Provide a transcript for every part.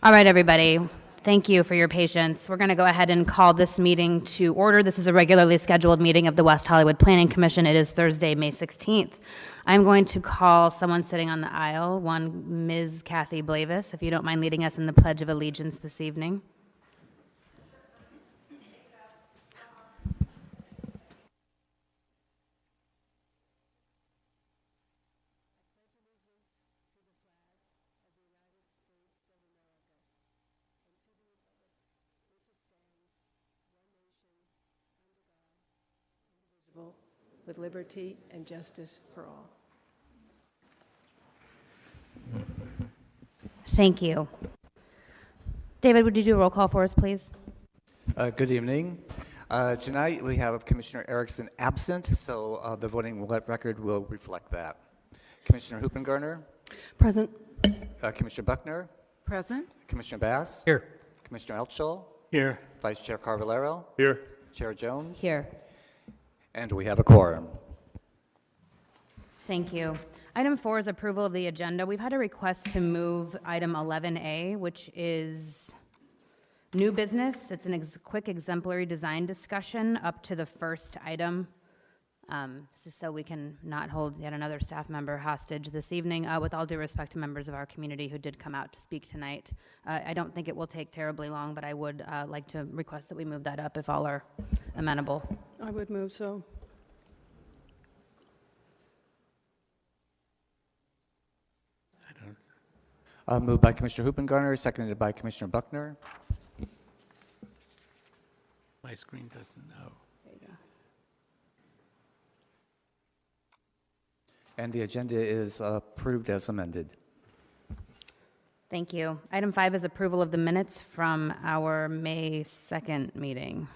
All right, everybody. Thank you for your patience. We're going to go ahead and call this meeting to order. This is a regularly scheduled meeting of the West Hollywood Planning Commission. It is Thursday, May 16th. I'm going to call someone sitting on the aisle, one Ms. Kathy Blavis, if you don't mind leading us in the Pledge of Allegiance this evening. With liberty and justice for all. Thank you. David, would you do a roll call for us, please? Good evening. Tonight we have Commissioner Erickson absent, so the voting record will reflect that. Commissioner Hoopengarner? Present. Commissioner Buckner? Present. Commissioner Bass? Here. Commissioner Elchel? Here. Vice Chair Carvalero? Here. Chair Jones? Here. And we have a quorum. Thank you. Item 4 is approval of the agenda. We've had a request to move item 11A, which is new business. It's a quick exemplary design discussion up to the first item. This is so we can not hold yet another staff member hostage this evening. With all due respect to members of our community who did come out to speak tonight, I don't think it will take terribly long, but I would like to request that we move that up if all are amenable. I would move so. Moved by Commissioner Hoopengarner, seconded by Commissioner Buckner. My screen doesn't know. There you go. And the agenda is approved as amended. Thank you. Item 5 is approval of the minutes from our May 2nd meeting.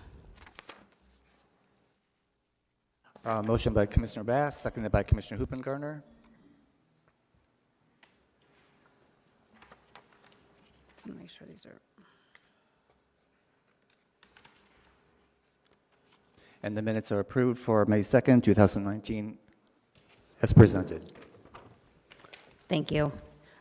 Motion by Commissioner Bass, seconded by Commissioner Hoopengarner. Let me make sure these are. And the minutes are approved for May 2nd, 2019, as presented. Thank you.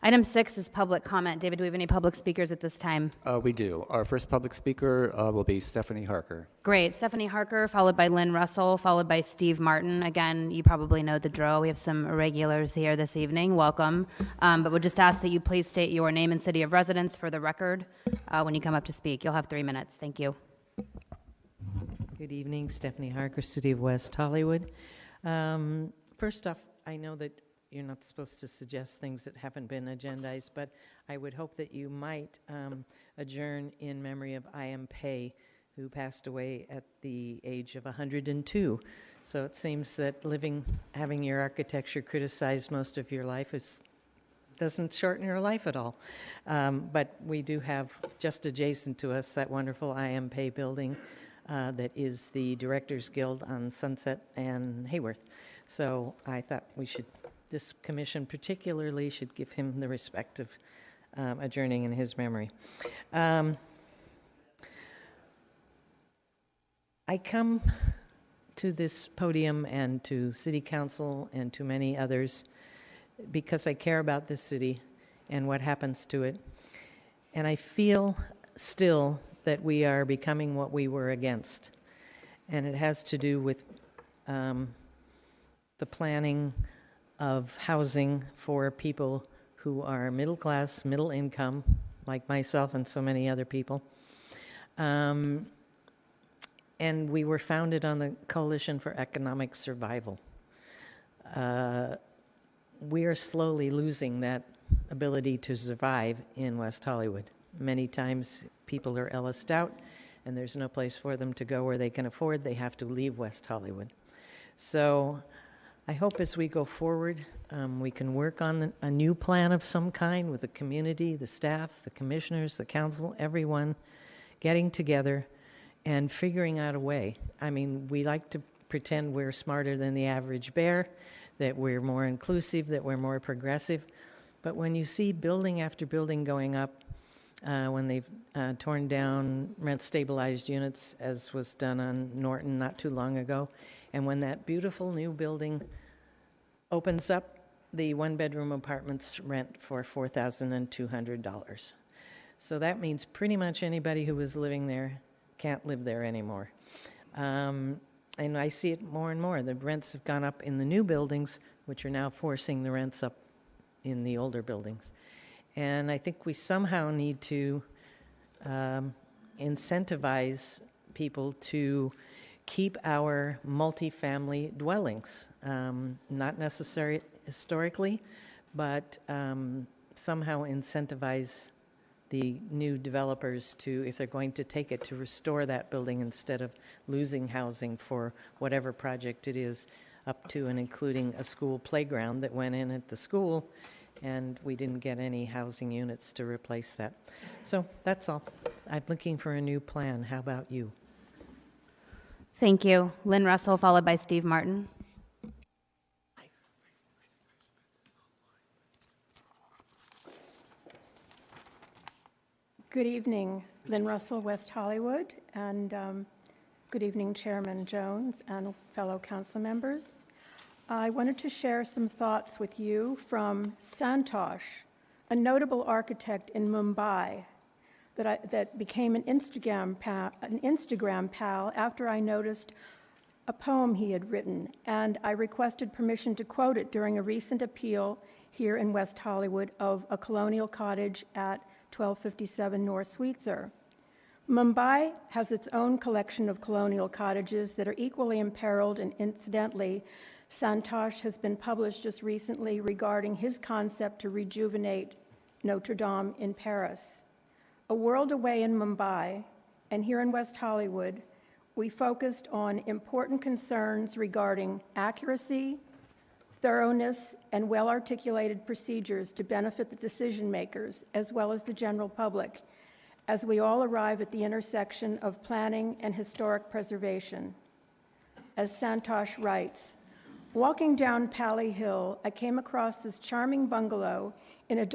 Item 6 is public comment. David, do we have any public speakers at this time? We do. Our first public speaker will be Stephanie Harker. Great. Stephanie Harker, followed by Lynn Russell, followed by Steve Martin. Again, you probably know the drill. We have some regulars here this evening. Welcome. But we'll just ask that you please state your name and city of residence for the record when you come up to speak. You'll have 3 minutes. Thank you. Good evening, Stephanie Harker, City of West Hollywood. First off, I know that you're not supposed to suggest things that haven't been agendized, but I would hope that you might adjourn in memory of I.M. Pei, who passed away at the age of 102. So it seems that having your architecture criticized most of your life doesn't shorten your life at all. But we do have just adjacent to us that wonderful I.M. Pei building that is the Directors Guild on Sunset and Hayworth. So I thought this commission particularly should give him the respect of adjourning in his memory. I come to this podium and to City Council and to many others because I care about this city and what happens to it. And I feel still that we are becoming what we were against. And it has to do with the planning of housing for people who are middle class, middle income, like myself and so many other people. And we were founded on the Coalition for Economic Survival. We are slowly losing that ability to survive in West Hollywood. Many times people are Ellised out and there's no place for them to go where they can afford. They have to leave West Hollywood. So I hope as we go forward, we can work on a new plan of some kind with the community, the staff, the commissioners, the council, everyone getting together and figuring out a way. I mean, we like to pretend we're smarter than the average bear, that we're more inclusive, that we're more progressive. But when you see building after building going up, when they've torn down rent-stabilized units, as was done on Norton not too long ago, and when that beautiful new building opens up, the one-bedroom apartments rent for $4,200. So that means pretty much anybody who was living there can't live there anymore. And I see it more and more. The rents have gone up in the new buildings, which are now forcing the rents up in the older buildings. And I think we somehow need to incentivize people to keep our multifamily dwellings, not necessarily historically, but somehow incentivize the new developers to, if they're going to take it, to restore that building instead of losing housing for whatever project it is, up to and including a school playground that went in at the school, and we didn't get any housing units to replace that. So that's all. I'm looking for a new plan. How about you? Thank you. Lynn Russell, followed by Steve Martin. Good evening, Lynn Russell, West Hollywood, and good evening, Chairman Jones and fellow council members. I wanted to share some thoughts with you from Santosh, a notable architect in Mumbai that became an Instagram pal after I noticed a poem he had written, and I requested permission to quote it during a recent appeal here in West Hollywood of a colonial cottage at 1257 North Sweetser. Mumbai has its own collection of colonial cottages that are equally imperiled, and incidentally, Santosh has been published just recently regarding his concept to rejuvenate Notre Dame in Paris. A world away in Mumbai, and here in West Hollywood, we focused on important concerns regarding accuracy, thoroughness, and well-articulated procedures to benefit the decision makers as well as the general public as we all arrive at the intersection of planning and historic preservation. As Santosh writes, walking down Pali Hill, I came across this charming bungalow in a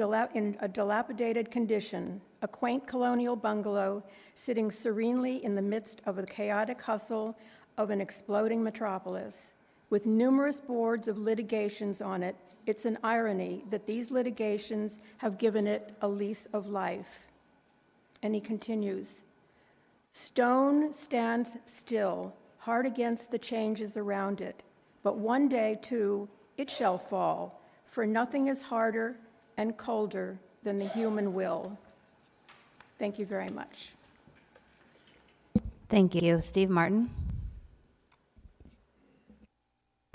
dilapidated condition, a quaint colonial bungalow sitting serenely in the midst of the chaotic hustle of an exploding metropolis. With numerous boards of litigations on it, it's an irony that these litigations have given it a lease of life. And he continues, stone stands still, hard against the changes around it, but one day, too, it shall fall, for nothing is harder and colder than the human will. Thank you very much. Thank you. Steve Martin.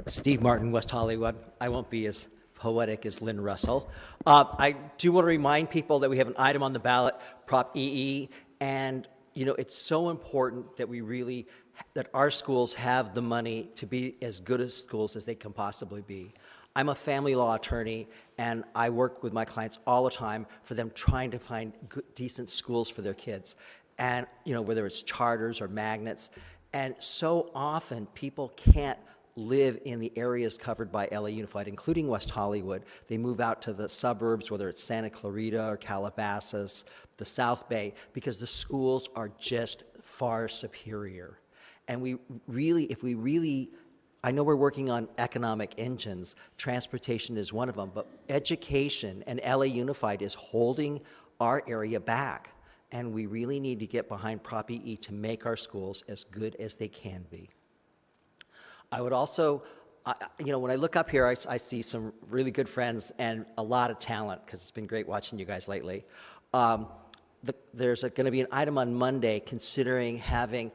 Steve Martin, West Hollywood. I won't be as poetic as Lynn Russell. I do want to remind people that we have an item on the ballot, Prop EE, and it's so important that that our schools have the money to be as good as schools as they can possibly be. I'm a family law attorney, and I work with my clients all the time for them trying to find good, decent schools for their kids, and whether it's charters or magnets, and so often people can't live in the areas covered by LA Unified, including West Hollywood. They move out to the suburbs, whether it's Santa Clarita or Calabasas, the South Bay, because the schools are just far superior. And I know we're working on economic engines, transportation is one of them, but education and LA Unified is holding our area back. And we really need to get behind Prop EE to make our schools as good as they can be. I would also, when I look up here, I see some really good friends and a lot of talent, because it's been great watching you guys lately. There's going to be an item on Monday considering having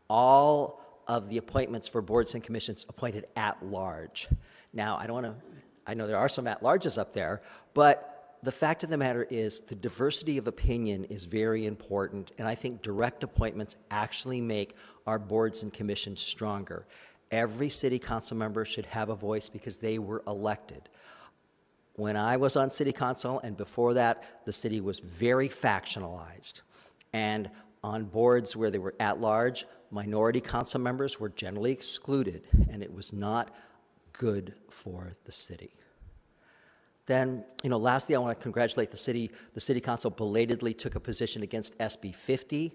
all of the appointments for boards and commissions appointed at large. Now, I know there are some at larges up there, but the fact of the matter is the diversity of opinion is very important, and I think direct appointments actually make our boards and commissions stronger. Every city council member should have a voice because they were elected. When I was on city council, and before that, the city was very factionalized. And on boards where they were at large, minority council members were generally excluded, and it was not good for the city. Then, lastly, I want to congratulate the city. The city council belatedly took a position against SB 50.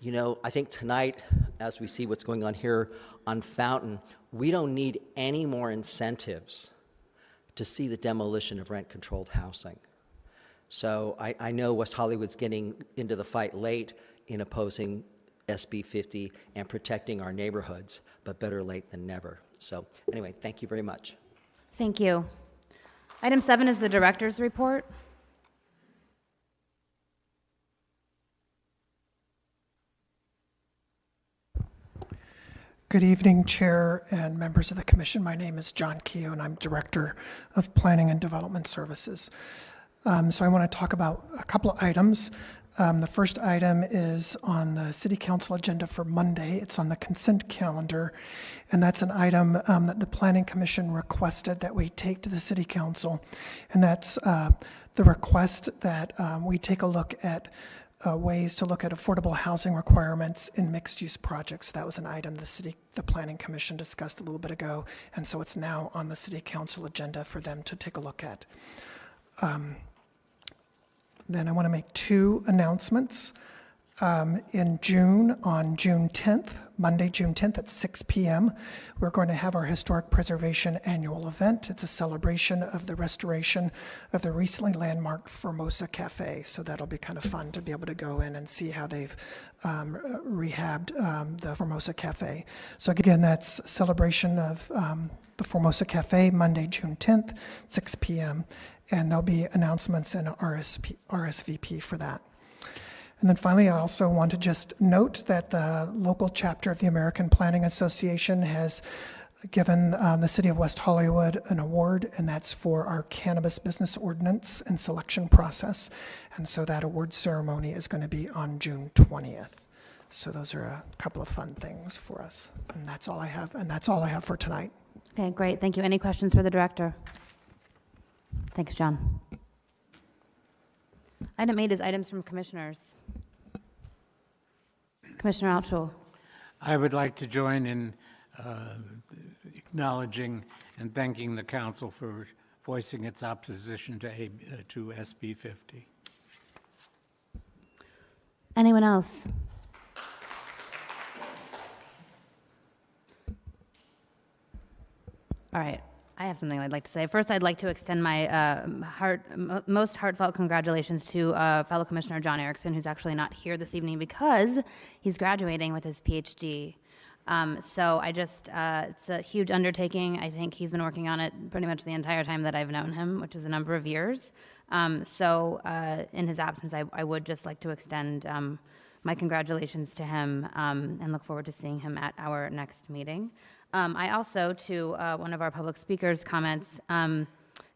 I think tonight, as we see what's going on here on Fountain, we don't need any more incentives to see the demolition of rent-controlled housing. So I know West Hollywood's getting into the fight late in opposing SB 50 and protecting our neighborhoods, but better late than never. So anyway, thank you very much. Thank you. Item 7 is the director's report. Good evening, Chair and members of the Commission. My name is John Keogh, and I'm Director of Planning and Development Services. So I want to talk about a couple of items. The first item is on the City Council agenda for Monday. It's on the consent calendar, and that's an item that the Planning Commission requested that we take to the City Council, and that's the request that we take a look at ways to look at affordable housing requirements in mixed-use projects. That was an item the Planning Commission discussed a little bit ago, and so it's now on the City Council agenda for them to take a look at. Then I want to make 2 announcements. In June, on June 10th, Monday, June 10th at 6 p.m., we're going to have our Historic Preservation Annual Event. It's a celebration of the restoration of the recently landmarked Formosa Cafe. So that'll be kind of fun to be able to go in and see how they've rehabbed the Formosa Cafe. So again, that's a celebration of the Formosa Cafe, Monday, June 10th, 6 p.m., and there'll be announcements and RSVP for that. And then finally, I also want to just note that the local chapter of the American Planning Association has given the City of West Hollywood an award, and that's for our cannabis business ordinance and selection process. And so that award ceremony is going to be on June 20th. So those are a couple of fun things for us. And that's all I have for tonight. Okay, great. Thank you. Any questions for the director? Thanks, John. Item 8 is items from commissioners. Commissioner Altschul. I would like to join in acknowledging and thanking the council for voicing its opposition to SB 50. Anyone else? All right. I have something I'd like to say. First, I'd like to extend my most heartfelt congratulations to fellow Commissioner John Erickson, who's actually not here this evening because he's graduating with his PhD. So it's a huge undertaking. I think he's been working on it pretty much the entire time that I've known him, which is a number of years. In his absence, I would just like to extend my congratulations to him and look forward to seeing him at our next meeting. I also, to one of our public speakers' comments,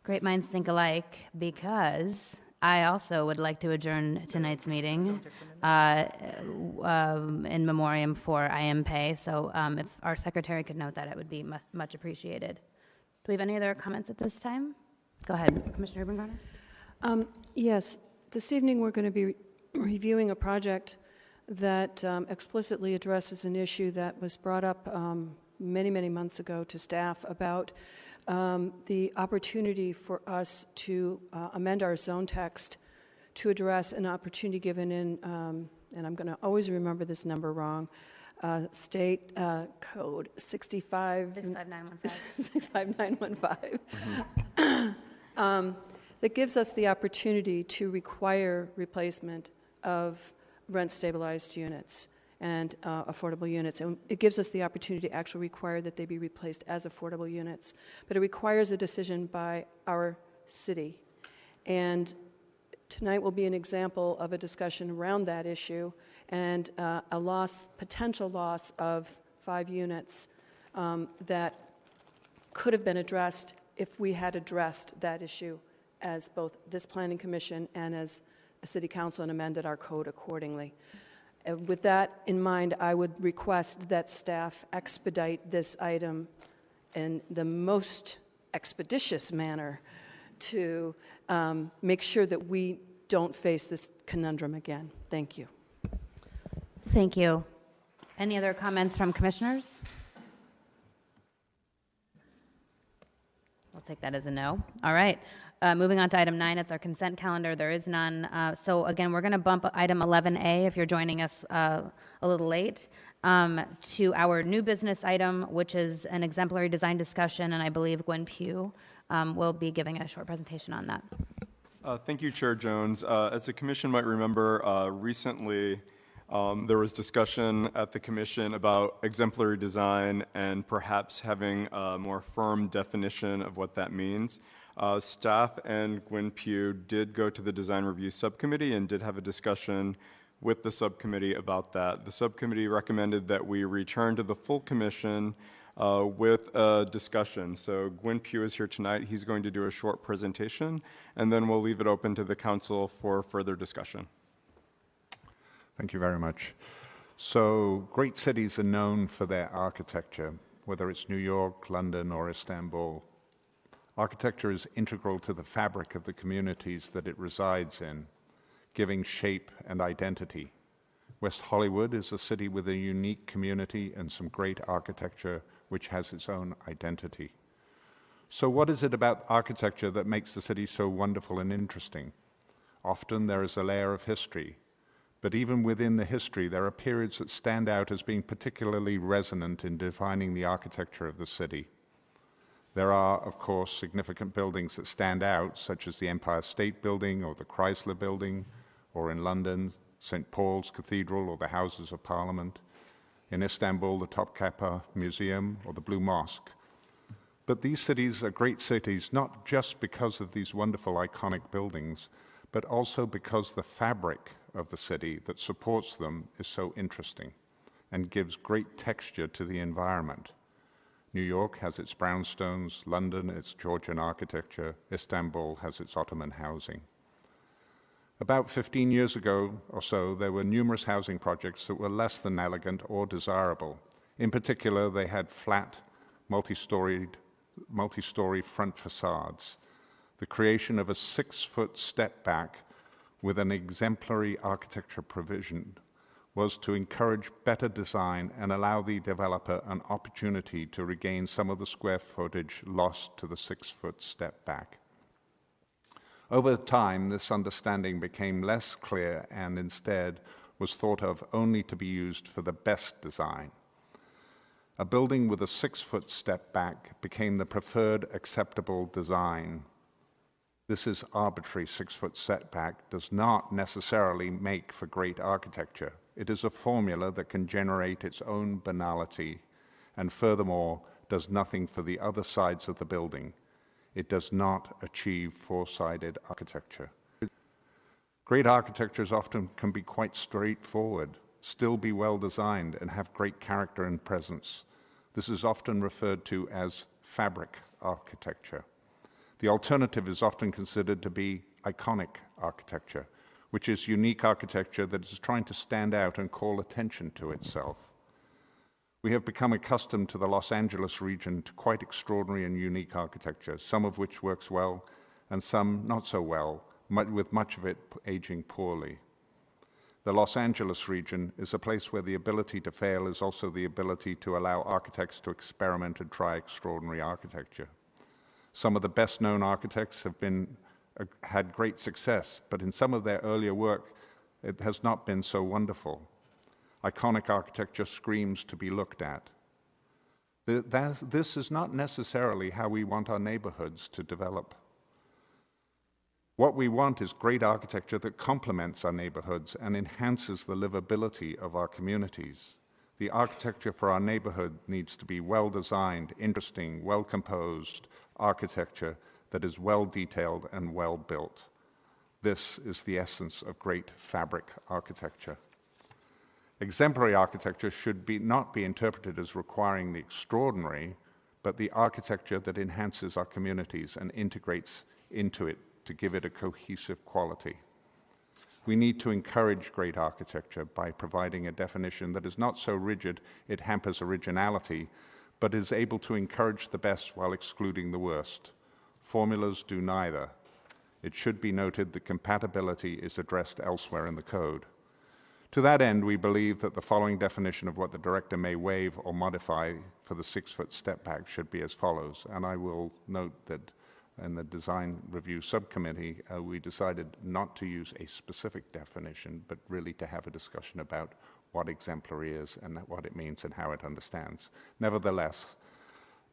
great minds think alike, because I also would like to adjourn tonight's meeting in memoriam for I.M. Pei. So if our secretary could note that, it would be much appreciated. Do we have any other comments at this time? Go ahead, Commissioner Hubengarner. Yes, this evening we're going to be reviewing a project that explicitly addresses an issue that was brought up many, many months ago to staff about the opportunity for us to amend our zone text to address an opportunity given in, and I'm going to always remember this number wrong, state code 65915, that gives us the opportunity to require replacement of rent-stabilized units and affordable units. And it gives us the opportunity to actually require that they be replaced as affordable units. But it requires a decision by our city. And tonight will be an example of a discussion around that issue and a potential loss of 5 units that could have been addressed if we had addressed that issue as both this Planning Commission and as a City Council and amended our code accordingly. With that in mind, I would request that staff expedite this item in the most expeditious manner to make sure that we don't face this conundrum again. Thank you. Thank you. Any other comments from commissioners? I'll take that as a no. All right. Moving on to item 9, it's our consent calendar. There is none. So again, we're going to bump item 11A, if you're joining us a little late, to our new business item, which is an exemplary design discussion, and I believe Gwen Pugh will be giving a short presentation on that. Thank you, Chair Jones. As the commission might remember, recently there was discussion at the commission about exemplary design and perhaps having a more firm definition of what that means. Staff and Gwyn Pugh did go to the design review subcommittee and did have a discussion with the subcommittee about that. The subcommittee recommended that we return to the full commission with a discussion. So Gwyn Pugh is here tonight. He's going to do a short presentation, and then we'll leave it open to the council for further discussion. Thank you very much. So great cities are known for their architecture, whether it's New York, London, or Istanbul. Architecture is integral to the fabric of the communities that it resides in, giving shape and identity. West Hollywood is a city with a unique community and some great architecture which has its own identity. So what is it about architecture that makes the city so wonderful and interesting? Often there is a layer of history, but even within the history there are periods that stand out as being particularly resonant in defining the architecture of the city. There are, of course, significant buildings that stand out, such as the Empire State Building or the Chrysler Building, or in London, St. Paul's Cathedral or the Houses of Parliament, in Istanbul, the Topkapi Museum or the Blue Mosque. But these cities are great cities not just because of these wonderful iconic buildings, but also because the fabric of the city that supports them is so interesting and gives great texture to the environment. New York has its brownstones, London its Georgian architecture, Istanbul has its Ottoman housing. About 15 years ago or so, there were numerous housing projects that were less than elegant or desirable. In particular, they had flat, multi-story front facades. The creation of a 6-foot step back with an exemplary architecture provision was to encourage better design and allow the developer an opportunity to regain some of the square footage lost to the 6-foot step back. Over time, this understanding became less clear and instead was thought of only to be used for the best design. A building with a 6-foot step back became the preferred acceptable design. This is arbitrary. 6-foot setback does not necessarily make for great architecture. It is a formula that can generate its own banality and furthermore does nothing for the other sides of the building. It does not achieve four-sided architecture. Great architectures often can be quite straightforward, still be well designed, and have great character and presence. This is often referred to as fabric architecture. The alternative is often considered to be iconic architecture, which is unique architecture that is trying to stand out and call attention to itself. We have become accustomed to the Los Angeles region to quite extraordinary and unique architecture, some of which works well and some not so well, with much of it aging poorly. The Los Angeles region is a place where the ability to fail is also the ability to allow architects to experiment and try extraordinary architecture. Some of the best-known architects have had great success, but in some of their earlier work, it has not been so wonderful. Iconic architecture screams to be looked at. This is not necessarily how we want our neighborhoods to develop. What we want is great architecture that complements our neighborhoods and enhances the livability of our communities. The architecture for our neighborhood needs to be well-designed, interesting, well-composed architecture that is well-detailed and well-built. This is the essence of great fabric architecture. Exemplary architecture should not be interpreted as requiring the extraordinary, but the architecture that enhances our communities and integrates into it to give it a cohesive quality. We need to encourage great architecture by providing a definition that is not so rigid it hampers originality, but is able to encourage the best while excluding the worst. Formulas do neither. It should be noted that compatibility is addressed elsewhere in the code. To that end, we believe that the following definition of what the director may waive or modify for the 6-foot step back should be as follows. And I will note that in the design review subcommittee, we decided not to use a specific definition, but really to have a discussion about what exemplary is and what it means and how it understands. Nevertheless,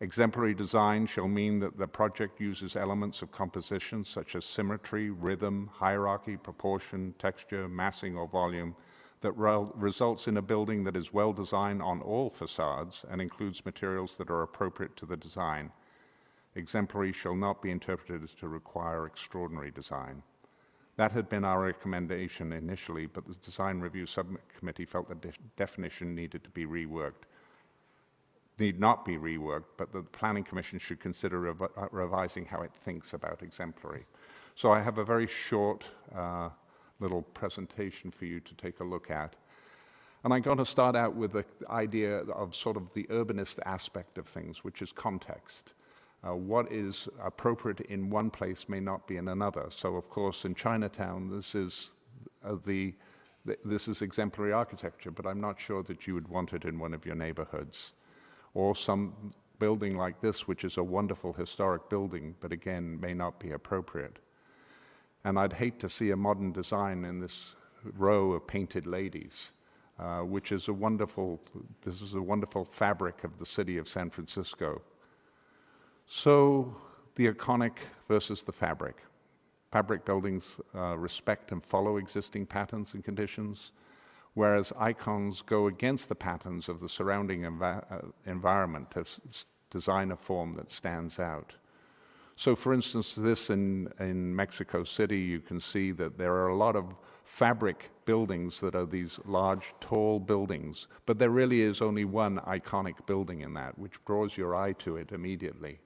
Exemplary design shall mean that the project uses elements of composition such as symmetry, rhythm, hierarchy, proportion, texture, massing, or volume that results in a building that is well designed on all facades and includes materials that are appropriate to the design. Exemplary shall not be interpreted as to require extraordinary design. That had been our recommendation initially, but the Design Review Subcommittee felt the definition needed to be reworked. Need not be reworked, but the Planning Commission should consider revising how it thinks about exemplary. So I have a very short little presentation for you to take a look at. And I'm going to start out with the idea of sort of the urbanist aspect of things, which is context. What is appropriate in one place may not be in another. So, of course, in Chinatown, this is exemplary architecture, but I'm not sure that you would want it in one of your neighborhoods. Or some building like this, which is a wonderful historic building, but again, may not be appropriate. And I'd hate to see a modern design in this row of painted ladies, which is this is a wonderful fabric of the city of San Francisco. So the iconic versus the fabric. Fabric buildings respect and follow existing patterns and conditions, whereas icons go against the patterns of the surrounding environment to design a form that stands out. So for instance, this in Mexico City, you can see that there are a lot of fabric buildings that are these large, tall buildings, but there really is only one iconic building in that, which draws your eye to it immediately.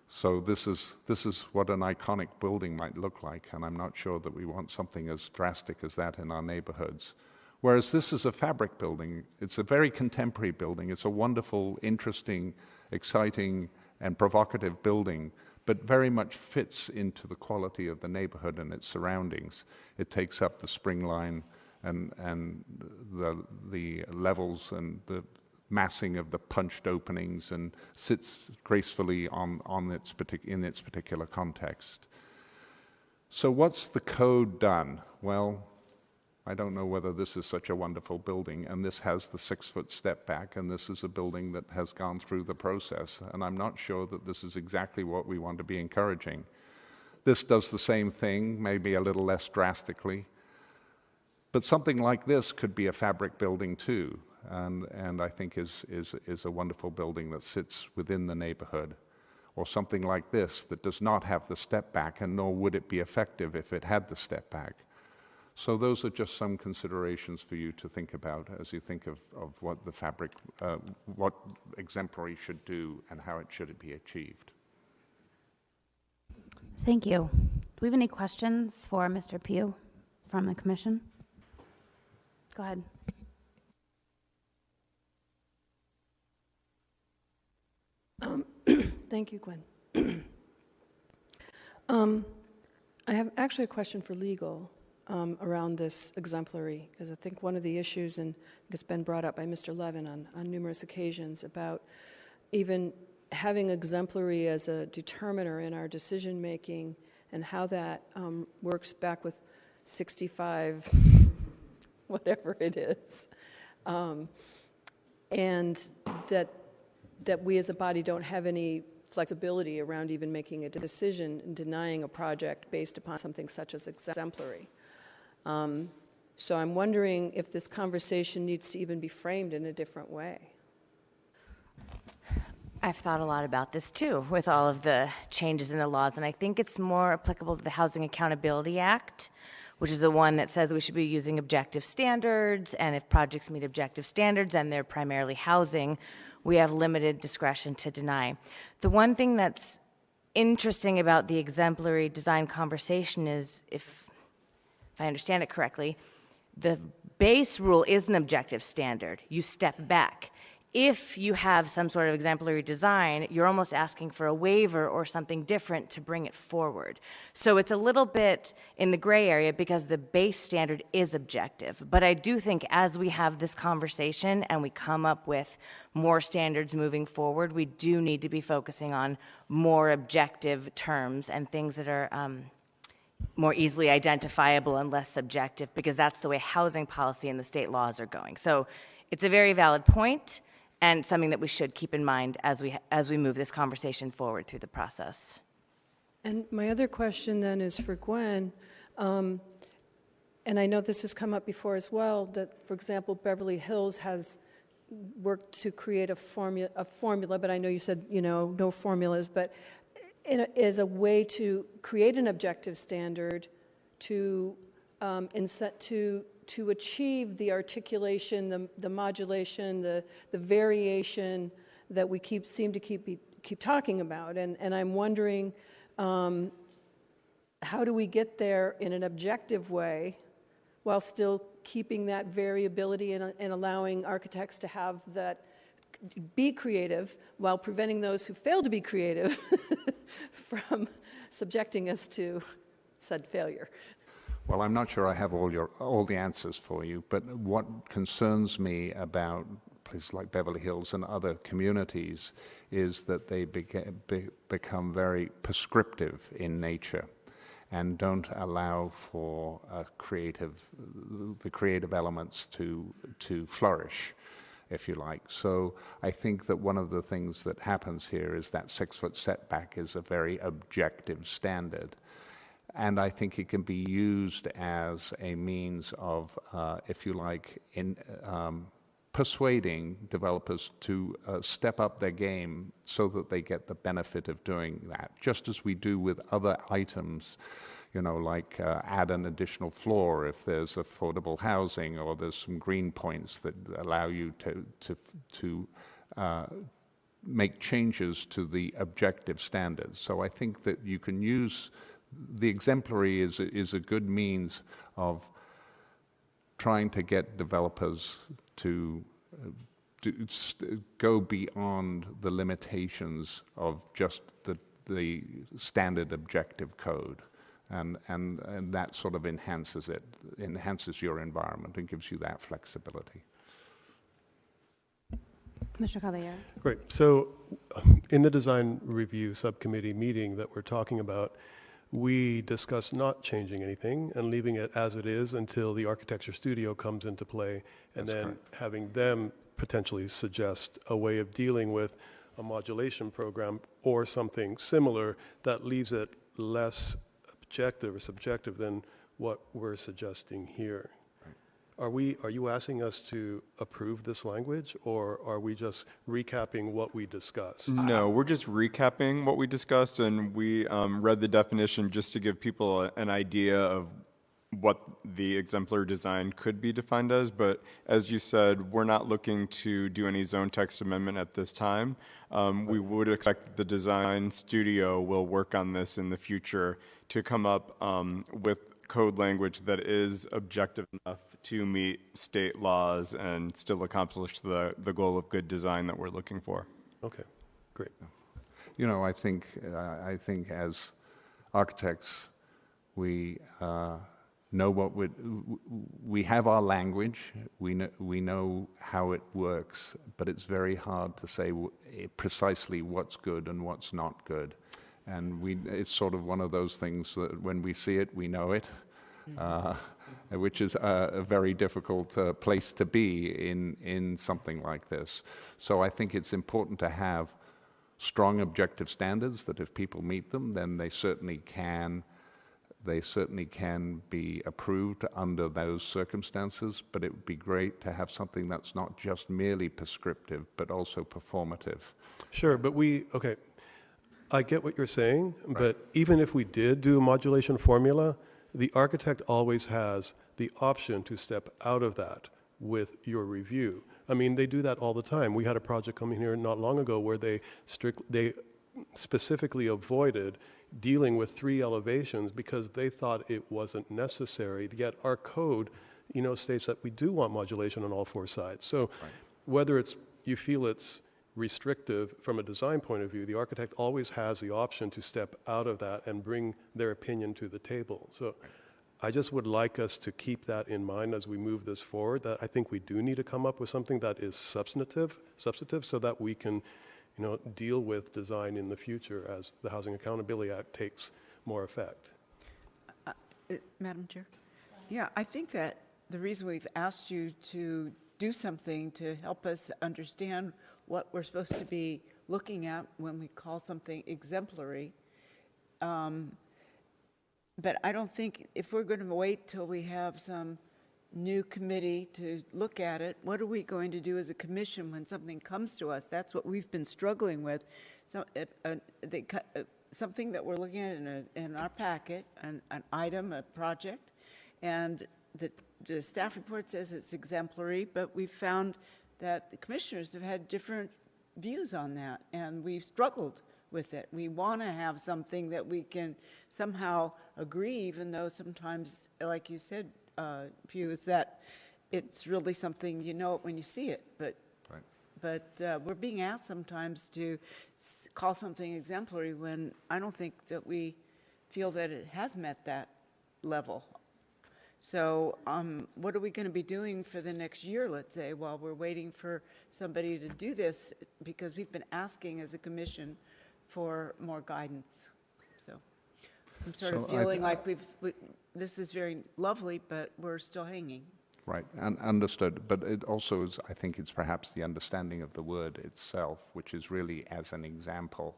So this is what an iconic building might look like, and I'm not sure that we want something as drastic as that in our neighborhoods. Whereas this is a fabric building. It's a very contemporary building. It's a wonderful, interesting, exciting, and provocative building, but very much fits into the quality of the neighborhood and its surroundings. It takes up the spring line and the levels and the massing of the punched openings and sits gracefully in its particular context. So what's the code done? Well, I don't know whether this is such a wonderful building, and this has the 6-foot step back, and this is a building that has gone through the process, and I'm not sure that this is exactly what we want to be encouraging. This does the same thing, maybe a little less drastically, but something like this could be a fabric building too, and I think is a wonderful building that sits within the neighborhood. Or something like this that does not have the step back, and nor would it be effective if it had the step back. So those are just some considerations for you to think about as you think of what the fabric, what exemplary should do and how it should be achieved. Thank you. Do we have any questions for Mr. Pugh from the commission? Go ahead. Thank you, Gwen. I have actually a question for legal around this exemplary, because I think one of the issues, and it's been brought up by Mr. Levin on numerous occasions, about even having exemplary as a determiner in our decision-making and how that works back with 65, whatever it is, and that we as a body don't have any flexibility around even making a decision and denying a project based upon something such as exemplary. So I'm wondering if this conversation needs to even be framed in a different way. I've thought a lot about this too, with all of the changes in the laws, and I think it's more applicable to the Housing Accountability Act, which is the one that says we should be using objective standards, and if projects meet objective standards and they're primarily housing, we have limited discretion to deny. The one thing that's interesting about the exemplary design conversation is, if I understand it correctly, the base rule is an objective standard. You step back. If you have some sort of exemplary design, you're almost asking for a waiver or something different to bring it forward. So it's a little bit in the gray area because the base standard is objective. But I do think as we have this conversation and we come up with more standards moving forward, we do need to be focusing on more objective terms and things that are more easily identifiable and less subjective, because that's the way housing policy and the state laws are going. So it's a very valid point. and something that we should keep in mind as we move this conversation forward through the process. And my other question then is for Gwen, and I know this has come up before as well, that, for example, Beverly Hills has worked to create a formula, but I know you said, no formulas, but as a way to create an objective standard to to achieve the articulation, the modulation, the variation that we seem to keep talking about. And I'm wondering, how do we get there in an objective way while still keeping that variability and allowing architects to have that, be creative, while preventing those who fail to be creative from subjecting us to said failure? Well, I'm not sure I have all the answers for you, but what concerns me about places like Beverly Hills and other communities is that they become very prescriptive in nature and don't allow for the creative elements to flourish, if you like. So I think that one of the things that happens here is that 6-foot setback is a very objective standard. And I think it can be used as a means of, if you like, persuading developers to step up their game so that they get the benefit of doing that, just as we do with other items, like add an additional floor if there's affordable housing, or there's some green points that allow you to make changes to the objective standards. So I think that you can use the exemplary is a good means of trying to get developers to go beyond the limitations of just the standard objective code, and that sort of enhances your environment and gives you that flexibility. Commissioner Caballero. Great. So in the design review subcommittee meeting that we're talking about, we discussed not changing anything and leaving it as it is until the architecture studio comes into play, and That's then correct. having them potentially suggest a way of dealing with a modulation program or something similar that leaves it less objective or subjective than what we're suggesting here. Are you asking us to approve this language, or are we just recapping what we discussed? No, we're just recapping what we discussed, and we read the definition just to give people an idea of what the exemplary design could be defined as. But as you said, we're not looking to do any zone text amendment at this time. We would expect the design studio will work on this in the future to come up with code language that is objective enough to meet state laws and still accomplish the goal of good design that we're looking for. Okay, great. I think as architects, we know what we have our language. We know how it works, but it's very hard to say precisely what's good and what's not good. And it's sort of one of those things that when we see it, we know it, which is a very difficult place to be in something like this. So I think it's important to have strong objective standards that if people meet them, then they certainly can be approved under those circumstances. But it would be great to have something that's not just merely prescriptive, but also performative. Sure, but okay. I get what you're saying, but even if we did do a modulation formula, the architect always has the option to step out of that with your review. I mean, they do that all the time. We had a project coming here not long ago where they specifically avoided dealing with 3 elevations because they thought it wasn't necessary. Yet our code, states that we do want modulation on all 4 sides. So whether you feel it's restrictive from a design point of view, the architect always has the option to step out of that and bring their opinion to the table. So I just would like us to keep that in mind as we move this forward, that I think we do need to come up with something that is substantive so that we can deal with design in the future as the Housing Accountability Act takes more effect. Madam Chair? Yeah, I think that the reason we've asked you to do something to help us understand what we're supposed to be looking at when we call something exemplary. But I don't think if we're going to wait till we have some new committee to look at it, what are we going to do as a commission when something comes to us? That's what we've been struggling with. So something that we're looking at in our packet, an item, a project, and the staff report says it's exemplary, but we've found that the commissioners have had different views on that, and we've struggled with it. We want to have something that we can somehow agree, even though sometimes, like you said, Pew, is that it's really something, you know it when you see it, but we're being asked sometimes to call something exemplary when I don't think that we feel that it has met that level. So what are we going to be doing for the next year, let's say, while we're waiting for somebody to do this? Because we've been asking as a commission for more guidance. So I'm sort of feeling like this is very lovely, but we're still hanging. Right, and understood. But it also is, I think it's perhaps the understanding of the word itself, which is really as an example,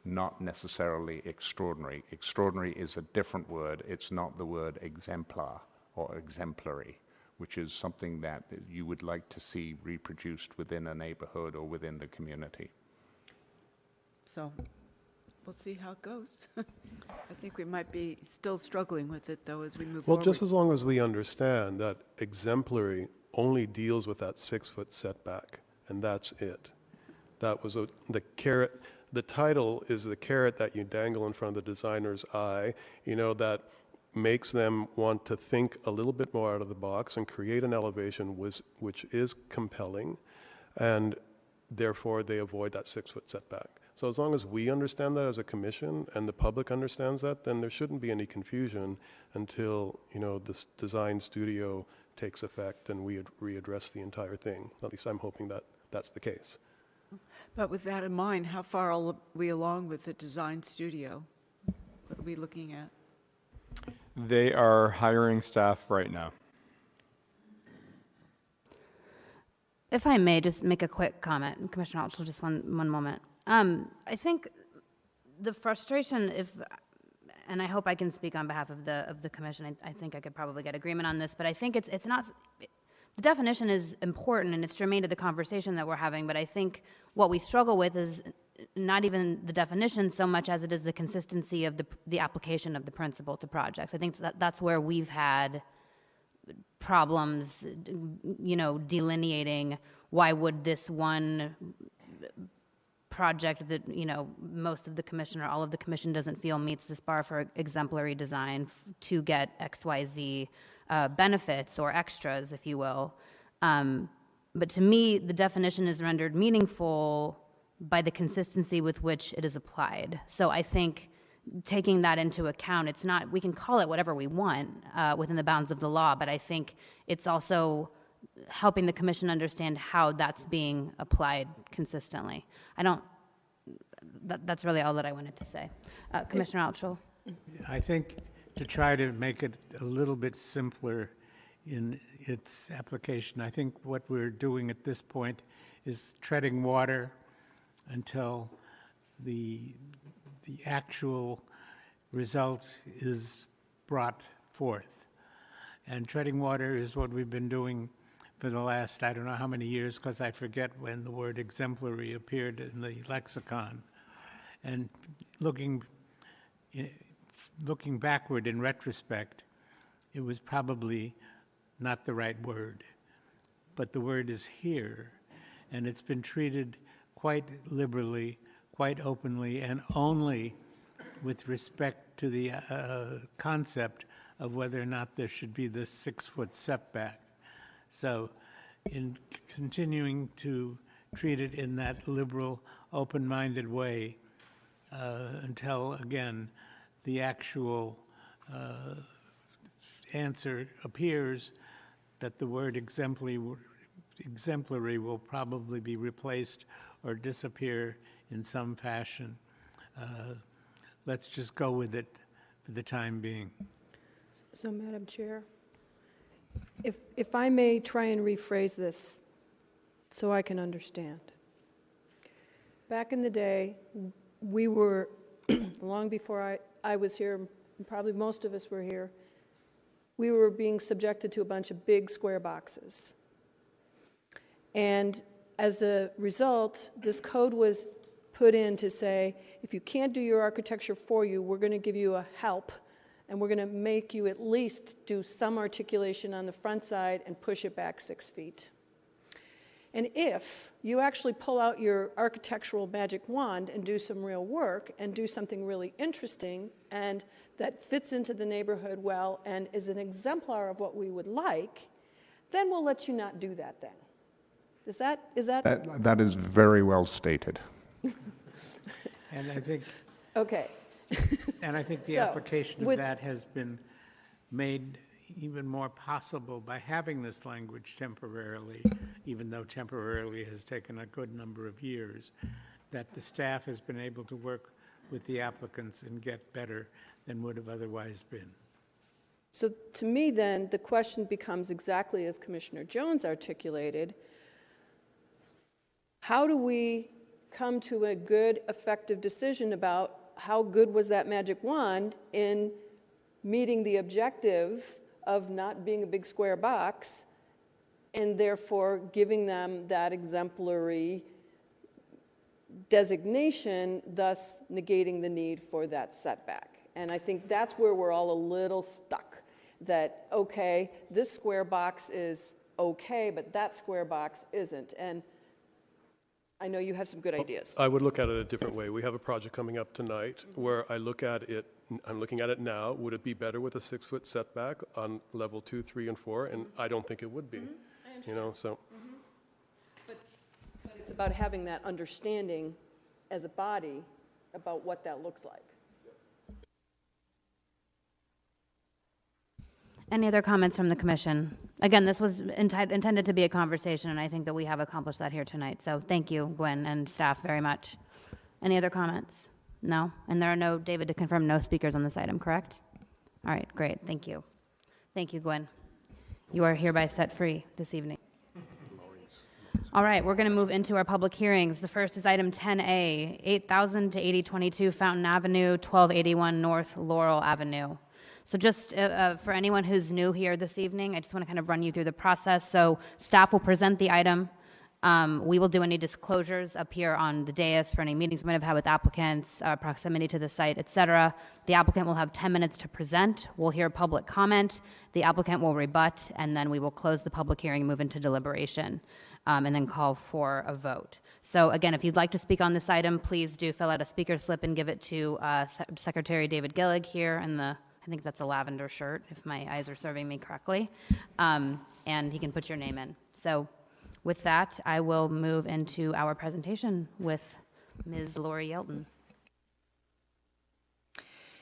not necessarily extraordinary. Extraordinary is a different word. It's not the word exemplar or exemplary, which is something that you would like to see reproduced within a neighborhood or within the community. So we'll see how it goes. I think we might be still struggling with it, though, as we move forward. Well, just as long as we understand that exemplary only deals with that 6-foot setback, and that's it. That was the carrot. The title is the carrot that you dangle in front of the designer's eye, that makes them want to think a little bit more out of the box and create an elevation which is compelling, and therefore they avoid that 6-foot setback. So as long as we understand that as a commission and the public understands that, then there shouldn't be any confusion until, this design studio takes effect and we readdress the entire thing. At least I'm hoping that that's the case. But with that in mind, how far are we along with the design studio? What are we looking at? They are hiring staff right now. If I may just make a quick comment, Commissioner Altschul, just one moment. I think the frustration, and I hope I can speak on behalf of the commission. I think I could probably get agreement on this, but I think it's not. The definition is important and it's germane to the conversation that we're having. But I think what we struggle with is not even the definition so much as it is the consistency of the application of the principle to projects. I think that's where we've had problems, delineating why would this one project that, most of the commission or all of the commission doesn't feel meets this bar for exemplary design to get XYZ benefits or extras, if you will. But to me, the definition is rendered meaningful by the consistency with which it is applied. So I think taking that into account, it's not, we can call it whatever we want within the bounds of the law, but I think it's also helping the commission understand how that's being applied consistently. That's really all that I wanted to say. Commissioner Altschul. I think to try to make it a little bit simpler in its application, I think what we're doing at this point is treading water until the actual result is brought forth. And treading water is what we've been doing for the last, I don't know how many years, because I forget when the word exemplary appeared in the lexicon. And looking backward in retrospect, it was probably not the right word. But the word is here, and it's been treated quite liberally, quite openly, and only with respect to the concept of whether or not there should be this 6-foot setback. So in continuing to treat it in that liberal, open-minded way until, again, the actual answer appears that the word exemplary will probably be replaced or disappear in some fashion. Let's just go with it for the time being. So, Madam Chair, If I may try and rephrase this so I can understand. Back in the day, we were, long before I was here, and probably most of us were here, we were being subjected to a bunch of big square boxes. And as a result, this code was put in to say, if you can't do your architecture for you, we're going to give you a help, and we're going to make you at least do some articulation on the front side and push it back 6 feet. And if you actually pull out your architectural magic wand and do some real work and do something really interesting and that fits into the neighborhood well and is an exemplar of what we would like, then we'll let you not do that then. Is that? That is very well stated. And I think, Okay. and I think the So, application of with- that has been made even more possible by having this language temporarily, even though temporarily has taken a good number of years, that the staff has been able to work with the applicants and get better than would have otherwise been. So to me then, the question becomes exactly as Commissioner Jones articulated, how do we come to a good, effective decision about how good was that magic wand in meeting the objective of not being a big square box and therefore giving them that exemplary designation, thus negating the need for that setback. And I think that's where we're all a little stuck, that, okay, this square box is okay, but that square box isn't. And I know you have some good ideas. I would look at it a different way. We have a project coming up tonight where I look at it, I'm looking at it now, would it be better with a 6-foot setback on level 2, 3, and 4? And I don't think it would be, you know, so. But it's about having that understanding as a body about what that looks like. Any other comments from the commission? Again, this was intended to be a conversation, and I think that we have accomplished that here tonight. So thank you, Gwen and staff, very much. Any other comments? No? And there are no, David, to confirm, no speakers on this item, correct? All right, great. Thank you. Thank you, Gwen. You are hereby set free this evening. All right, we're going to move into our public hearings. The first is item 10A, 8000 to 8022 Fountain Avenue, 1281 North Laurel Avenue. So just for anyone who's new here this evening, I just want to kind of run you through the process. So staff will present the item. We will do any disclosures up here on the dais for any meetings we might have had with applicants, proximity to the site, et cetera. The applicant will have 10 minutes to present. We'll hear public comment. The applicant will rebut, and then we will close the public hearing and move into deliberation, and then call for a vote. So again, if you'd like to speak on this item, please do fill out a speaker slip and give it to Secretary David Gillig here in the, I think that's a lavender shirt, if my eyes are serving me correctly, and he can put your name in. So with that, I will move into our presentation with Ms. Lori Yelton.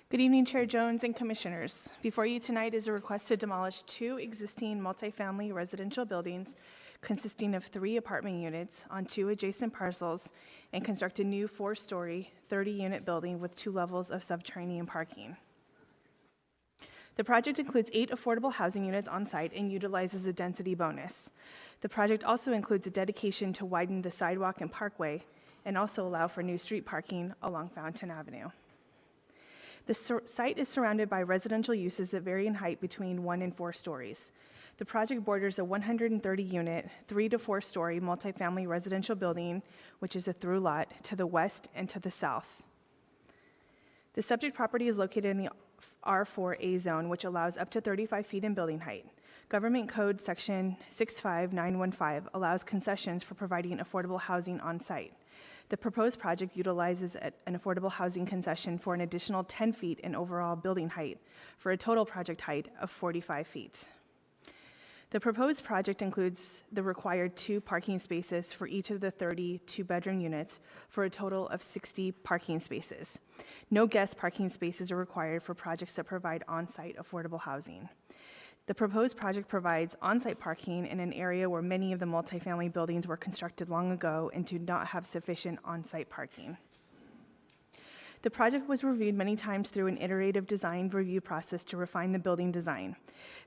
Good evening, Chair Jones and Commissioners. Before you tonight is a request to demolish 2 existing multifamily residential buildings consisting of 3 apartment units on 2 adjacent parcels and construct a new 4-story, 30-unit building with 2 levels of subterranean parking. The project includes 8 affordable housing units on site and utilizes a density bonus. The project also includes a dedication to widen the sidewalk and parkway and also allow for new street parking along Fountain Avenue. The site is surrounded by residential uses that vary in height between 1 and 4 stories. The project borders a 130-unit, 3 to 4-story multifamily residential building, which is a through lot, to the west and to the south. The subject property is located in the R4A zone, which allows up to 35 feet in building height. Government Code Section 65915 allows concessions for providing affordable housing on site. The proposed project utilizes an affordable housing concession for an additional 10 feet in overall building height, for a total project height of 45 feet. The proposed project includes the required 2 parking spaces for each of the 30 2-bedroom units for a total of 60 parking spaces. No guest parking spaces are required for projects that provide on-site affordable housing. The proposed project provides on-site parking in an area where many of the multifamily buildings were constructed long ago and do not have sufficient on-site parking. The project was reviewed many times through an iterative design review process to refine the building design.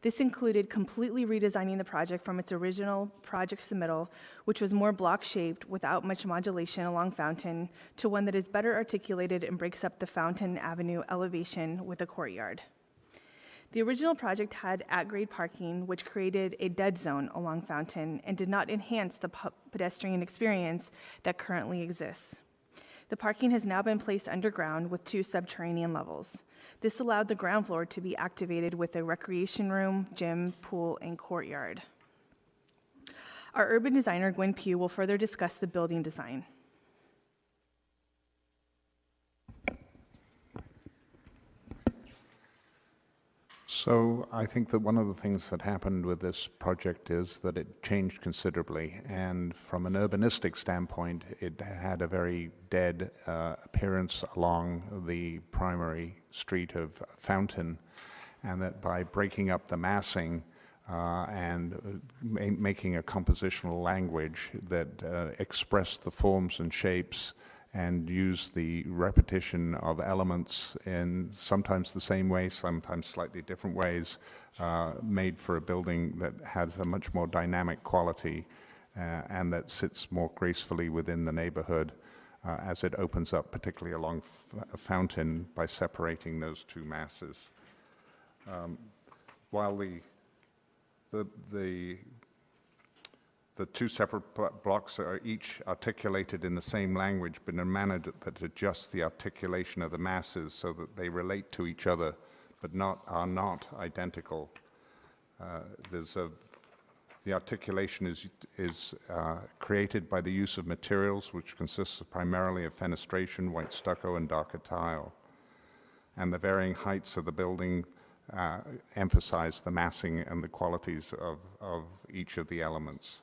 This included completely redesigning the project from its original project submittal, which was more block-shaped without much modulation along Fountain, to one that is better articulated and breaks up the Fountain Avenue elevation with a courtyard. The original project had at-grade parking, which created a dead zone along Fountain and did not enhance the pedestrian experience that currently exists. The parking has now been placed underground with 2 subterranean levels. This allowed the ground floor to be activated with a recreation room, gym, pool, and courtyard. Our urban designer, Gwen Pugh, will further discuss the building design. So I think that one of the things that happened with this project is that it changed considerably. And from an urbanistic standpoint, it had a very dead appearance along the primary street of Fountain. And that by breaking up the massing and making a compositional language that expressed the forms and shapes and use the repetition of elements in sometimes the same way, sometimes slightly different ways, made for a building that has a much more dynamic quality and that sits more gracefully within the neighborhood as it opens up, particularly along Fountain, by separating those 2 masses. While the 2 separate blocks are each articulated in the same language, but in a manner that adjusts the articulation of the masses so that they relate to each other, but are not identical. The articulation is created by the use of materials, which consists primarily of fenestration, white stucco, and darker tile. And the varying heights of the building emphasize the massing and the qualities of each of the elements.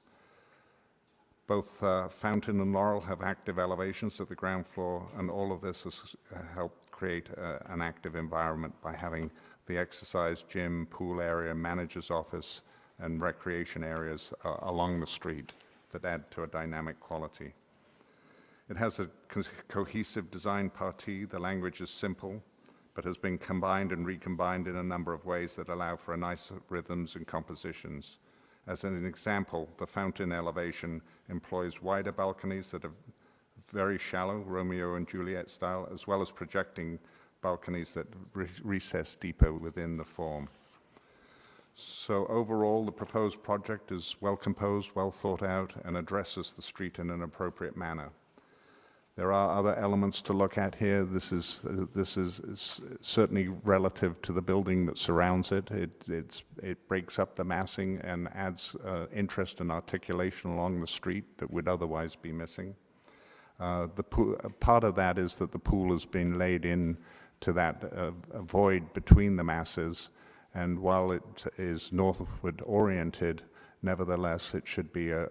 Both Fountain and Laurel have active elevations at the ground floor, and all of this has helped create an active environment by having the exercise gym, pool area, manager's office, and recreation areas along the street that add to a dynamic quality. It has a cohesive design partie. The language is simple, but has been combined and recombined in a number of ways that allow for nice rhythms and compositions. As an example, the Fountain elevation employs wider balconies that are very shallow, Romeo and Juliet style, as well as projecting balconies that recess deeper within the form. So overall, the proposed project is well composed, well thought out, and addresses the street in an appropriate manner. There are other elements to look at here. This is certainly relative to the building that surrounds it. It breaks up the massing and adds interest and articulation along the street that would otherwise be missing. Part of that is that the pool has been laid in to that void between the masses, and while it is northward oriented, nevertheless, it should be a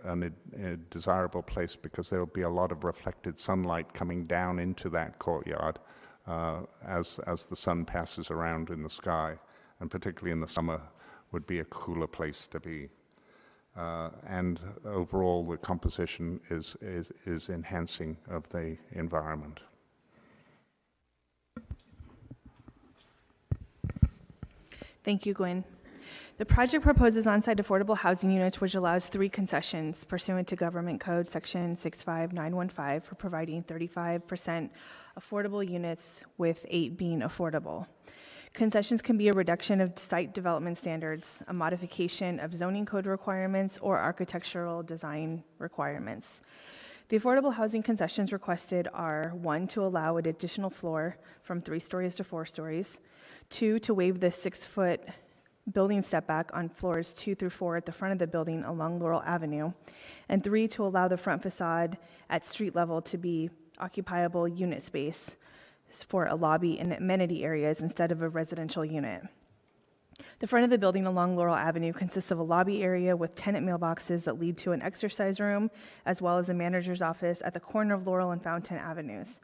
desirable place because there will be a lot of reflected sunlight coming down into that courtyard as the sun passes around in the sky, and particularly in the summer would be a cooler place to be. And overall, the composition is enhancing of the environment. Thank you, Gwen. The project proposes on-site affordable housing units, which allows 3 concessions pursuant to Government Code Section 65915 for providing 35% affordable units, with 8 being affordable. Concessions can be a reduction of site development standards, a modification of zoning code requirements, or architectural design requirements. The affordable housing concessions requested are 1, to allow an additional floor from 3 stories to 4 stories, 2, to waive the 6-foot building setback on floors 2 through 4 at the front of the building along Laurel Avenue, and 3, to allow the front facade at street level to be occupiable unit space for a lobby and amenity areas instead of a residential unit. The front of the building along Laurel Avenue consists of a lobby area with tenant mailboxes that lead to an exercise room, as well as a manager's office at the corner of Laurel and Fountain Avenues.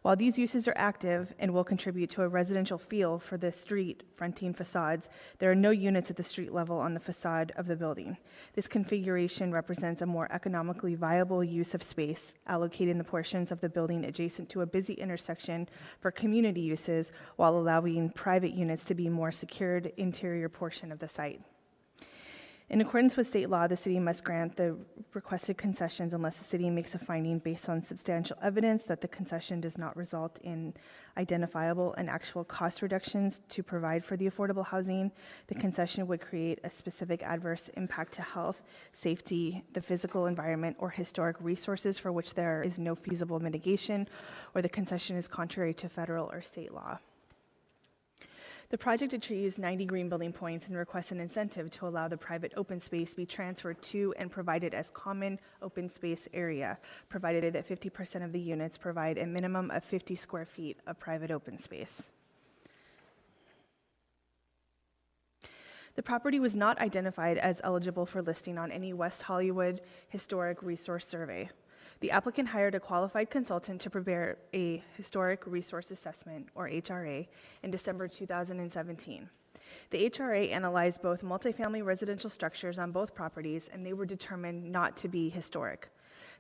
While these uses are active and will contribute to a residential feel for the street fronting facades, there are no units at the street level on the facade of the building. This configuration represents a more economically viable use of space, allocating the portions of the building adjacent to a busy intersection for community uses while allowing private units to be more secured interior portion of the site. In accordance with state law, the city must grant the requested concessions unless the city makes a finding based on substantial evidence that the concession does not result in identifiable and actual cost reductions to provide for the affordable housing. The concession would create a specific adverse impact to health, safety, the physical environment, or historic resources for which there is no feasible mitigation, or the concession is contrary to federal or state law. The project achieves 90 green building points and requests an incentive to allow the private open space be transferred to and provided as common open space area, provided that 50% of the units provide a minimum of 50 square feet of private open space. The property was not identified as eligible for listing on any West Hollywood Historic Resource Survey. The applicant hired a qualified consultant to prepare a Historic Resource Assessment, or HRA, in December 2017. The HRA analyzed both multifamily residential structures on both properties, and they were determined not to be historic.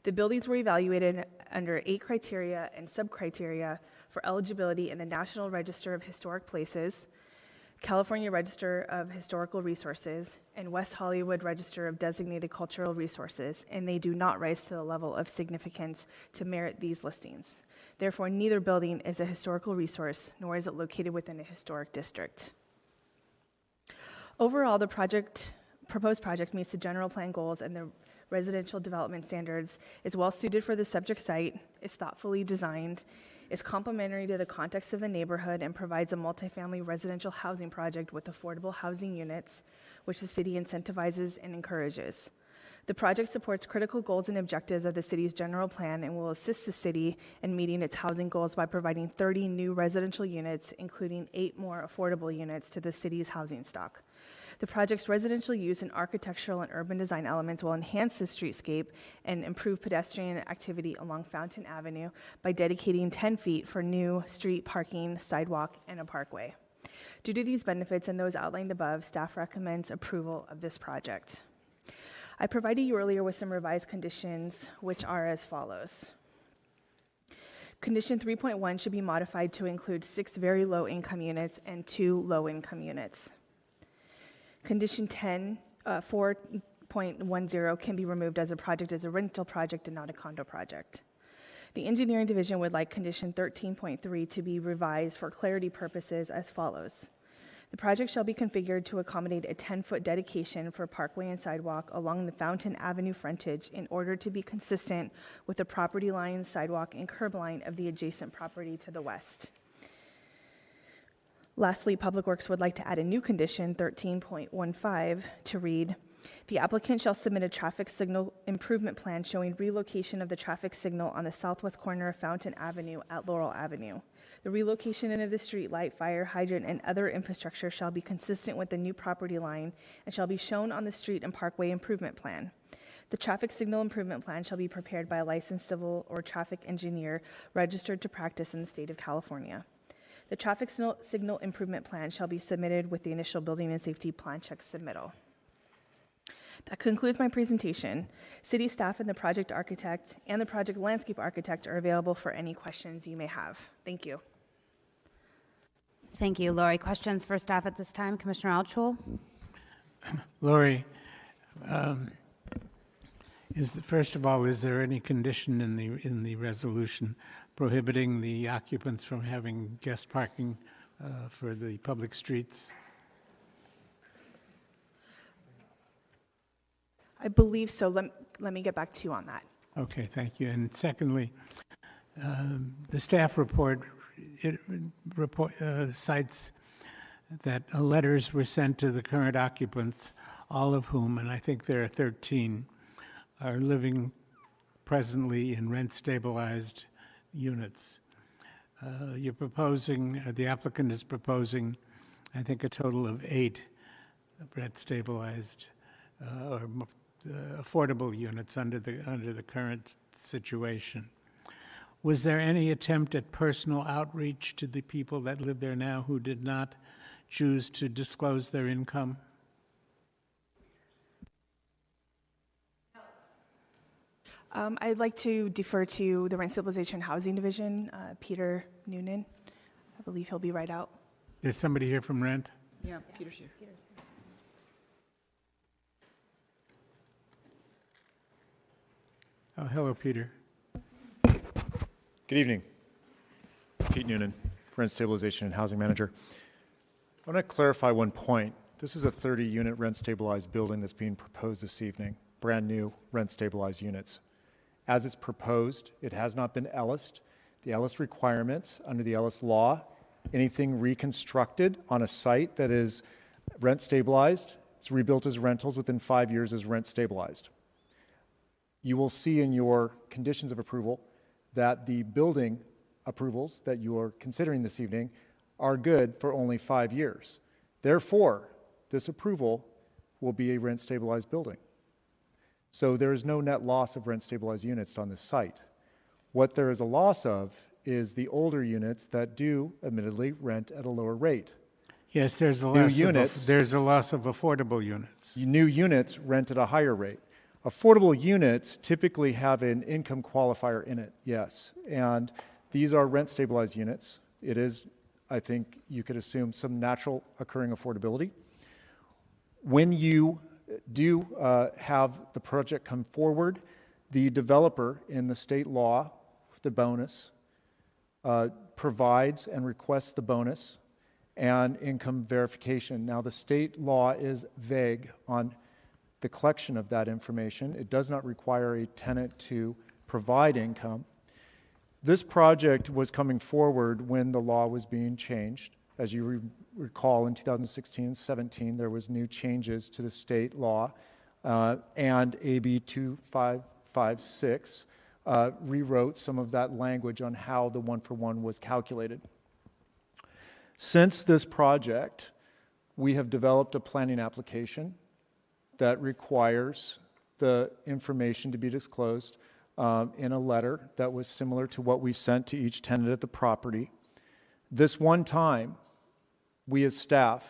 The buildings were evaluated under 8 criteria and sub-criteria for eligibility in the National Register of Historic Places, California Register of Historical Resources, and West Hollywood Register of Designated Cultural Resources, and they do not rise to the level of significance to merit these listings. Therefore, neither building is a historical resource, nor is it located within a historic district. Overall, the proposed project meets the general plan goals and the residential development standards, is well suited for the subject site, is thoughtfully designed, is complementary to the context of the neighborhood, and provides a multifamily residential housing project with affordable housing units, which the city incentivizes and encourages. The project supports critical goals and objectives of the city's general plan and will assist the city in meeting its housing goals by providing 30 new residential units, including 8 more affordable units to the city's housing stock. The project's residential use and architectural and urban design elements will enhance the streetscape and improve pedestrian activity along Fountain Avenue by dedicating 10 feet for new street parking, sidewalk, and a parkway. Due to these benefits and those outlined above, staff recommends approval of this project. I provided you earlier with some revised conditions, which are as follows. Condition 3.1 should be modified to include 6 very low-income units and 2 low-income units. Condition 4.10 can be removed as a project is a rental project and not a condo project. The engineering division would like condition 13.3 to be revised for clarity purposes as follows. The project shall be configured to accommodate a 10-foot dedication for parkway and sidewalk along the Fountain Avenue frontage in order to be consistent with the property line, sidewalk, and curb line of the adjacent property to the west. Lastly, Public Works would like to add a new condition, 13.15, to read, the applicant shall submit a traffic signal improvement plan showing relocation of the traffic signal on the southwest corner of Fountain Avenue at Laurel Avenue. The relocation of the street light, fire hydrant, and other infrastructure shall be consistent with the new property line and shall be shown on the street and parkway improvement plan. The traffic signal improvement plan shall be prepared by a licensed civil or traffic engineer registered to practice in the state of California. The traffic signal improvement plan shall be submitted with the initial building and safety plan check submittal. That concludes my presentation. City staff and the project architect and the project landscape architect are available for any questions you may have. Thank you. Thank you, Lori. Questions for staff at this time? Commissioner Altschul? Lori, first of all, is there any condition in the resolution prohibiting the occupants from having guest parking for the public streets? I believe so. Let me get back to you on that. Okay, thank you. And secondly, the staff report cites that letters were sent to the current occupants, all of whom, and I think there are 13, are living presently in rent-stabilized units. You're proposing, the applicant is proposing, I think, a total of 8 rent stabilized affordable units under the current situation. Was there any attempt at personal outreach to the people that live there now who did not choose to disclose their income? I'd like to defer to the Rent Stabilization Housing Division, Peter Noonan. I believe he'll be right out. There's somebody here from Rent? Yeah, Peter's here. Oh, hello, Peter. Good evening. Pete Noonan, Rent Stabilization and Housing Manager. I want to clarify one point. This is a 30-unit rent-stabilized building that's being proposed this evening, brand new rent-stabilized units. As it's proposed, it has not been ELLISed. The ELLIS requirements under the ELLIS law, anything reconstructed on a site that is rent-stabilized, it's rebuilt as rentals within 5 years as rent-stabilized. You will see in your conditions of approval that the building approvals that you are considering this evening are good for only 5 years. Therefore, this approval will be a rent-stabilized building. So there is no net loss of rent-stabilized units on this site. What there is a loss of is the older units that do, admittedly, rent at a lower rate. Yes, there's a loss of affordable units. New units rent at a higher rate. Affordable units typically have an income qualifier in it, yes. And these are rent-stabilized units. It is, I think you could assume, some natural occurring affordability. When you do have the project come forward, the developer in the state law, the bonus, provides and requests the bonus and income verification. Now, the state law is vague on the collection of that information. It does not require a tenant to provide income. This project was coming forward when the law was being changed. As you recall, in 2016 and 17, there was new changes to the state law, and AB 2556 rewrote some of that language on how the one-for-one was calculated. Since this project, we have developed a planning application that requires the information to be disclosed in a letter that was similar to what we sent to each tenant at the property. This one time, we as staff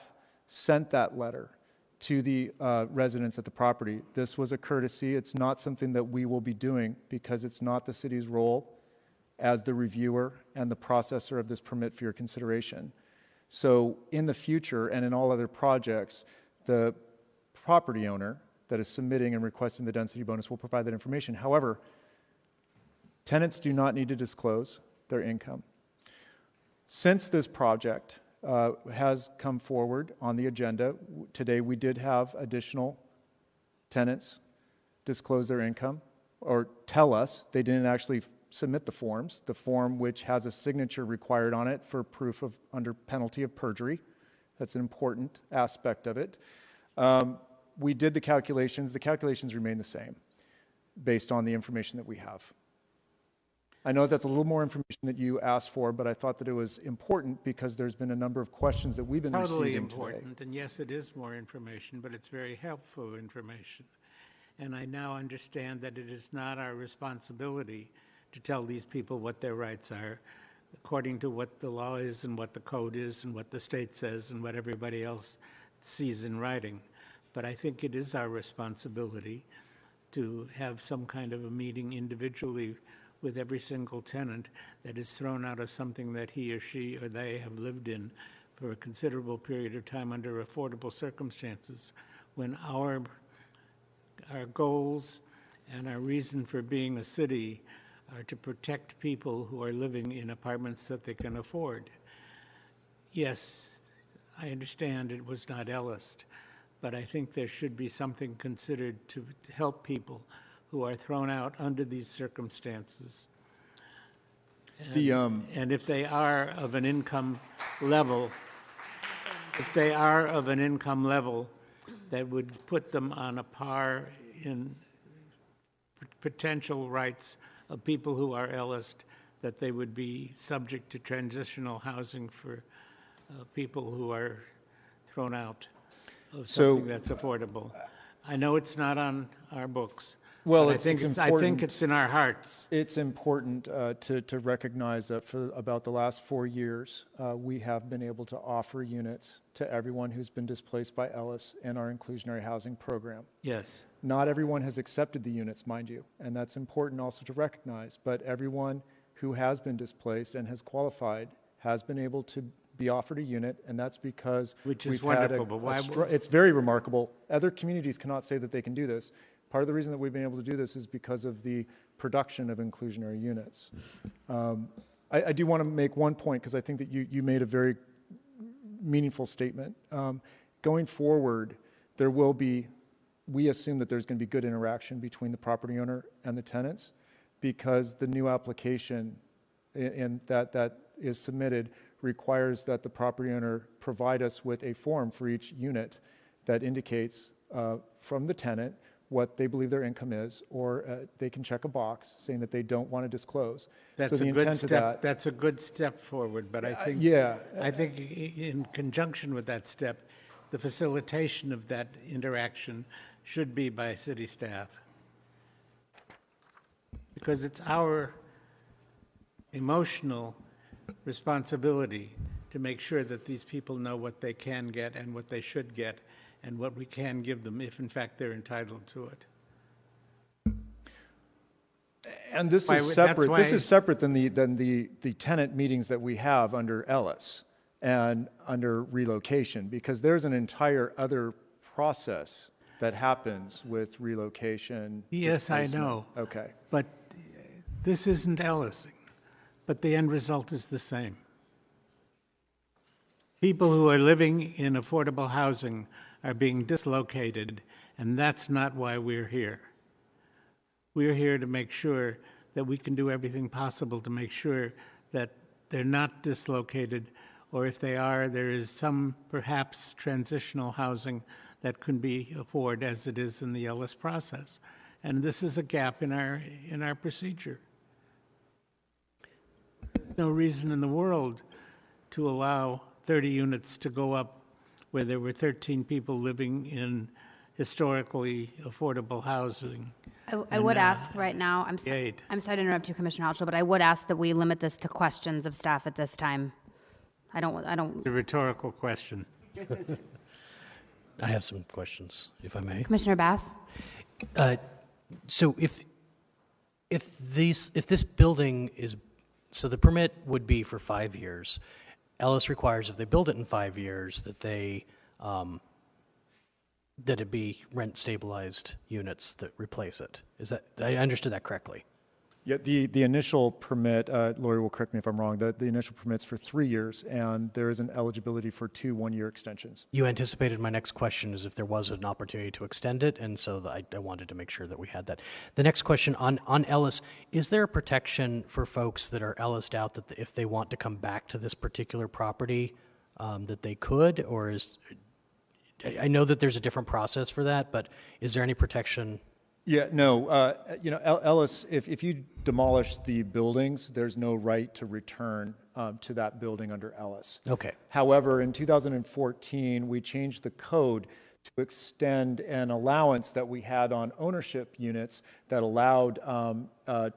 sent that letter to the residents at the property. This was a courtesy. It's not something that we will be doing because it's not the city's role as the reviewer and the processor of this permit for your consideration. So in the future and in all other projects, the property owner that is submitting and requesting the density bonus will provide that information. However, tenants do not need to disclose their income. Since this project has come forward on the agenda, today we did have additional tenants disclose their income or tell us they didn't actually submit the forms, the form which has a signature required on it for proof of under penalty of perjury. That's an important aspect of it. We did the calculations. The calculations remain the same based on the information that we have. I know that's a little more information that you asked for, but I thought that it was important because there's been a number of questions that we've been Totally receiving important, today. and yes, it is more information, but it's very helpful information. And I now understand that it is not our responsibility to tell these people what their rights are, according to what the law is and what the code is and what the state says and what everybody else sees in writing. But I think it is our responsibility to have some kind of a meeting individually with every single tenant that is thrown out of something that he or she or they have lived in for a considerable period of time under affordable circumstances, when our goals and our reason for being a city are to protect people who are living in apartments that they can afford. Yes, I understand it was not ELLISed, but I think there should be something considered to help people who are thrown out under these circumstances. And if they are of an income level, that would put them on a par in potential rights of people who are ELLISed, that they would be subject to transitional housing for people who are thrown out of So- something that's affordable. I know it's not on our books. Well, but it's I think important. it's in our hearts. It's important to recognize that for about the last 4 years, we have been able to offer units to everyone who's been displaced by Ellis in our inclusionary housing program. Yes. Not everyone has accepted the units, mind you, and that's important also to recognize, but everyone who has been displaced and has qualified has been able to be offered a unit, and that's because Which is we've had wonderful, but why it's very remarkable. Other communities cannot say that they can do this. Part of the reason that we've been able to do this is because of the production of inclusionary units. I do want to make one point, because I think that you made a very meaningful statement. Going forward, there will be, we assume that there's going to be good interaction between the property owner and the tenants, because the new application that is submitted requires that the property owner provide us with a form for each unit that indicates from the tenant what they believe their income is, or they can check a box saying that they don't want to disclose. That's So the a good intent of step. that- That's a good step forward, but I think yeah. I think in conjunction with that step, the facilitation of that interaction should be by city staff, because it's our emotional responsibility to make sure that these people know what they can get and what they should get and what we can give them if in fact they're entitled to it. And this Why is would- separate. that's This why- is separate than the tenant meetings that we have under Ellis and under relocation, because there's an entire other process that happens with relocation. Yes, I displacement. know. Okay. But this isn't Ellising, but the end result is the same. People who are living in affordable housing are being dislocated, and that's not why we're here. We're here to make sure that we can do everything possible to make sure that they're not dislocated, or if they are, there is some perhaps transitional housing that can be afforded as it is in the Ellis process. And this is a gap in our procedure. No reason in the world to allow 30 units to go up where there were 13 people living in historically affordable housing. I would ask right now, I'm Eight. sorry to interrupt you, Commissioner Altschull, but I would ask that we limit this to questions of staff at this time. I don't, It's a rhetorical question. I have some questions, if I may. Commissioner Bass? So if this building is, so the permit would be for 5 years. Ellis requires if they build it in 5 years that they, that it be rent stabilized units that replace it. Is that, I understood that correctly? Yeah, the initial permit, Lori will correct me if I'm wrong, the initial permit's for 3 years, and there is an eligibility for 2 one-year extensions. You anticipated my next question is if there was an opportunity to extend it, and so I wanted to make sure that we had that. The next question on Ellis, is there a protection for folks that are Ellised out that if they want to come back to this particular property, that they could, or is, I know that there's a different process for that, but is there any protection? Yeah, no, Ellis, if you demolish the buildings, there's no right to return to that building under Ellis. Okay. However, in 2014, we changed the code to extend an allowance that we had on ownership units that allowed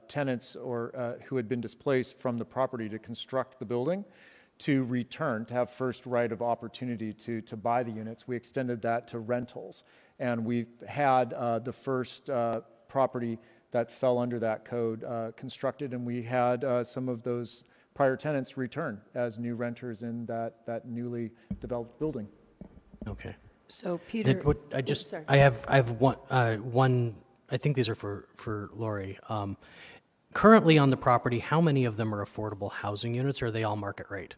tenants or who had been displaced from the property to construct the building to return, to have first right of opportunity to buy the units. We extended that to rentals. And we've had the first property that fell under that code constructed, and we had some of those prior tenants return as new renters in that newly developed building. Okay. So Peter, sorry. I have one. I think these are for Lori. Currently on the property, how many of them are affordable housing units, or are they all market rate?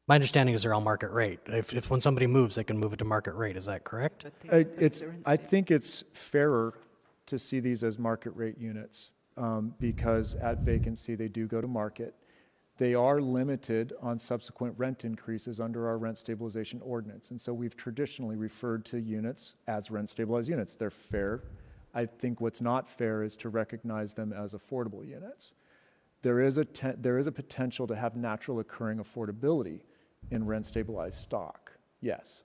My understanding is they're all market rate. If when somebody moves, they can move it to market rate. Is that correct? I think it's fairer to see these as market rate units because at vacancy, they do go to market. They are limited on subsequent rent increases under our rent stabilization ordinance. And so we've traditionally referred to units as rent stabilized units. They're fair. I think what's not fair is to recognize them as affordable units. There is a potential to have natural occurring affordability in rent stabilized stock. Yes.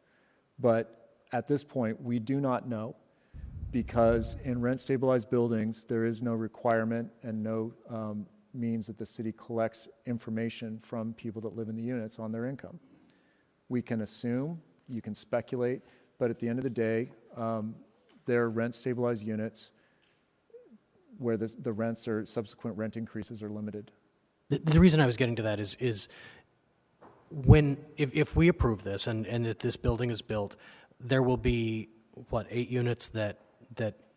But at this point, we do not know, because in rent-stabilized buildings, there is no requirement and no means that the city collects information from people that live in the units on their income. We can assume, you can speculate, but at the end of the day, they're rent-stabilized units where the rents or subsequent rent increases are limited. The reason I was getting to that is if we approve this and if this building is built, there will be, 8 units that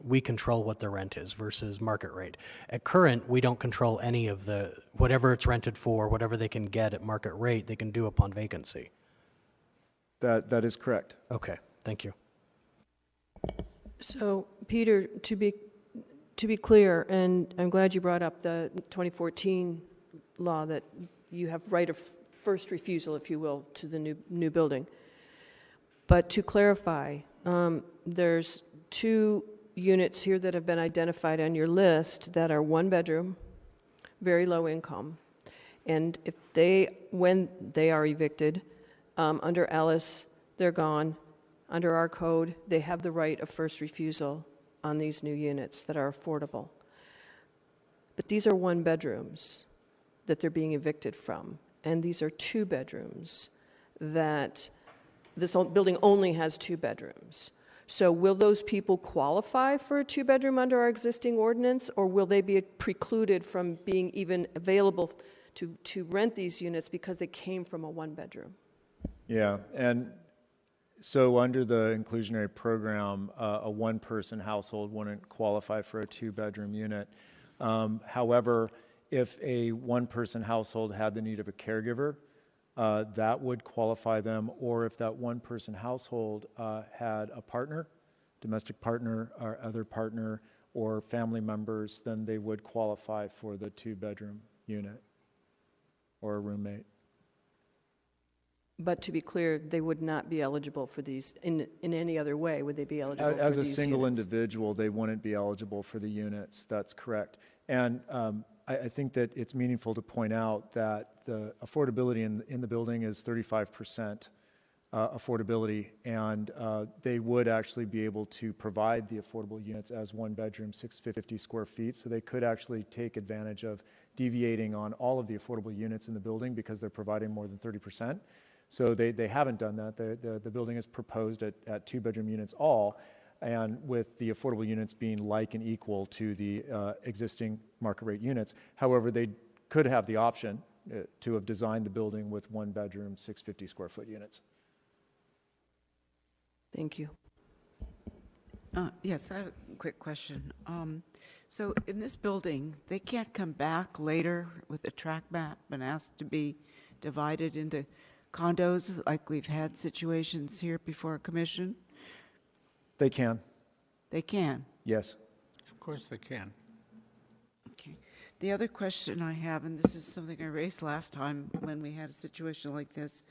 we control what the rent is versus market rate. At current, we don't control any of whatever it's rented for, whatever they can get at market rate, they can do upon vacancy. That is correct. Okay, thank you. So, Peter, to be clear, and I'm glad you brought up the 2014 law that you have right of first refusal, if you will, to the new building. But to clarify, there's 2 units here that have been identified on your list that are 1 bedroom, very low income. And when they are evicted, under Ellis, they're gone. Under our code, they have the right of first refusal on these new units that are affordable. But these are 1 bedrooms that they're being evicted from. And these are 2 bedrooms that this building only has 2 bedrooms. So will those people qualify for a 2-bedroom under our existing ordinance, or will they be precluded from being even available to rent these units because they came from a 1-bedroom? Yeah, and so under the inclusionary program, a 1-person household wouldn't qualify for a 2-bedroom unit. However, if a 1-person household had the need of a caregiver, that would qualify them, or if that 1-person household had a partner, domestic partner or other partner, or family members, then they would qualify for the 2-bedroom unit or a roommate. But to be clear, they would not be eligible for these in any other way. Would they be eligible for these As a units? single individual, they wouldn't be eligible for the units. That's correct. And I think that it's meaningful to point out that the affordability in the building is 35% affordability, and they would actually be able to provide the affordable units as 1 bedroom, 650 square feet. So they could actually take advantage of deviating on all of the affordable units in the building because they're providing more than 30%. So they haven't done that. The building is proposed at 2-bedroom units all, and with the affordable units being like and equal to the existing market rate units. However, they could have the option to have designed the building with 1-bedroom, 650 square foot units. Thank you. Yes, I have a quick question. So in this building, they can't come back later with a tract map and ask to be divided into condos like we've had situations here before a commission? They can. They can? Yes. Of course they can. Okay. The other question I have, and this is something I raised last time when we had a situation like this,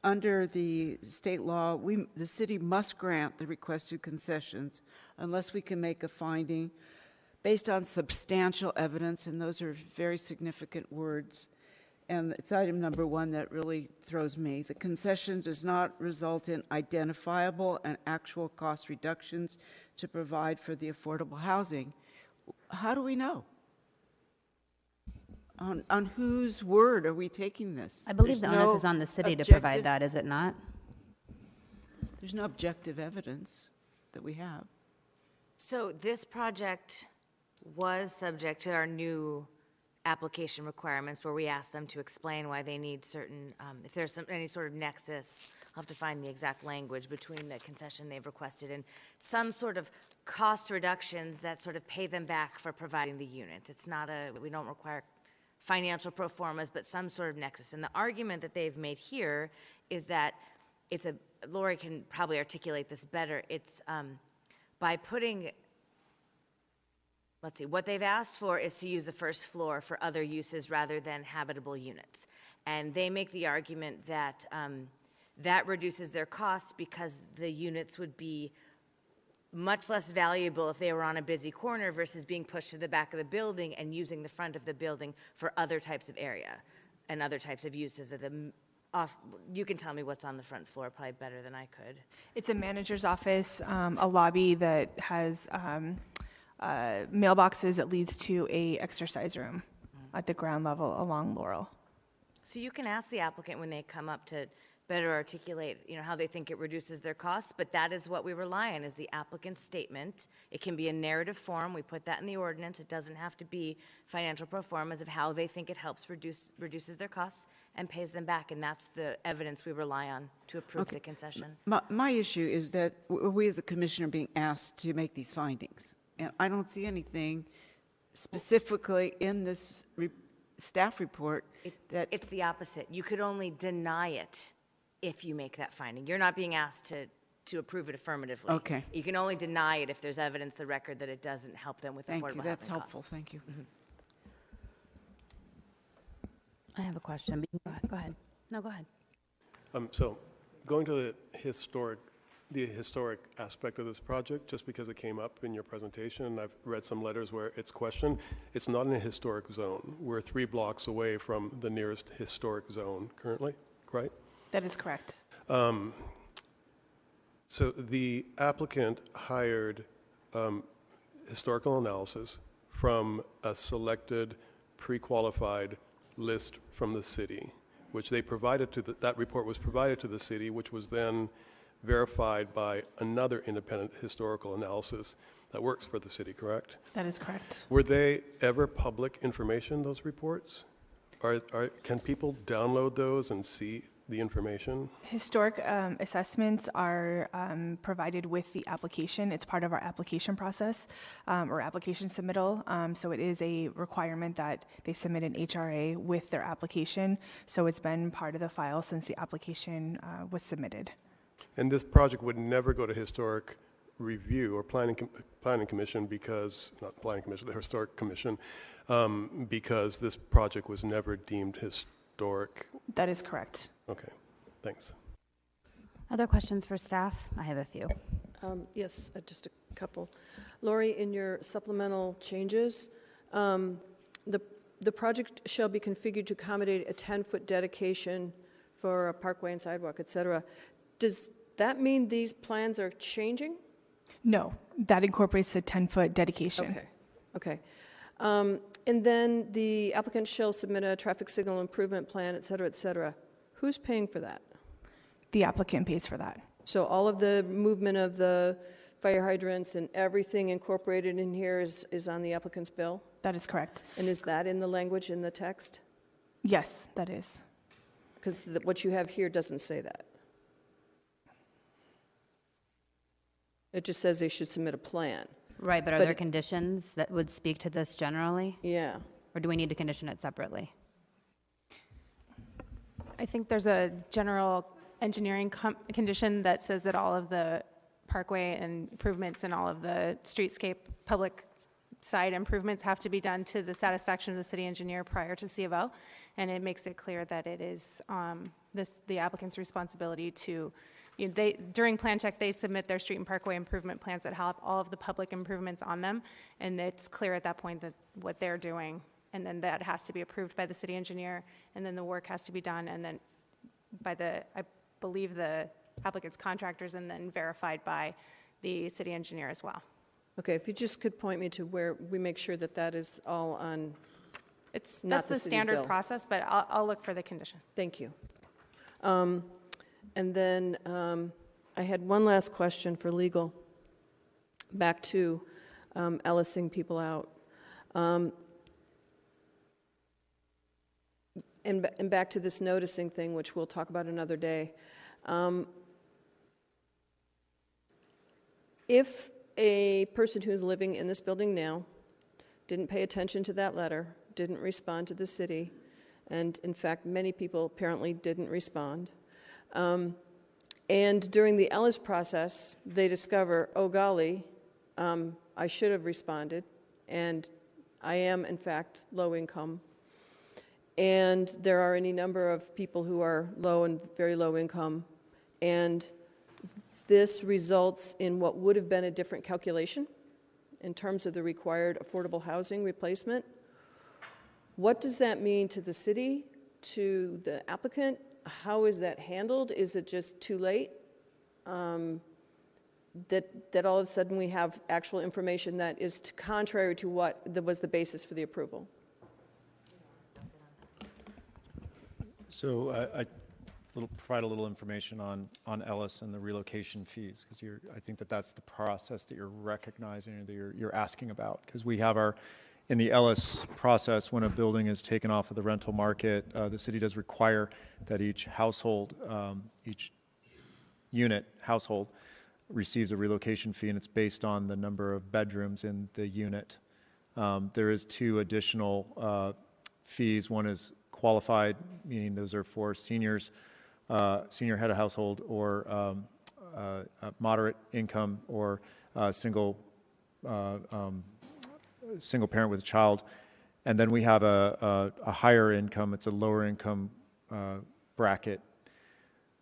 under the state law, the city must grant the requested concessions unless we can make a finding based on substantial evidence, and those are very significant words. And it's item number 1 that really throws me. The concession does not result in identifiable and actual cost reductions to provide for the affordable housing. How do we know? On whose word are we taking this? I believe the onus is on the city to provide that, is it not? There's no objective evidence that we have. So this project was subject to our new application requirements where we ask them to explain why they need certain, if there's any sort of nexus, I'll have to find the exact language between the concession they've requested and some sort of cost reductions that sort of pay them back for providing the unit. It's not we don't require financial pro formas, but some sort of nexus. And the argument that they've made here is that Lori can probably articulate this better, it's by putting, let's see, what they've asked for is to use the first floor for other uses rather than habitable units. And they make the argument that that reduces their costs because the units would be much less valuable if they were on a busy corner versus being pushed to the back of the building and using the front of the building for other types of area and other types of uses of the off, you can tell me what's on the front floor probably better than I could. It's a manager's office, a lobby that has mailboxes that leads to a exercise room at the ground level along Laurel. So you can ask the applicant when they come up to better articulate, how they think it reduces their costs, but that is what we rely on, is the applicant's statement. It can be a narrative form. We put that in the ordinance. It doesn't have to be financial pro formas of how they think it helps reduces their costs and pays them back, and that's the evidence we rely on to approve the concession. My issue is that we as a commission are being asked to make these findings. And I don't see anything specifically in this staff report that... It's the opposite. You could only deny it if you make that finding. You're not being asked to approve it affirmatively. Okay. You can only deny it if there's evidence, the record, that it doesn't help them with affordable housing costs. That's helpful. Thank you. I have a question, but you can go ahead. No, go ahead. So going to the historic aspect of this project, just because it came up in your presentation, and I've read some letters where it's questioned, it's not in a historic zone. We're 3 blocks away from the nearest historic zone currently, right? That is correct. So the applicant hired historical analysis from a selected, pre-qualified list from the city, which they provided to that report was provided to the city, which was then verified by another independent historical analysis that works for the city, correct? That is correct. Were they ever public information, those reports? Can people download those and see the information? Historic assessments are provided with the application. It's part of our application process or application submittal. So it is a requirement that they submit an HRA with their application. So it's been part of the file since the application was submitted. And this project would never go to historic review or planning commission because, not planning commission, the historic commission, because this project was never deemed historic. That is correct. Okay, thanks. Other questions for staff? I have a few. Yes, just a couple. Lori, in your supplemental changes, the project shall be configured to accommodate a 10-foot dedication for a parkway and sidewalk, et cetera. Does that mean these plans are changing? No, that incorporates the 10-foot dedication. Okay. And then the applicant shall submit a traffic signal improvement plan, et cetera, et cetera. Who's paying for that? The applicant pays for that. So all of the movement of the fire hydrants and everything incorporated in here is on the applicant's bill? That is correct. And is that in the language in the text? Yes, that is. Because what you have here doesn't say that. It just says they should submit a plan. Right, but are there conditions that would speak to this generally? Yeah. Or do we need to condition it separately? I think there's a general engineering condition that says that all of the parkway and improvements and all of the streetscape public side improvements have to be done to the satisfaction of the city engineer prior to C of O. And it makes it clear that it is the applicant's responsibility to, during plan check, they submit their street and parkway improvement plans that have all of the public improvements on them. And it's clear at that point that what they're doing, and then that has to be approved by the city engineer, and then the work has to be done, and then by I believe the applicant's contractors, and then verified by the city engineer as well. Okay, if you just could point me to where we make sure that that is all on. That's the standard process, but I'll look for the condition. Thank you. And then I had one last question for legal. Back to Ellising people out. And back to this noticing thing, which we'll talk about another day. If a person who's living in this building now didn't pay attention to that letter, didn't respond to the city, and in fact, many people apparently didn't respond, and during the Ellis process, they discover, oh golly, I should have responded, and I am, in fact, low income. And there are any number of people who are low and very low income, and this results in what would have been a different calculation in terms of the required affordable housing replacement. What does that mean to the city, to the applicant, how is that handled? Is it just too late? That all of a sudden we have actual information that is contrary to what was the basis for the approval? So I provide a little information on Ellis and the relocation fees, because I think that's the process that you're recognizing or that you're asking about. Because we have in the Ellis process, when a building is taken off of the rental market, the city does require that each household, each unit household receives a relocation fee, and it's based on the number of bedrooms in the unit. There is 2 additional fees. One is qualified, meaning those are for seniors, senior head of household, or moderate income, or single parent with a child. And then we have a higher income. It's a lower income bracket.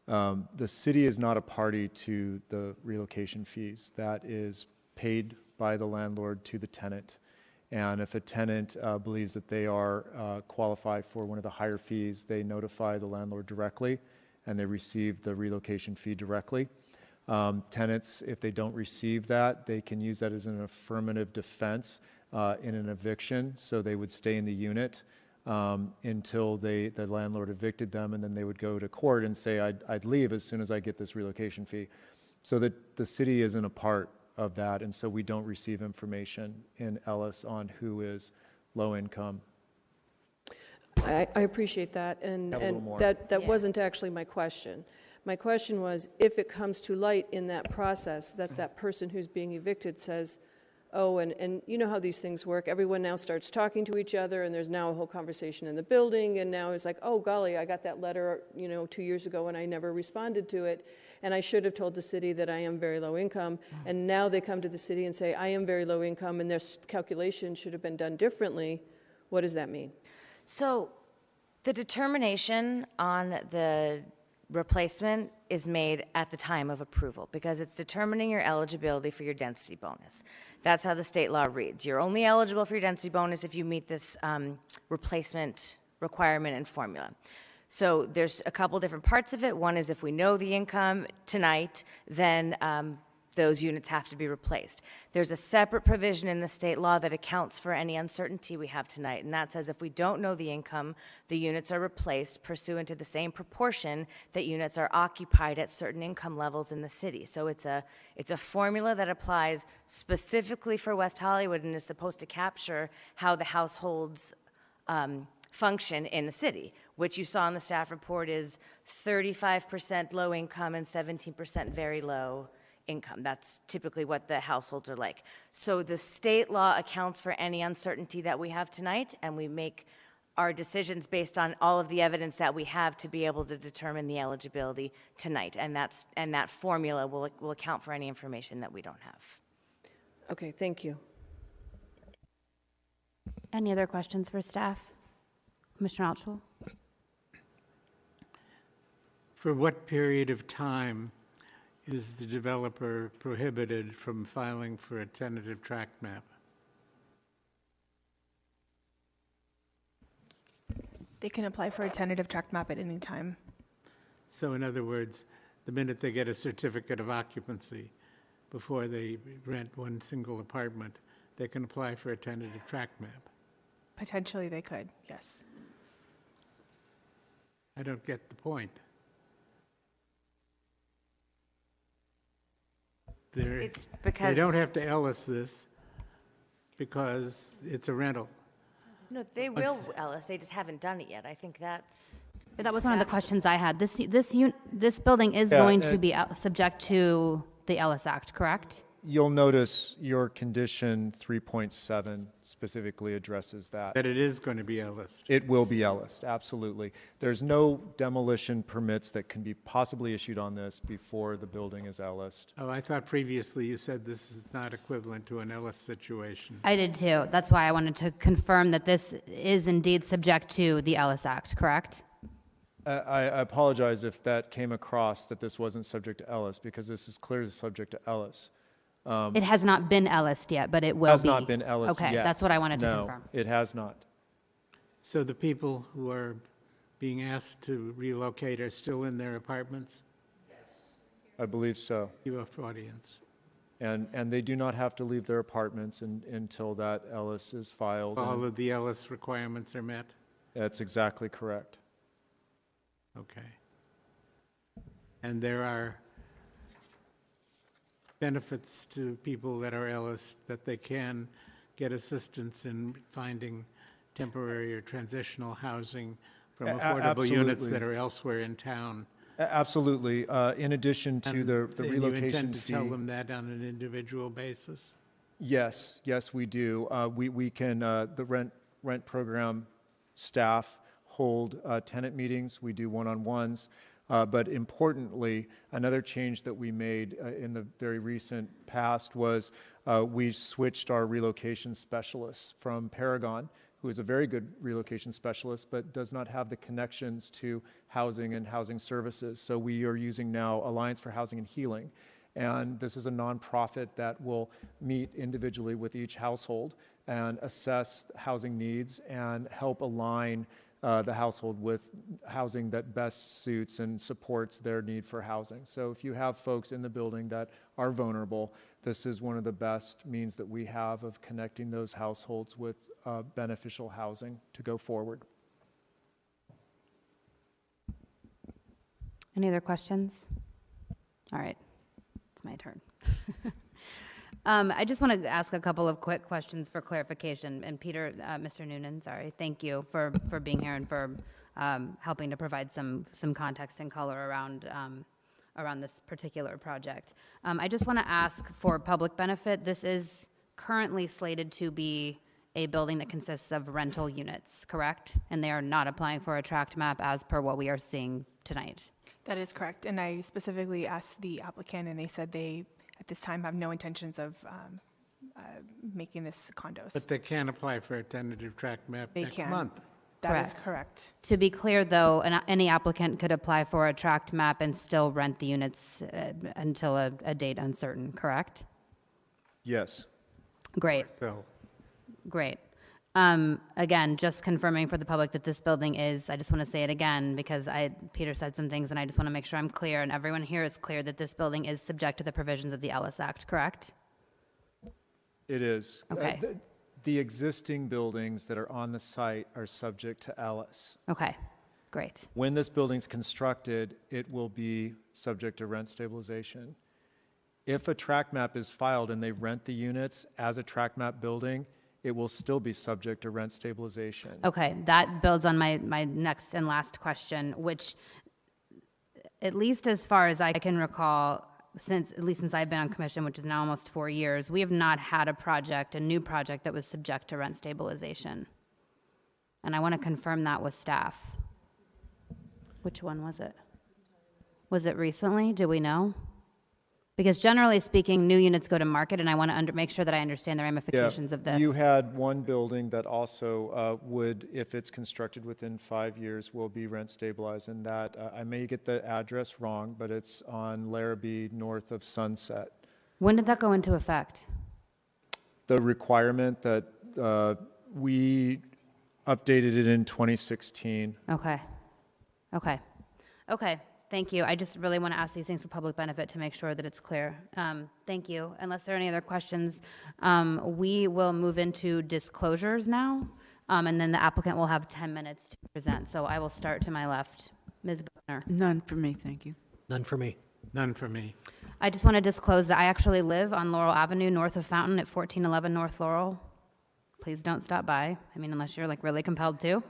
The city is not a party to the relocation fees. That is paid by the landlord to the tenant. And if a tenant believes that they are qualified for one of the higher fees, they notify the landlord directly, and they receive the relocation fee directly. Tenants, if they don't receive that, they can use that as an affirmative defense in an eviction. So they would stay in the unit until the landlord evicted them, and then they would go to court and say, I'd leave as soon as I get this relocation fee. So that the city isn't a part of that, and so we don't receive information in Ellis on who is low income. I appreciate that, and that wasn't actually my question. My question was, if it comes to light in that process that person who's being evicted says, oh, and you know how these things work. Everyone now starts talking to each other, and there's now a whole conversation in the building, and now it's like, oh, golly, I got that letter, 2 years ago, and I never responded to it, and I should have told the city that I am very low income, and now they come to the city and say, I am very low income, and their calculation should have been done differently. What does that mean? So the determination on the replacement is made at the time of approval, because it's determining your eligibility for your density bonus. That's how the state law reads. You're only eligible for your density bonus if you meet this replacement requirement and formula. So there's a couple different parts of it. One is if we know the income tonight, then those units have to be replaced. There's a separate provision in the state law that accounts for any uncertainty we have tonight, and that says if we don't know the income, the units are replaced pursuant to the same proportion that units are occupied at certain income levels in the city. So it's a formula that applies specifically for West Hollywood and is supposed to capture how the households function in the city, which you saw in the staff report is 35% low income and 17% very low income. That's typically what the households are like. So the state law accounts for any uncertainty that we have tonight, and we make our decisions based on all of the evidence that we have to be able to determine the eligibility tonight. And that formula will account for any information that we don't have. Okay, thank you. Any other questions for staff? Commissioner Altschul? For what period of time is the developer prohibited from filing for a tentative tract map? They can apply for a tentative tract map at any time. So in other words, the minute they get a certificate of occupancy, before they rent one single apartment, they can apply for a tentative tract map. Potentially they could, yes. I don't get the point. It's because they don't have to Ellis this because it's a rental. No, they will, Ellis. They just haven't done it yet. I think that's... That was one of the questions I had. This building is going to be subject to the Ellis Act, correct? You'll notice your condition 3.7 specifically addresses that. That it is going to be Ellis. It will be Ellis, absolutely. There's no demolition permits that can be possibly issued on this before the building is Ellis. Oh, I thought previously you said this is not equivalent to an Ellis situation. I did too. That's why I wanted to confirm that this is indeed subject to the Ellis Act, correct? I apologize if that came across that this wasn't subject to Ellis, because this is clearly subject to Ellis. It has not been Ellis'd yet, but it will be. Has not been Ellis okay, yet. That's what I wanted to no, confirm. It has not. So the people who are being asked to relocate are still in their apartments? I believe so. You have audience. And they do not have to leave their apartments until that Ellis is filed. All and of the Ellis requirements are met? That's exactly correct. Okay. And there are benefits to people that are Ellis, that they can get assistance in finding temporary or transitional housing from affordable units that are elsewhere in town. Absolutely. In addition to the And relocation you intend to fee. tell them that on an individual basis? Yes, we do. We can, the rent program staff hold tenant meetings. We do one-on-ones. But importantly, another change that we made in the very recent past was we switched our relocation specialists from Paragon, who is a very good relocation specialist, but does not have the connections to housing and housing services. So we are using now Alliance for Housing and Healing. And this is a nonprofit that will meet individually with each household and assess housing needs and help align the household with housing that best suits and supports their need for housing. So if you have folks in the building that are vulnerable, this is one of the best means that we have of connecting those households with beneficial housing to go forward. Any other questions? All right, it's my turn. I just want to ask a couple of quick questions for clarification. And Peter, Mr. Noonan, sorry, thank you for being here and for helping to provide some context and color around this particular project. I just want to ask for public benefit. This is currently slated to be a building that consists of rental units, correct? And they are not applying for a tract map as per what we are seeing tonight. That is correct. And I specifically asked the applicant, and they said they, at this time, have no intentions of making this condos. But they can apply for a tentative tract map They next can. month. That is correct. To be clear, though, any applicant could apply for a tract map and still rent the units until a date uncertain, correct? Yes. Great. So, Great. Again, just confirming for the public that this building is, I just want to say it again because Peter said some things and I just want to make sure I'm clear and everyone here is clear that this building is subject to the provisions of the Ellis Act, correct? It is. Okay. The existing buildings that are on the site are subject to Ellis. Okay, great. When this building's constructed, it will be subject to rent stabilization. If a tract map is filed and they rent the units as a tract map building, it will still be subject to rent stabilization. Okay, that builds on my next and last question, which, at least as far as I can recall, since I've been on commission, which is now almost 4 years, we have not had a new project that was subject to rent stabilization. And I want to confirm that with staff. Which one was it? Was it recently? Do we know? Because generally speaking, new units go to market, and I want to make sure that I understand the ramifications of this. You had one building that also would, if it's constructed within 5 years, will be rent stabilized, and that, I may get the address wrong, but it's on Larrabee, north of Sunset. When did that go into effect? The requirement that we updated it in 2016. Okay. Thank you. I just really want to ask these things for public benefit to make sure that it's clear. Thank you. Unless there are any other questions, we will move into disclosures now, and then the applicant will have 10 minutes to present. So I will start to my left. Ms. Buckner. None for me, thank you. None for me. none for me. I just want to disclose that I actually live on Laurel Avenue, north of Fountain at 1411 North Laurel. Please don't stop by. I mean, unless you're like really compelled to.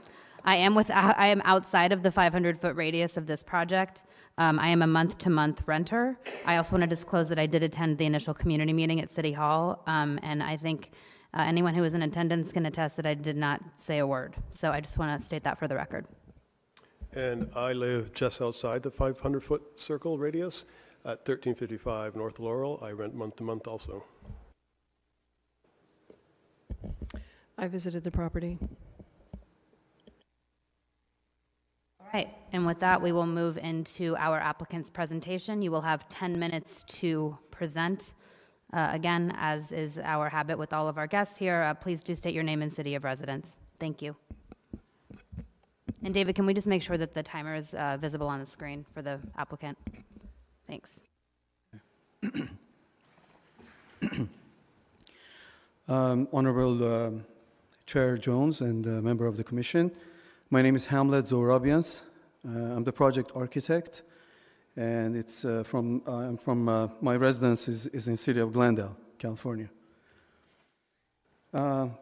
I am outside of the 500-foot radius of this project. I am a month-to-month renter. I also want to disclose that I did attend the initial community meeting at City Hall, and I think anyone who was in attendance can attest that I did not say a word. So I just want to state that for the record. And I live just outside the 500-foot circle radius at 1355 North Laurel. I rent month-to-month also. I visited the property. Right, and with that, we will move into our applicant's presentation. You will have 10 minutes to present. Again, as is our habit with all of our guests here, please do state your name and city of residence. Thank you. And David, can we just make sure that the timer is visible on the screen for the applicant? Thanks. Honorable Chair Jones and member of the Commission, my name is Hamlet Zorabians. I'm the project architect, and it's my residence is in city of Glendale, California.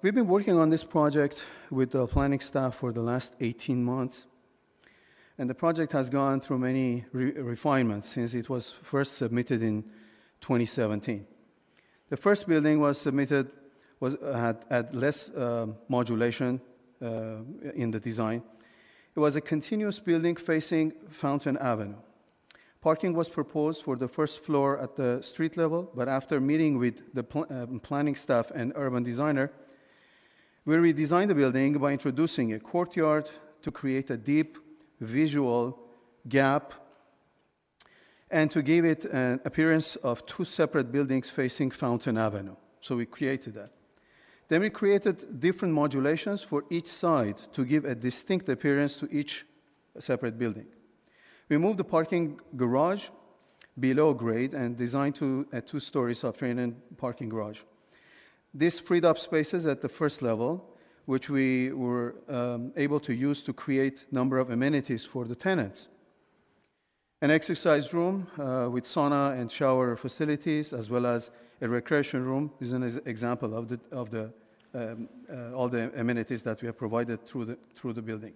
We've been working on this project with the planning staff for the last 18 months, and the project has gone through many refinements since it was first submitted in 2017. The first building was submitted had less modulation in the design. It was a continuous building facing Fountain Avenue. Parking was proposed for the first floor at the street level, but after meeting with the planning staff and urban designer, we redesigned the building by introducing a courtyard to create a deep visual gap and to give it an appearance of two separate buildings facing Fountain Avenue. So we created that. Then we created different modulations for each side to give a distinct appearance to each separate building. We moved the parking garage below grade and designed a two-story subterranean parking garage. This freed up spaces at the first level, which we were able to use to create a number of amenities for the tenants. An exercise room with sauna and shower facilities, as well as a recreation room, is an example of all the amenities that we have provided through the building.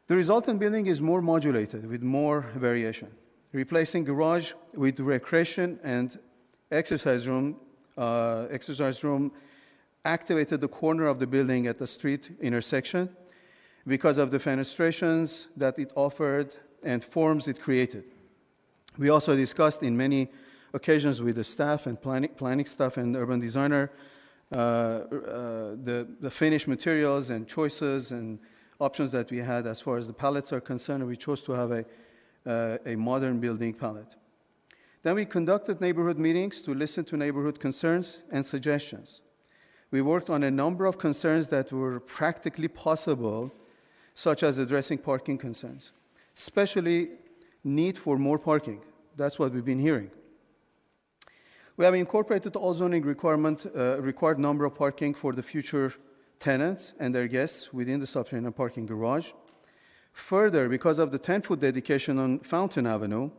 The resultant building is more modulated with more variation. Replacing garage with recreation and exercise room activated the corner of the building at the street intersection because of the fenestrations that it offered and forms it created. We also discussed in many occasions with the staff and planning staff and urban designer the finished materials and choices and options that we had as far as the palettes are concerned. We chose to have a modern building palette. Then we conducted neighborhood meetings to listen to neighborhood concerns and suggestions. We worked on a number of concerns that were practically possible, such as addressing parking concerns, especially need for more parking. That's what we've been hearing. We have incorporated all zoning required number of parking for the future tenants and their guests within the subterranean parking garage. Further, because of the 10-foot dedication on Fountain Avenue,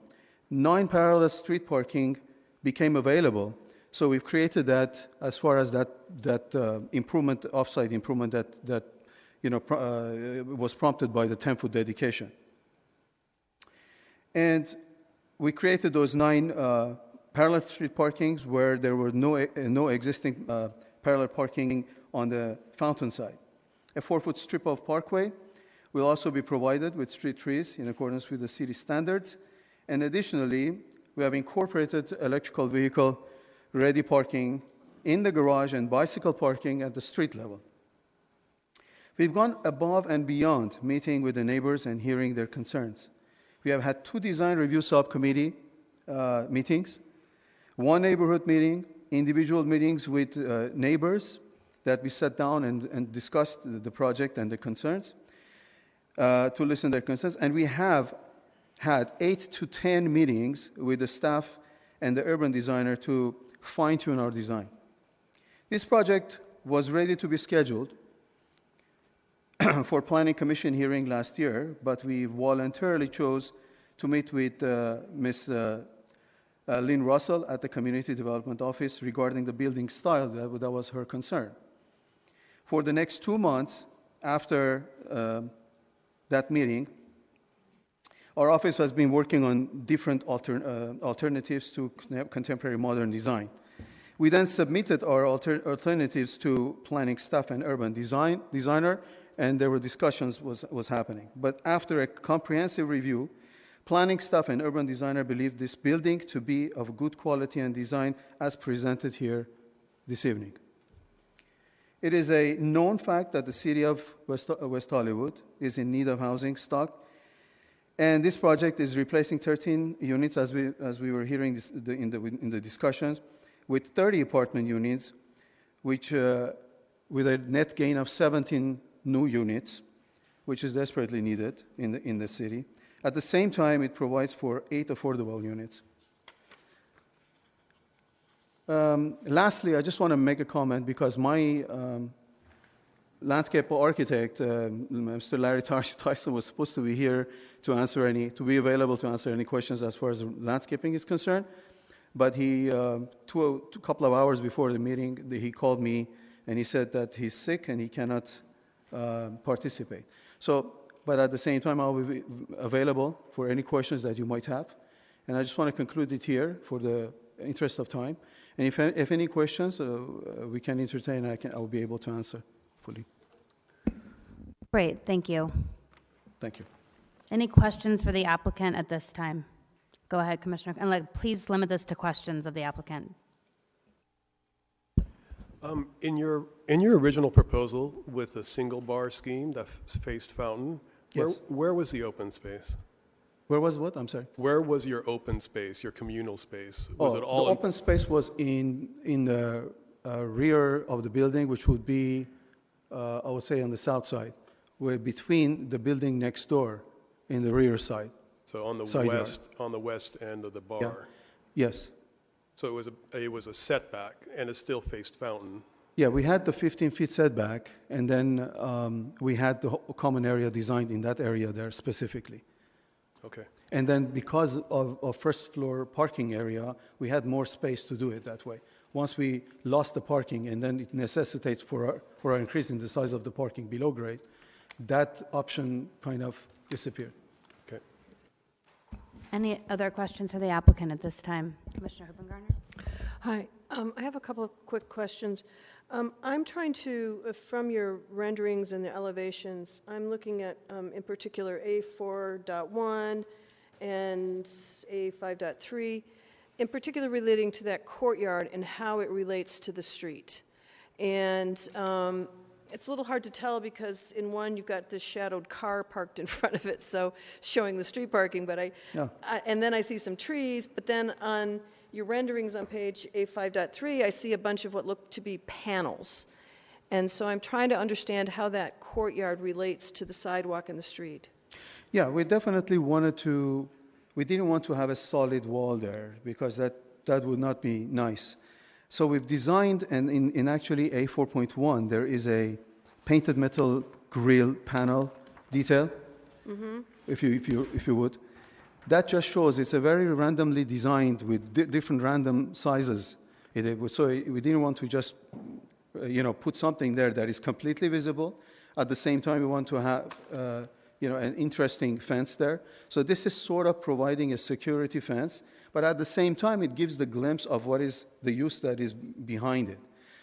9 parallel street parking became available. So we've created that as far as that improvement, off-site improvement that was prompted by the 10-foot dedication. And we created those 9 parallel street parkings where there were no existing parallel parking on the Fountain side. A 4-foot strip of parkway will also be provided with street trees in accordance with the city standards. And additionally, we have incorporated electrical vehicle ready parking in the garage and bicycle parking at the street level. We've gone above and beyond meeting with the neighbors and hearing their concerns. We have had 2 design review subcommittee meetings, 1 neighborhood meeting, individual meetings with neighbors that we sat down and discussed the project and the concerns to listen to their concerns. And we have had 8 to 10 meetings with the staff and the urban designer to fine-tune our design. This project was ready to be scheduled for Planning Commission hearing last year, but we voluntarily chose to meet with Ms. Lynn Russell at the Community Development Office regarding the building style. That was her concern. For the next 2 months after that meeting, our office has been working on different alternatives to contemporary modern design. We then submitted our alternatives to planning staff and urban designer, and there were discussions was happening. But after a comprehensive review, planning staff and urban designer believed this building to be of good quality and design as presented here this evening. It is a known fact that the city of West Hollywood is in need of housing stock, and this project is replacing 13 units, as we were hearing in the discussions, with 30 apartment units, which with a net gain of 17 new units, which is desperately needed in the city. At the same time, it provides for 8 affordable units. Lastly, I just want to make a comment because my landscape architect, Mr. Larry Tyson, was supposed to be here to be available to answer any questions as far as landscaping is concerned. But he, a couple of hours before the meeting, he called me and he said that he's sick and he cannot participate. So, but at the same time, I'll be available for any questions that you might have. And I just want to conclude it here for the interest of time. And if any questions we can entertain, I'll be able to answer fully. Great, thank you. Thank you. Any questions for the applicant at this time? Go ahead, Commissioner, and please limit this to questions of the applicant. In your original proposal with a single bar scheme that faced Fountain, Yes. where was the open space? Where was what? I'm sorry. Where was your open space, your communal space? Was it all the open space was in the rear of the building, which would be, I would say, on the south side, where between the building next door in the rear side. So on the west end of the bar. Yeah. Yes. So it was a setback, and it still faced Fountain. Yeah, we had the 15-feet setback, and then we had the common area designed in that area there specifically. Okay. And then because of first floor parking area, we had more space to do it that way. Once we lost the parking, and then it necessitates for our increase in the size of the parking below grade, that option kind of disappeared. Okay. Any other questions for the applicant at this time? Commissioner Hoopengarner? Hi, I have a couple of quick questions. I'm trying to, from your renderings and the elevations, I'm looking at, in particular, A4.1 and A5.3, in particular relating to that courtyard and how it relates to the street. And it's a little hard to tell because in one you've got this shadowed car parked in front of it, so showing the street parking, but and then I see some trees, but then on your renderings on page A5.3, I see a bunch of what look to be panels. And so I'm trying to understand how that courtyard relates to the sidewalk and the street. Yeah, we definitely we didn't want to have a solid wall there because that would not be nice. So we've designed, and in actually A4.1, there is a painted metal grille panel detail, if you would. That just shows it's a very randomly designed with different random sizes. So we didn't want to just, put something there that is completely visible. At the same time, we want to have, an interesting fence there. So this is sort of providing a security fence, but at the same time, it gives the glimpse of what is the use that is behind it.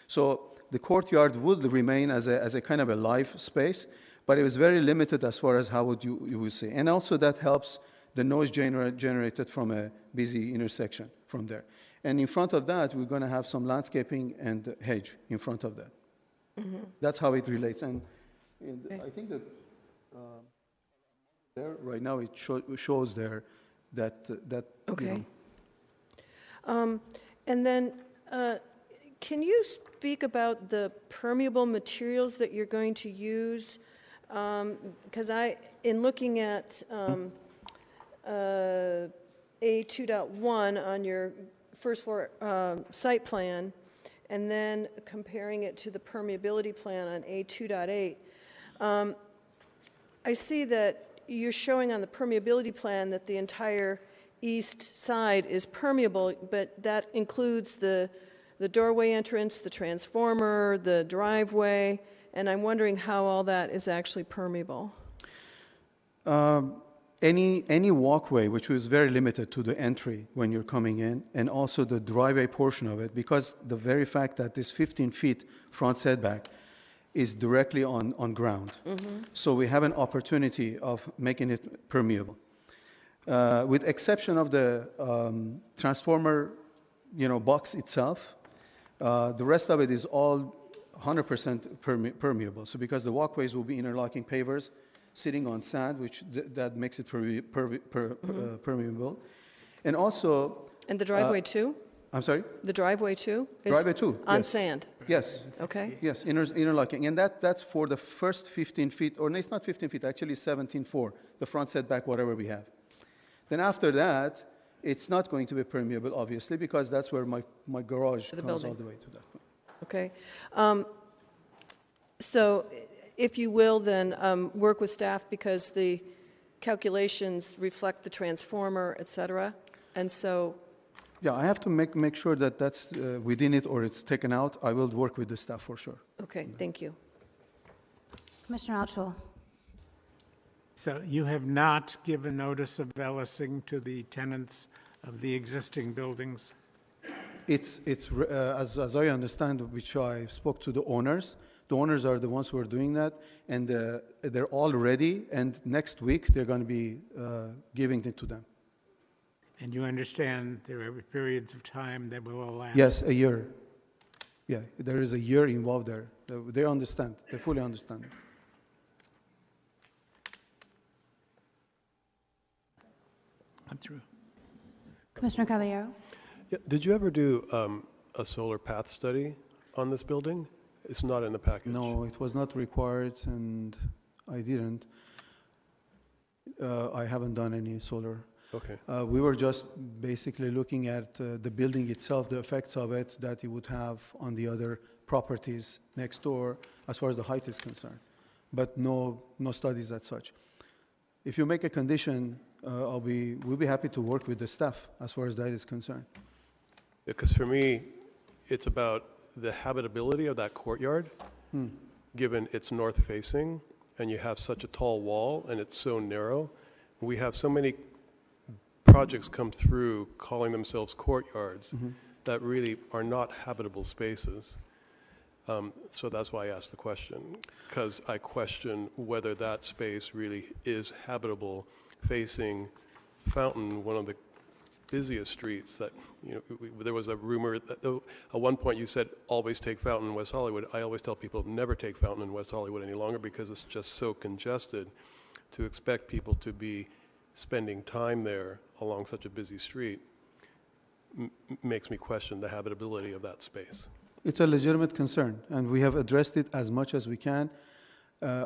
So the courtyard would remain as a kind of a live space, but it was very limited as far as how would you would see. And also that helps the noise generated from a busy intersection from there. And in front of that, we're going to have some landscaping and hedge in front of that. That's how it relates. And I think that there right now it shows there that okay. And then can you speak about the permeable materials that you're going to use? Because in looking at A2.1 on your first floor site plan, and then comparing it to the permeability plan on A2.8, I see that you're showing on the permeability plan that the entire east side is permeable, but that includes the doorway entrance, the transformer, the driveway, and I'm wondering how all that is actually permeable. Any walkway, which was very limited to the entry when you're coming in, and also the driveway portion of it, because the very fact that this 15 feet front setback is directly on ground. So we have an opportunity of making it permeable. With exception of the transformer, box itself, the rest of it is all 100% permeable. So because the walkways will be interlocking pavers sitting on sand, which that makes it permeable. And also... And the driveway too? I'm sorry? The driveway too? is Driveway too, On yes. sand? Yes. Okay. Yes, interlocking. And that's for the first 15 feet, or no, it's not 15 feet, actually 17.4, the front setback, whatever we have. Then after that, it's not going to be permeable, obviously, because that's where my garage comes building. all the way to that point. Okay. So if you will, then work with staff because the calculations reflect the transformer, et cetera. And so, Yeah, I have to make sure that that's within it or it's taken out. I will work with the staff for sure. okay, thank you. Commissioner Altschul. So you have not given notice of ellising to the tenants of the existing buildings? It's as I understand, which I spoke to the owners. The owners are the ones who are doing that, and they're all ready. And next week they're going to be giving it to them. And you understand there are periods of time that will elapse? Yes, a year. Yeah, there is a year involved there. They understand. They fully understand. I'm through. Commissioner Caballero. Yeah, did you ever do a solar path study on this building? It's not in the package. No, it was not required, and I didn't. I haven't done any solar. Okay. We were just basically looking at the building itself, the effects of it that it would have on the other properties next door as far as the height is concerned, but no studies as such. If you make a condition, we'll be happy to work with the staff as far as that is concerned. Because for me, it's about the habitability of that courtyard, given it's north-facing, and you have such a tall wall, and it's so narrow. We have so many projects come through calling themselves courtyards that really are not habitable spaces. So that's why I asked the question, because I question whether that space really is habitable facing Fountain, one of the busiest streets that, there was a rumor that at one point you said, always take Fountain in West Hollywood. I always tell people, never take Fountain in West Hollywood any longer because it's just so congested. To expect people to be spending time there along such a busy street makes me question the habitability of that space. It's a legitimate concern, and we have addressed it as much as we can.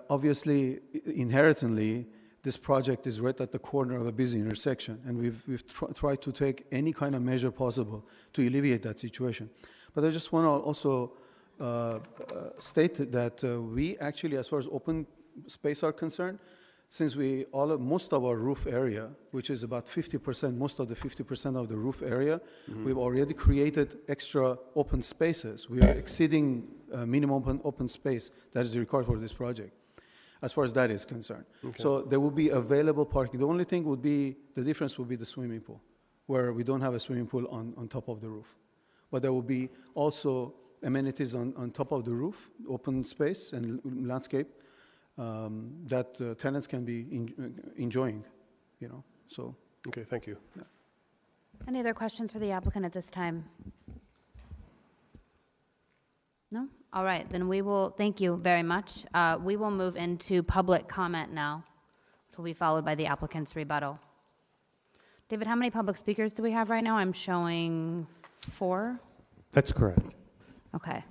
Obviously, inherently, this project is right at the corner of a busy intersection, and we've tried to take any kind of measure possible to alleviate that situation. But I just want to also state that we actually, as far as open space are concerned, since most of our roof area, which is about 50%, most of the 50% of the roof area, we've already created extra open spaces. We are exceeding minimum open space that is required for this project, as far as that is concerned. Okay. So there will be available parking. The only thing would be, the difference would be the swimming pool, where we don't have a swimming pool on top of the roof. But there will be also amenities on top of the roof, open space and landscape, that tenants can be enjoying, so. Okay, thank you. Yeah. Any other questions for the applicant at this time? No? All right, then thank you very much. We will move into public comment now, which will be followed by the applicant's rebuttal. David, how many public speakers do we have right now? I'm showing 4. That's correct. Okay.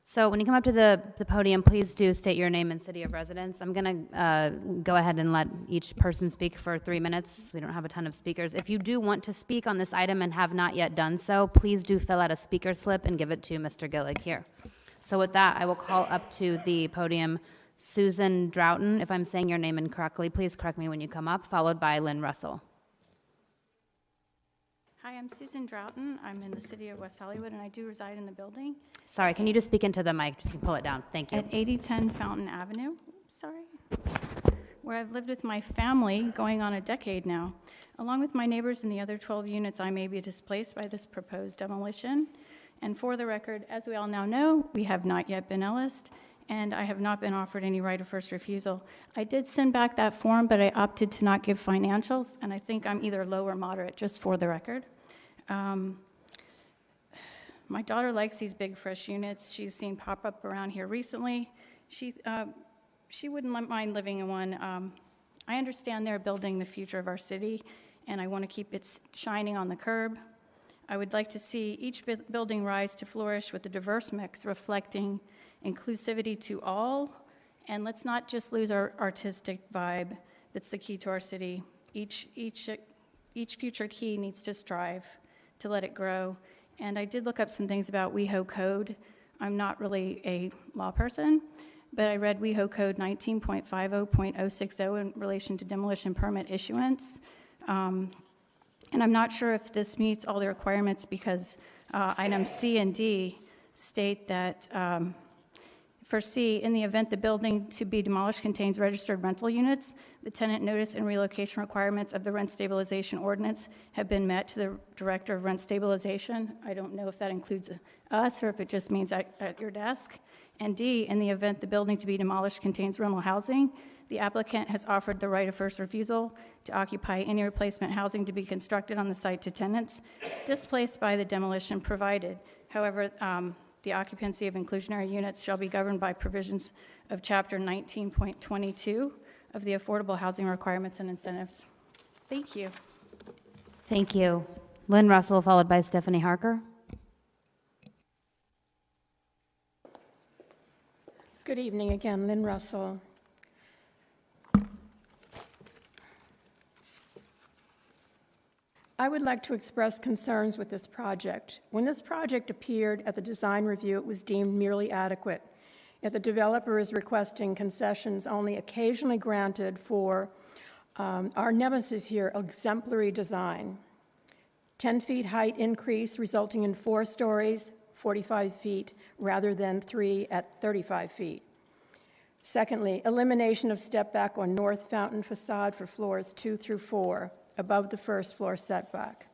So when you come up to the podium, please do state your name and city of residence. I'm going to go ahead and let each person speak for 3 minutes. We don't have a ton of speakers. If you do want to speak on this item and have not yet done so, please do fill out a speaker slip and give it to Mr. Gillig here. So with that, I will call up to the podium Susan Droughton. If I'm saying your name incorrectly, please correct me when you come up, followed by Lynn Russell. Hi, I'm Susan Droughton. I'm in the city of West Hollywood, and I do reside in the building. Sorry, can you just speak into the mic? Just pull it down. Thank you. At 8010 Fountain Avenue, where I've lived with my family going on a decade now. Along with my neighbors in the other 12 units, I may be displaced by this proposed demolition. And for the record, as we all now know, we have not yet been ellised, and I have not been offered any right of first refusal. I did send back that form, but I opted to not give financials, and I think I'm either low or moderate, just for the record. My daughter likes these big, fresh units. She's seen pop up around here recently. She wouldn't mind living in one. I understand they're building the future of our city, and I want to keep it shining on the curb. I would like to see each building rise to flourish with a diverse mix reflecting inclusivity to all. And let's not just lose our artistic vibe. That's the key to our city. Each future key needs to strive to let it grow. And I did look up some things about WeHo code. I'm not really a law person, but I read WeHo code 19.50.060 in relation to demolition permit issuance. And I'm not sure if this meets all the requirements because items C and D state that for C, in the event the building to be demolished contains registered rental units, the tenant notice and relocation requirements of the rent stabilization ordinance have been met to the Director of Rent Stabilization. I don't know if that includes us or if it just means at your desk. And D, in the event the building to be demolished contains rental housing, the applicant has offered the right of first refusal to occupy any replacement housing to be constructed on the site to tenants displaced by the demolition provided. However, the occupancy of inclusionary units shall be governed by provisions of Chapter 19.22 of the Affordable Housing Requirements and Incentives. Thank you. Thank you. Lynn Russell, followed by Stephanie Harker. Good evening again, Lynn Russell. I would like to express concerns with this project. When this project appeared at the design review, it was deemed merely adequate. Yet the developer is requesting concessions only occasionally granted for our nemesis here, exemplary design. 10 feet height increase resulting in 4 stories, 45 feet, rather than 3 at 35 feet. Secondly, elimination of step back on north fountain facade for floors 2 through 4. Above the first floor setback.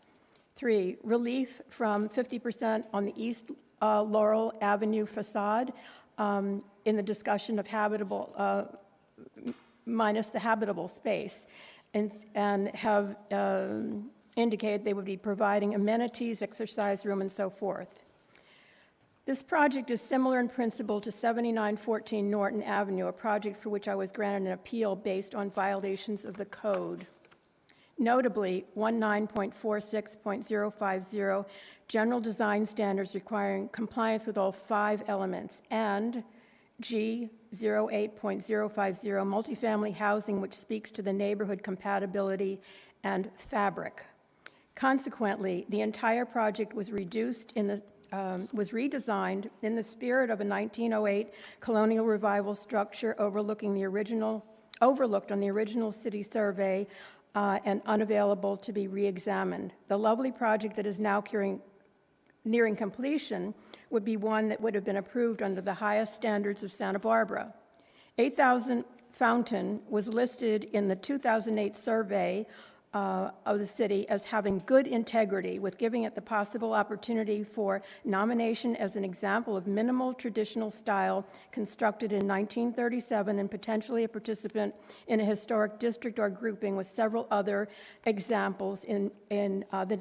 3, relief from 50% on the East Laurel Avenue facade in the discussion of habitable, minus the habitable space, and have indicated they would be providing amenities, exercise room, and so forth. This project is similar in principle to 7914 Norton Avenue, a project for which I was granted an appeal based on violations of the code. Notably, 19.46.050, general design standards requiring compliance with all 5 elements, and G 08.050, multifamily housing, which speaks to the neighborhood compatibility and fabric. Consequently, the entire project was redesigned in the spirit of a 1908 colonial revival structure overlooked on the original city survey and unavailable to be re-examined. The lovely project that is now nearing completion would be one that would have been approved under the highest standards of Santa Barbara. 8000 Fountain was listed in the 2008 survey of the city as having good integrity, with giving it the possible opportunity for nomination as an example of minimal traditional style constructed in 1937 and potentially a participant in a historic district or grouping with several other examples in the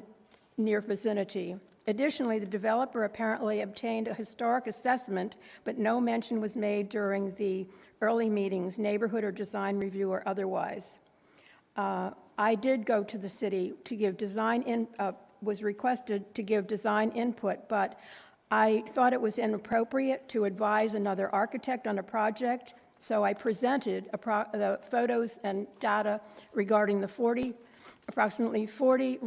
near vicinity. Additionally, the developer apparently obtained a historic assessment, but no mention was made during the early meetings, neighborhood or design review or otherwise. I did go to the city to give was requested to give design input, but I thought it was inappropriate to advise another architect on a project, so I presented the photos and data regarding the approximately 40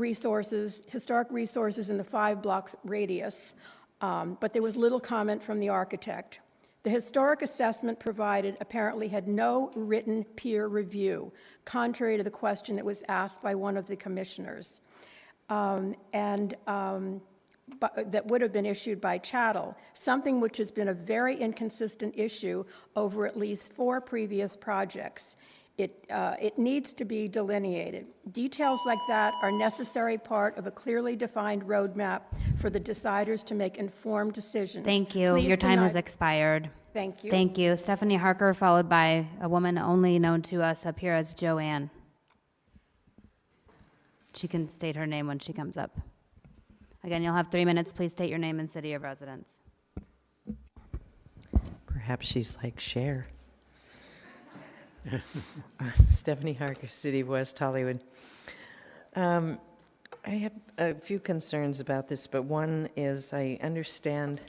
historic resources in the 5 blocks radius, but there was little comment from the architect. The historic assessment provided apparently had no written peer review, contrary to the question that was asked by one of the commissioners, that would have been issued by chattel, something which has been a very inconsistent issue over at least 4 previous projects. It needs to be delineated. Details like that are necessary part of a clearly defined roadmap for the deciders to make informed decisions. Thank you. Please Your time deny- has expired. Thank you. Thank you. Stephanie Harker, followed by a woman only known to us up here as Joanne. She can state her name when she comes up. Again, you'll have 3 minutes. Please state your name and city of residence. Perhaps she's like Cher. Stephanie Harker, City of West Hollywood. I have a few concerns about this, but one is I understand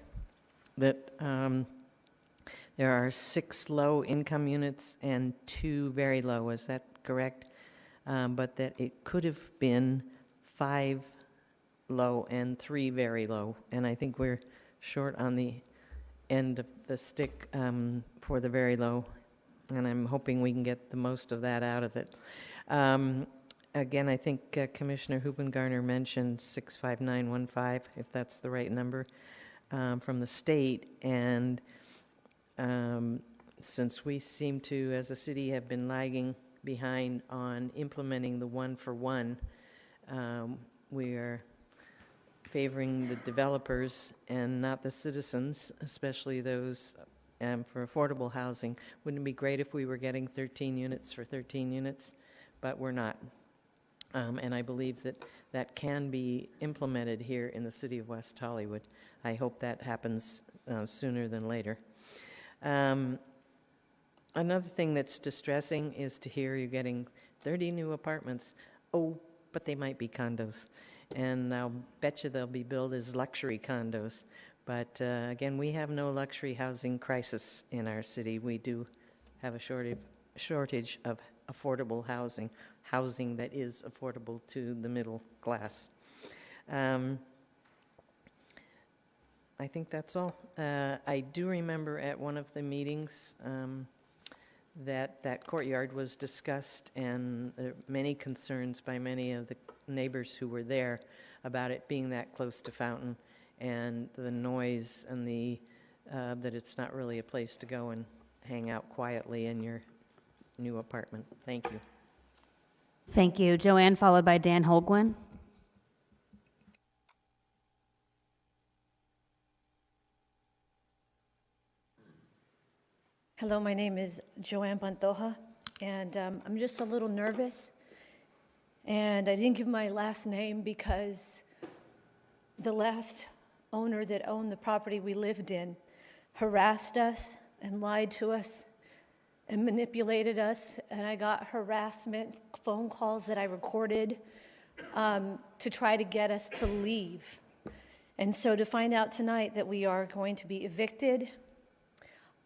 that there are 6 low-income units and 2 very low. Is that correct? But that it could have been 5 low and 3 very low. And I think we're short on the end of the stick for the very low. And I'm hoping we can get the most of that out of it. Again, I think Commissioner Hoopengarner mentioned 65915, if that's the right number, from the state. And since we seem to, as a city, have been lagging behind on implementing the one-for-one, we are favoring the developers and not the citizens, especially those for affordable housing. Wouldn't it be great if we were getting 13 units for 13 units? But we're not. And I believe that that can be implemented here in the city of West Hollywood. I hope that happens sooner than later. Another thing that's distressing is to hear you're getting 30 new apartments. Oh, but they might be condos. And I'll bet you they'll be billed as luxury condos. But again, we have no luxury housing crisis in our city. We do have a shortage of affordable housing that is affordable to the middle class. I think that's all. I do remember at one of the meetings that courtyard was discussed, and there are many concerns by many of the neighbors who were there about it being that close to Fountain and the noise and that it's not really a place to go and hang out quietly in your new apartment. Thank you. Thank you. Joanne, followed by Dan Holguin. Hello, my name is Joanne Pantoja, and I'm just a little nervous. And I didn't give my last name because the last owner that owned the property we lived in harassed us and lied to us and manipulated us, and I got harassment phone calls that I recorded to try to get us to leave. And so to find out tonight that we are going to be evicted.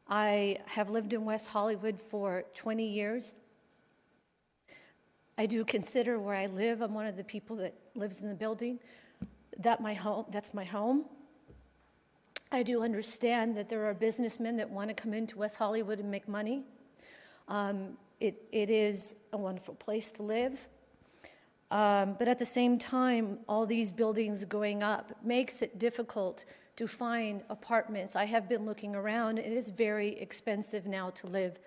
I have lived in West Hollywood for 20 years. I do consider where I live, I'm one of the people that lives in the building, that's my home. I do understand that there are businessmen that want to come into West Hollywood and make money. It is a wonderful place to live. But at the same time, all these buildings going up makes it difficult to find apartments. I have been looking around. It is very expensive now to live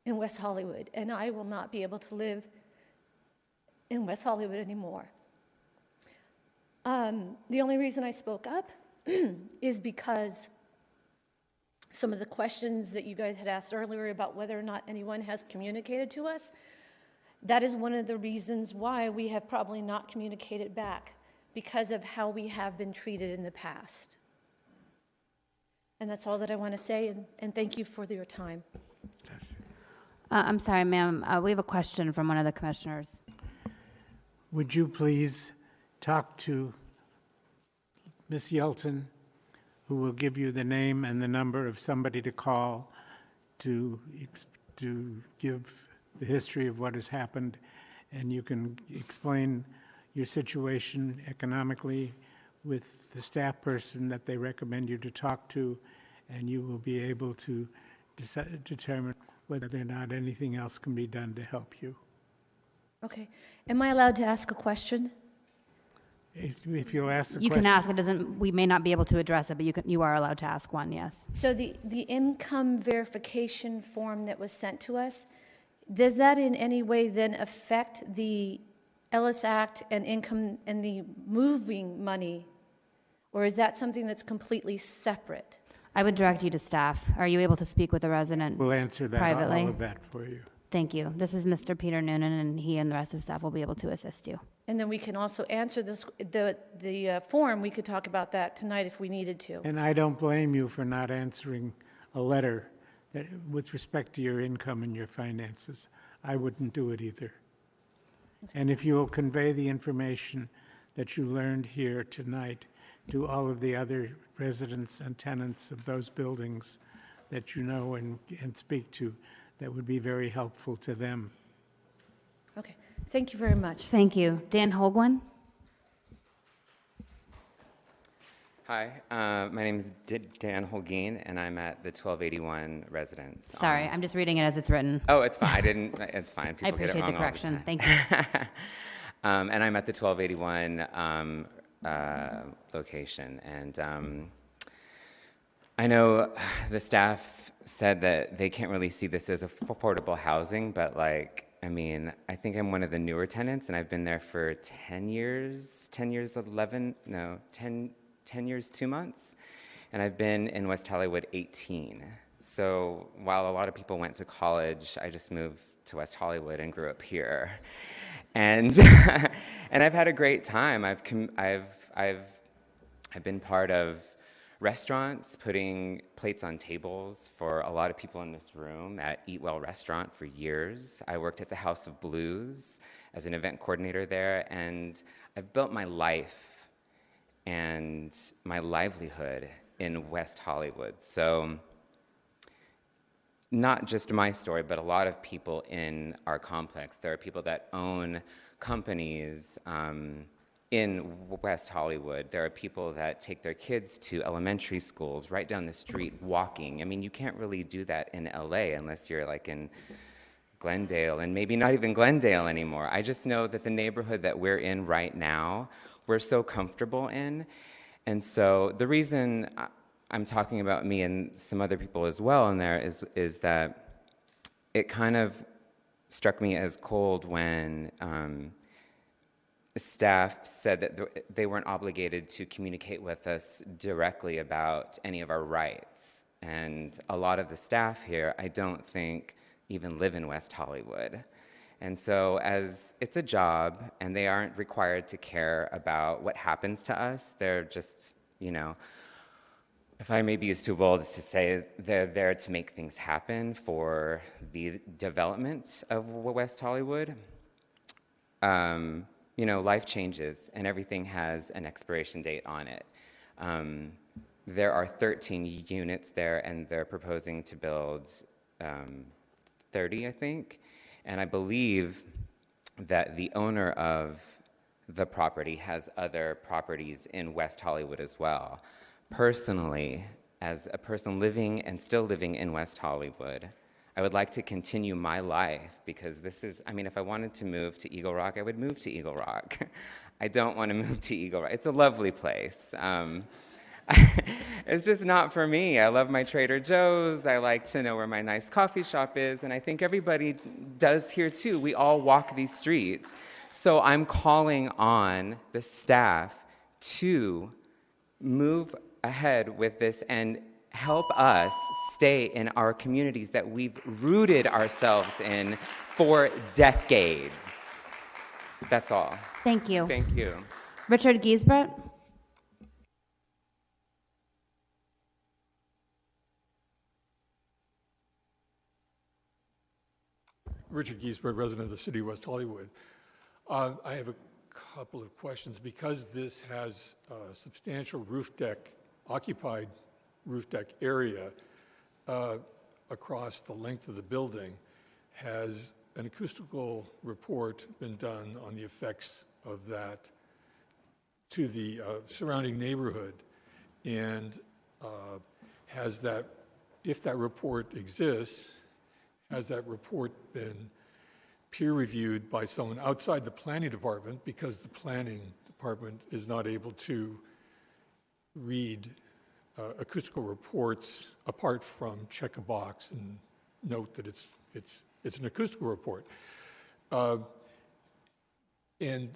in West Hollywood, and I will not be able to live in West Hollywood anymore. The only reason I spoke up is because some of the questions that you guys had asked earlier about whether or not anyone has communicated to us, that is one of the reasons why we have probably not communicated back, because of how we have been treated in the past. And that's all that I want to say, and thank you for your time. I'm sorry, ma'am. We have a question from one of the commissioners. Would you please talk to Ms. Yelton, who will give you the name and the number of somebody to call to give the history of what has happened, and you can explain your situation economically with the staff person that they recommend you to talk to, and you will be able to determine whether or not anything else can be done to help you. Okay. Am I allowed to ask a question? If you'll ask the You question. can ask. It doesn't. We may not be able to address it, but you are allowed to ask one. Yes. So the income verification form that was sent to us, does that in any way then affect the Ellis Act and income and the moving money, or is that something that's completely separate? I would direct you to staff. Are you able to speak with the resident We'll answer that, privately? all of that for you. Thank you. This is Mr. Peter Noonan, and he and the rest of staff will be able to assist you. And then we can also answer the form. We could talk about that tonight if we needed to. And I don't blame you for not answering a letter that, with respect to your income and your finances. I wouldn't do it either. And if you will convey the information that you learned here tonight to all of the other residents and tenants of those buildings that you know and speak to, that would be very helpful to them. Okay, thank you very much. Thank you. Dan Holguin? Hi, my name is Dan Holguin, and I'm at the 1281 residence. Sorry, I'm just reading it as it's written. Oh, it's fine. I didn't. It's fine. People I get it appreciate wrong the all correction. time. Thank you. And I'm at the 1281 location, and I know the staff said that they can't really see this as affordable housing, but like, I mean, I think I'm one of the newer tenants, and I've been there for 10 years, 10 years, 10 years, 2 months, and I've been in West Hollywood 18. So while a lot of people went to college, I just moved to West Hollywood and grew up here. And and I've had a great time. I've been part of restaurants, putting plates on tables for a lot of people in this room at Eat Well Restaurant for years. I worked at the House of Blues as an event coordinator there, and I've built my life and my livelihood in West Hollywood. So not just my story, but a lot of people in our complex. There are people that own companies in West Hollywood. There are people that take their kids to elementary schools right down the street walking. I mean, you can't really do that in LA unless you're like in Glendale, and maybe not even Glendale anymore. I just know that the neighborhood that we're in right now, we're so comfortable in. And so the reason I'm talking about me and some other people as well in there is that it kind of struck me as cold when staff said that they weren't obligated to communicate with us directly about any of our rights. And a lot of the staff here, I don't think, even live in West Hollywood. And so as it's a job and they aren't required to care about what happens to us, they're just, you know, if I may be used too bold as to say, they're there to make things happen for the development of West Hollywood. You know, life changes and everything has an expiration date on it. There are 13 units there and they're proposing to build 30, I think. And I believe that the owner of the property has other properties in West Hollywood as well. Personally, as a person living and still living in West Hollywood, I would like to continue my life because this is, I mean, if I wanted to move to Eagle Rock, I would move to Eagle Rock. I don't want to move to Eagle Rock. It's a lovely place. It's just not for me. I love my Trader Joe's. I like to know where my nice coffee shop is, and I think everybody does here too. We all walk these streets. So I'm calling on the staff to move ahead with this and help us stay in our communities that we've rooted ourselves in for decades. That's all. Thank you. Thank you. Richard Giesbrecht? Richard Giesberg, resident of the city of West Hollywood. I have a couple of questions. Because this has a substantial roof deck, occupied roof deck area across the length of the building, has an acoustical report been done on the effects of that to the surrounding neighborhood? And has that, if that report exists, has that report been peer-reviewed by someone outside the planning department, because the planning department is not able to read acoustical reports apart from check a box and note that it's an acoustical report. And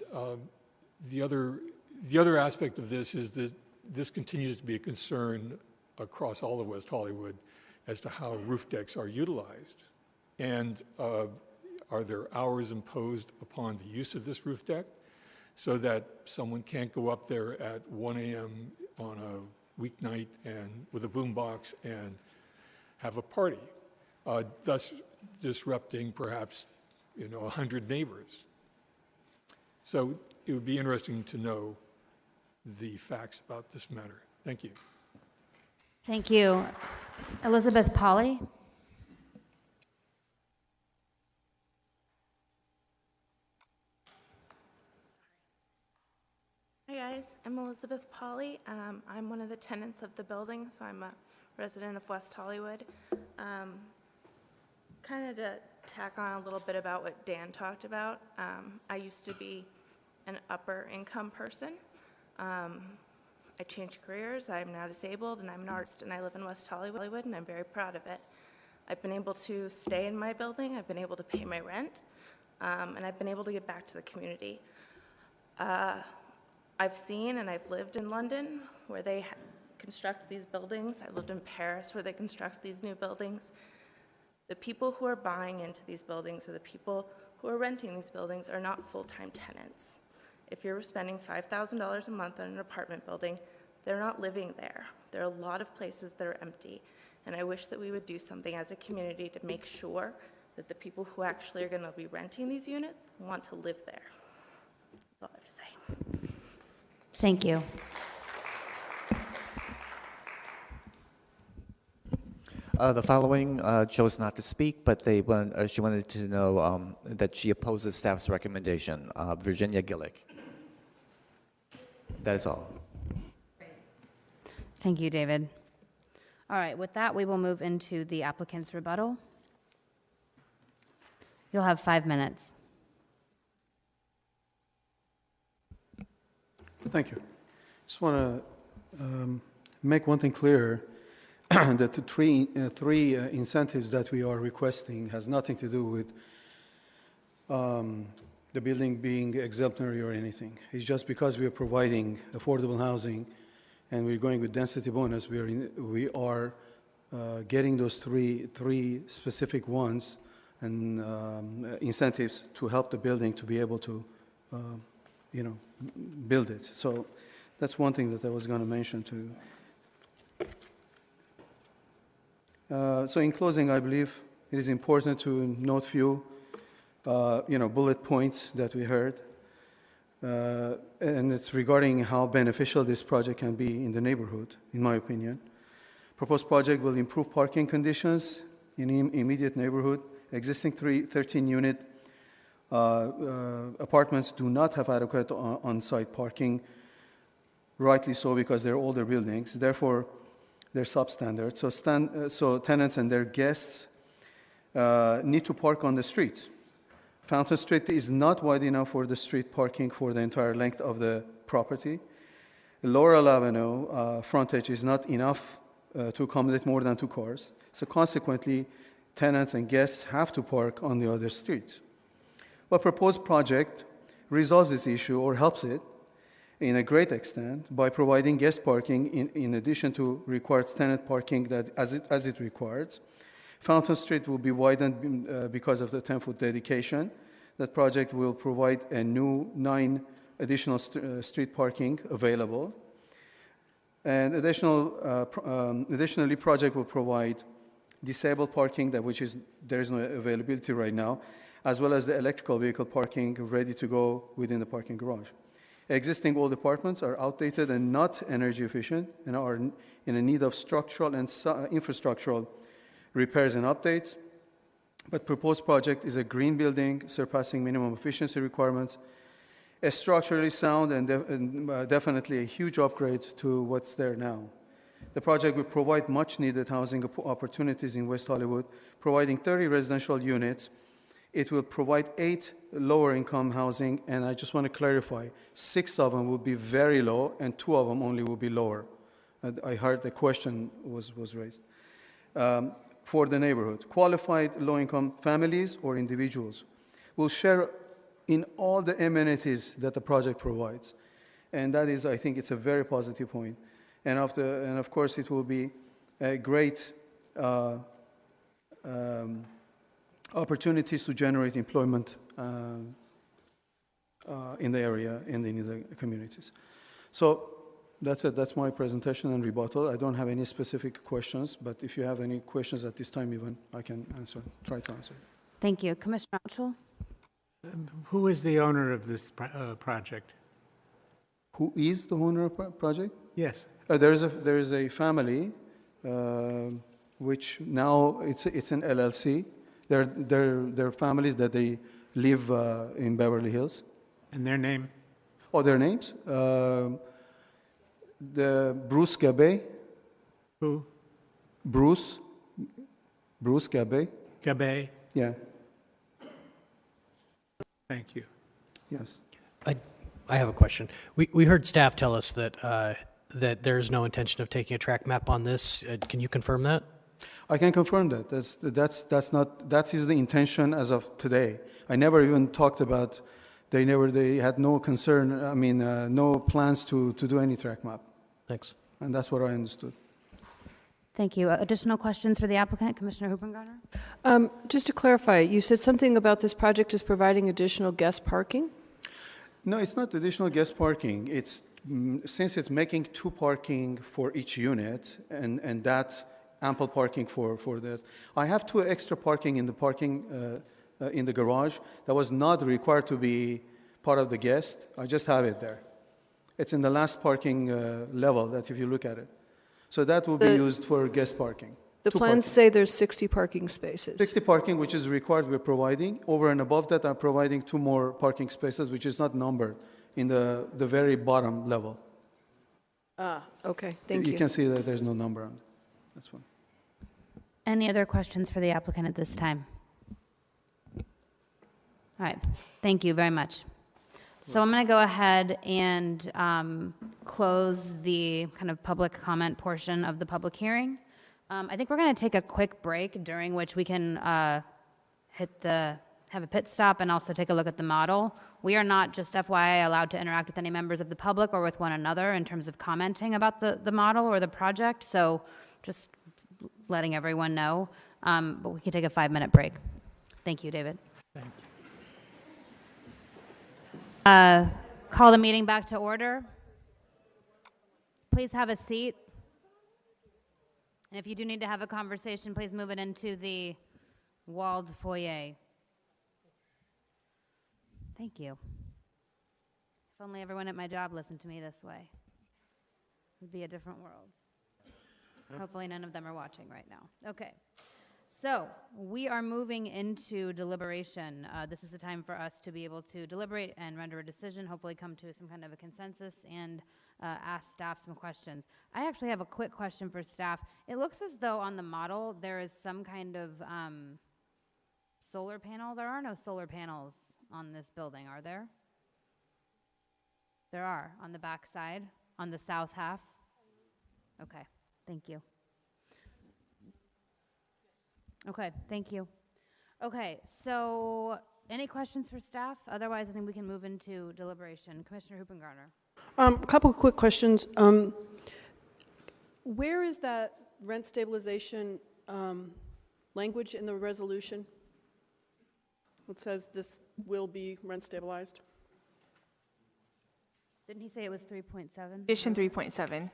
the other aspect of this is that this continues to be a concern across all of West Hollywood as to how roof decks are utilized. And are there hours imposed upon the use of this roof deck so that someone can't go up there at 1 a.m. on a weeknight and with a boombox and have a party, thus disrupting perhaps 100 neighbors? So it would be interesting to know the facts about this matter. Thank you. Thank you. Elizabeth Polly? Hi guys, I'm Elizabeth Polly. I'm one of the tenants of the building, so I'm a resident of West Hollywood. Kind of to tack on a little bit about what Dan talked about, I used to be an upper income person. I changed careers, I'm now disabled, and I'm an artist, and I live in West Hollywood, and I'm very proud of it. I've been able to stay in my building, I've been able to pay my rent, and I've been able to give back to the community. I've seen and I've lived in London where they construct these buildings. I lived in Paris where they construct these new buildings. The people who are buying into these buildings or the people who are renting these buildings are not full-time tenants. If you're spending $5,000 a month on an apartment building, they're not living there. There are a lot of places that are empty, and I wish that we would do something as a community to make sure that the people who actually are going to be renting these units want to live there. That's all I have to say. Thank you. The following chose not to speak, but she wanted to know that she opposes staff's recommendation. Virginia Gillick. That is all. Thank you, David. All right, with that, we will move into the applicant's rebuttal. You'll have 5 minutes. Thank you. Just want to make one thing clear, that the three incentives that we are requesting has nothing to do with the building being exemplary or anything. It's just because we are providing affordable housing and we're going with density bonus, we are getting those three specific ones and incentives to help the building to be able to build it. So that's one thing that I was going to mention to you. So in closing, I believe it is important to note few, bullet points that we heard. And it's regarding how beneficial this project can be in the neighborhood, in my opinion. Proposed project will improve parking conditions in immediate neighborhood. Existing 13-unit apartments do not have adequate on-site parking, rightly so because they're older buildings. Therefore, they're substandard. So tenants and their guests need to park on the streets. Fountain Street is not wide enough for the street parking for the entire length of the property. Laurel Avenue frontage is not enough to accommodate more than 2 cars. So consequently, tenants and guests have to park on the other streets. A proposed project resolves this issue or helps it in a great extent by providing guest parking in addition to required tenant parking that as it requires. Fountain Street will be widened because of the 10-foot dedication. That project will provide a new 9 additional street parking available. And additionally, project will provide disabled parking, there is no availability right now, as well as the electrical vehicle parking ready to go within the parking garage. Existing old apartments are outdated and not energy efficient and are in a need of structural and infrastructural repairs and updates. But proposed project is a green building surpassing minimum efficiency requirements, a structurally sound and definitely a huge upgrade to what's there now. The project will provide much needed housing opportunities in West Hollywood, providing 30 residential units. It will provide 8 lower income housing, and I just want to clarify, 6 of them will be very low and 2 of them only will be lower. I heard the question was raised. For the neighborhood, qualified low income families or individuals will share in all the amenities that the project provides. And that is, I think it's a very positive point. And of course, it will be a great opportunities to generate employment in the area and in the communities. So that's it. That's my presentation and rebuttal. I don't have any specific questions, but if you have any questions at this time, even I can try to answer. Thank you. Commissioner Altschul? Who is the owner of this project? Who is the owner of project? Yes. There is a family, which now it's an LLC. They're families that they live in Beverly Hills. And their name? Oh, their names? The Bruce Gabay. Who? Bruce Gabay. Gabay? Yeah. Thank you. Yes. I have a question. We heard staff tell us that that there's no intention of taking a track map on this. Can you confirm that? I can confirm that. That is the intention as of today. I never even talked about. They had no concern. I mean, no plans to do any track map. Thanks. And that's what I understood. Thank you. Additional questions for the applicant, Commissioner Hoopengarner? Just to clarify, you said something about this project is providing additional guest parking? No, it's not additional guest parking. It's since it's making 2 parking for each unit, and that's ample parking for this. I have 2 extra parking in the in the garage that was not required to be part of the guest. I just have it there. It's in the last parking level. That if you look at it, so that will be used for guest parking. The plans say there's 60 parking spaces. 60 parking, which is required, we're providing. Over and above that, I'm providing 2 more parking spaces, which is not numbered in the very bottom level. Okay, thank you. You can see that there's no number on it. That's one. Any other questions for the applicant at this time? All right, thank you very much. So I'm going to go ahead and close the kind of public comment portion of the public hearing. I think we're going to take a quick break during which we can have a pit stop and also take a look at the model. We are not, just FYI, allowed to interact with any members of the public or with one another in terms of commenting about the model or the project, so just letting everyone know. But we can take a 5-minute break. Thank you, David. Thank you. Call the meeting back to order. Please have a seat. And if you do need to have a conversation, please move it into the walled foyer. Thank you. If only everyone at my job listened to me this way. It would be a different world. Hopefully none of them are watching right now. Okay. So we are moving into deliberation. This is the time for us to be able to deliberate and render a decision, hopefully come to some kind of a consensus and ask staff some questions. I actually have a quick question for staff. It looks as though on the model there is some kind of solar panel. There are no solar panels on this building, are there? There are on the back side, on the south half. Okay, thank you. Okay, thank you. Okay, so any questions for staff? Otherwise, I think we can move into deliberation. Commissioner Hoopengarner. A couple of quick questions. Where is that rent stabilization language in the resolution? It says this will be rent stabilized. Didn't he say it was 3.7? Condition 3.7.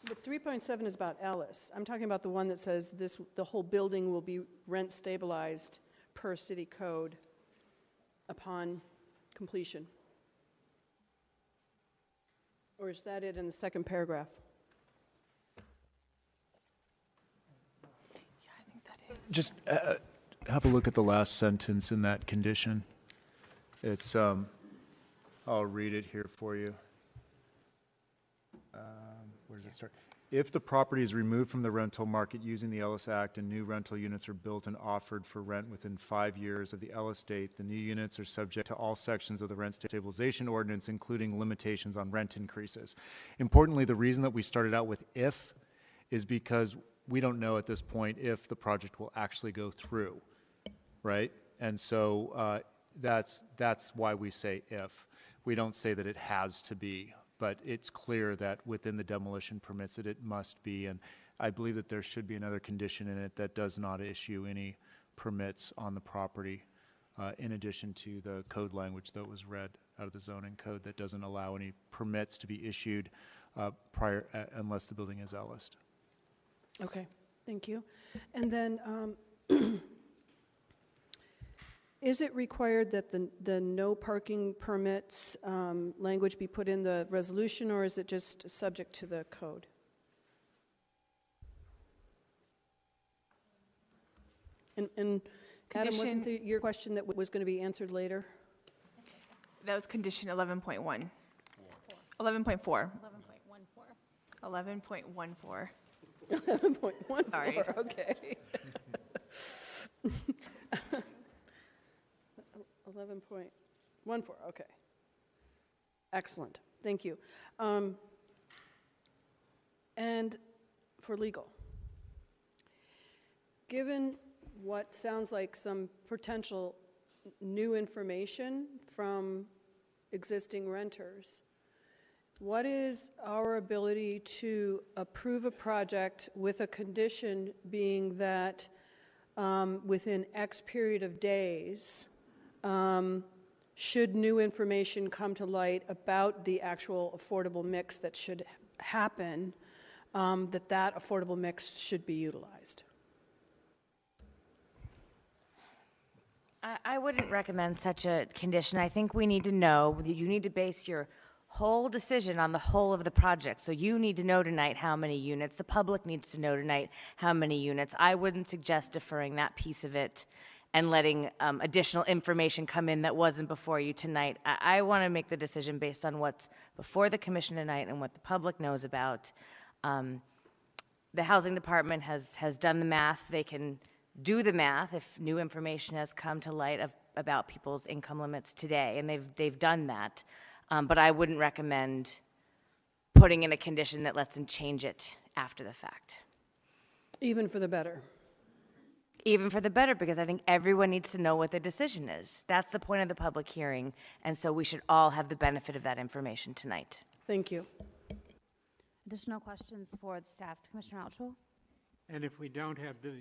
But 3.7 is about Ellis. I'm talking about the one that says the whole building will be rent stabilized per city code upon completion. Or is that it in the second paragraph? Yeah, I think that is. Just have a look at the last sentence in that condition. It's, I'll read it here for you. Where does it start? If the property is removed from the rental market using the Ellis Act and new rental units are built and offered for rent within 5 years of the Ellis date, the new units are subject to all sections of the rent stabilization ordinance, including limitations on rent increases. Importantly, the reason that we started out with if is because we don't know at this point if the project will actually go through, right? And so that's why we say if. We don't say that it has to be, but it's clear that within the demolition permits that it must be, and I believe that there should be another condition in it that does not issue any permits on the property, in addition to the code language that was read out of the zoning code that doesn't allow any permits to be issued unless the building is Ellised. Okay, Thank you. And then, is it required that the no parking permits language be put in the resolution, or is it just subject to the code? And Adam, wasn't your question that was going to be answered later? That was condition 11.1. 11.4. 11.14. 11.14, Sorry. okay. 11.14, okay. Excellent, thank you. And for legal, given what sounds like some potential new information from existing renters, what is our ability to approve a project with a condition being that within X period of days, should new information come to light about the actual affordable mix that should happen, that affordable mix should be utilized? I wouldn't recommend such a condition. I think we need to know that you need to base your whole decision on the whole of the project. So you need to know tonight how many units. The public needs to know tonight how many units. I wouldn't suggest deferring that piece of it and letting additional information come in that wasn't before you tonight. I want to make the decision based on what's before the commission tonight and what the public knows about. The housing department has done the math. They can do the math if new information has come to light about people's income limits today, and they've done that. But I wouldn't recommend putting in a condition that lets them change it after the fact. Even for the better? Even for the better, because I think everyone needs to know what the decision is. That's the point of the public hearing, and so we should all have the benefit of that information tonight. Thank you. Additional questions for the staff? Commissioner Altschul? And if we don't have the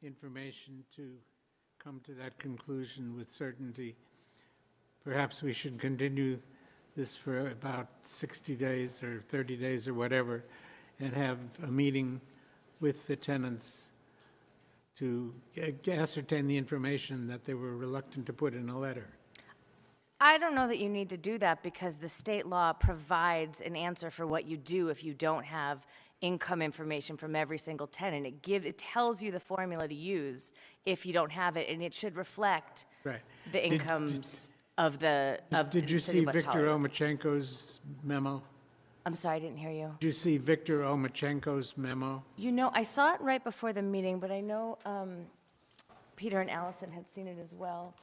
information to come to that conclusion with certainty, perhaps we should continue this for about 60 days or 30 days or whatever, and have a meeting with the tenants to ascertain the information that they were reluctant to put in a letter. I don't know that you need to do that because the state law provides an answer for what you do if you don't have income information from every single tenant. It tells you the formula to use if you don't have it, and it should reflect the incomes of the Did you city see of West Victor Hollywood. Omachenko's memo? I'm sorry, I didn't hear you. Did you see Victor Omachenko's memo? You know, I saw it right before the meeting, but I know Peter and Allison had seen it as well.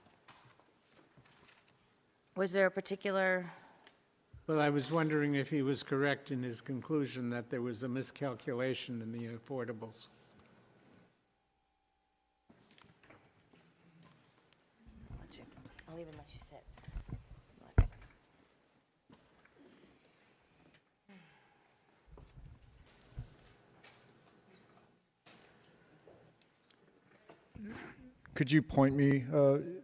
Was there a particular... Well, I was wondering if he was correct in his conclusion that there was a miscalculation in the affordables. I'll even let you sit. Could you point me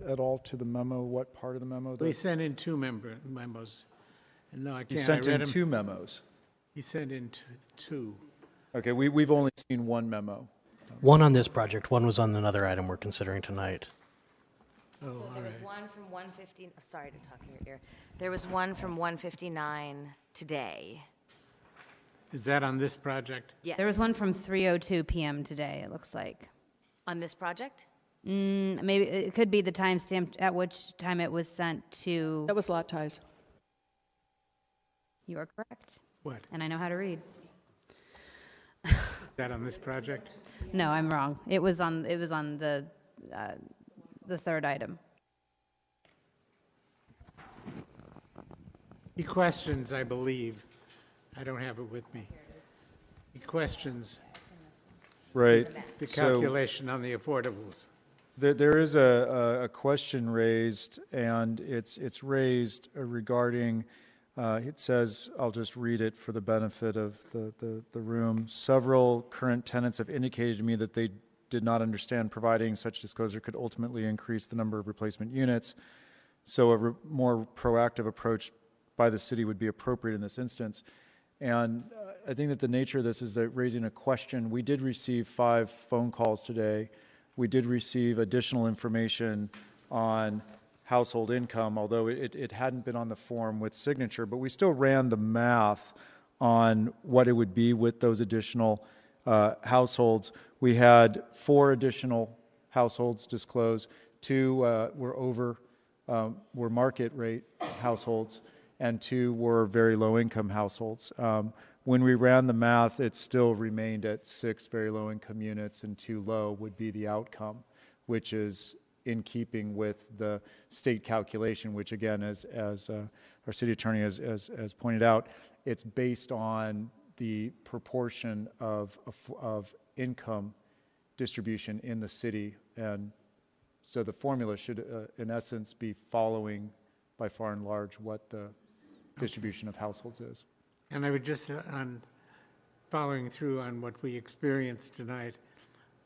at all to the memo? What part of the memo? We sent in two memos. And no, I can't. You sent I read in them. two memos. He sent in two. Okay, we've only seen one memo. One on this project, one was on another item we're considering tonight. Oh, So all there was right. one from 150, sorry to talk in your ear. There was one from 159 today. Is that on this project? Yes. There was one from 3:02 p.m. today, it looks like. On this project? Maybe it could be the timestamp at which time it was sent to. That was lot ties. You are correct. What? And I know how to read. Is that on this project? No, I'm wrong. It was on the third item. He questions, I believe. I don't have it with me. He questions Right. the So- calculation on the affordables. There is a question raised, and it's raised regarding, it says, I'll just read it for the benefit of the room. Several current tenants have indicated to me that they did not understand providing such disclosure could ultimately increase the number of replacement units. So a more proactive approach by the city would be appropriate in this instance. And I think that the nature of this is that raising a question. We did receive 5 phone calls today. We did receive additional information on household income, although it hadn't been on the form with signature, but we still ran the math on what it would be with those additional households. We had 4 additional households disclosed. 2 were market rate households, and 2 were very low income households. When we ran the math, it still remained at 6 very low income units, and 2 low would be the outcome, which is in keeping with the state calculation, which again, as our city attorney has pointed out, it's based on the proportion of income distribution in the city. And so the formula should, in essence, be following by far and large what the distribution of households is. And I would just, on following through on what we experienced tonight,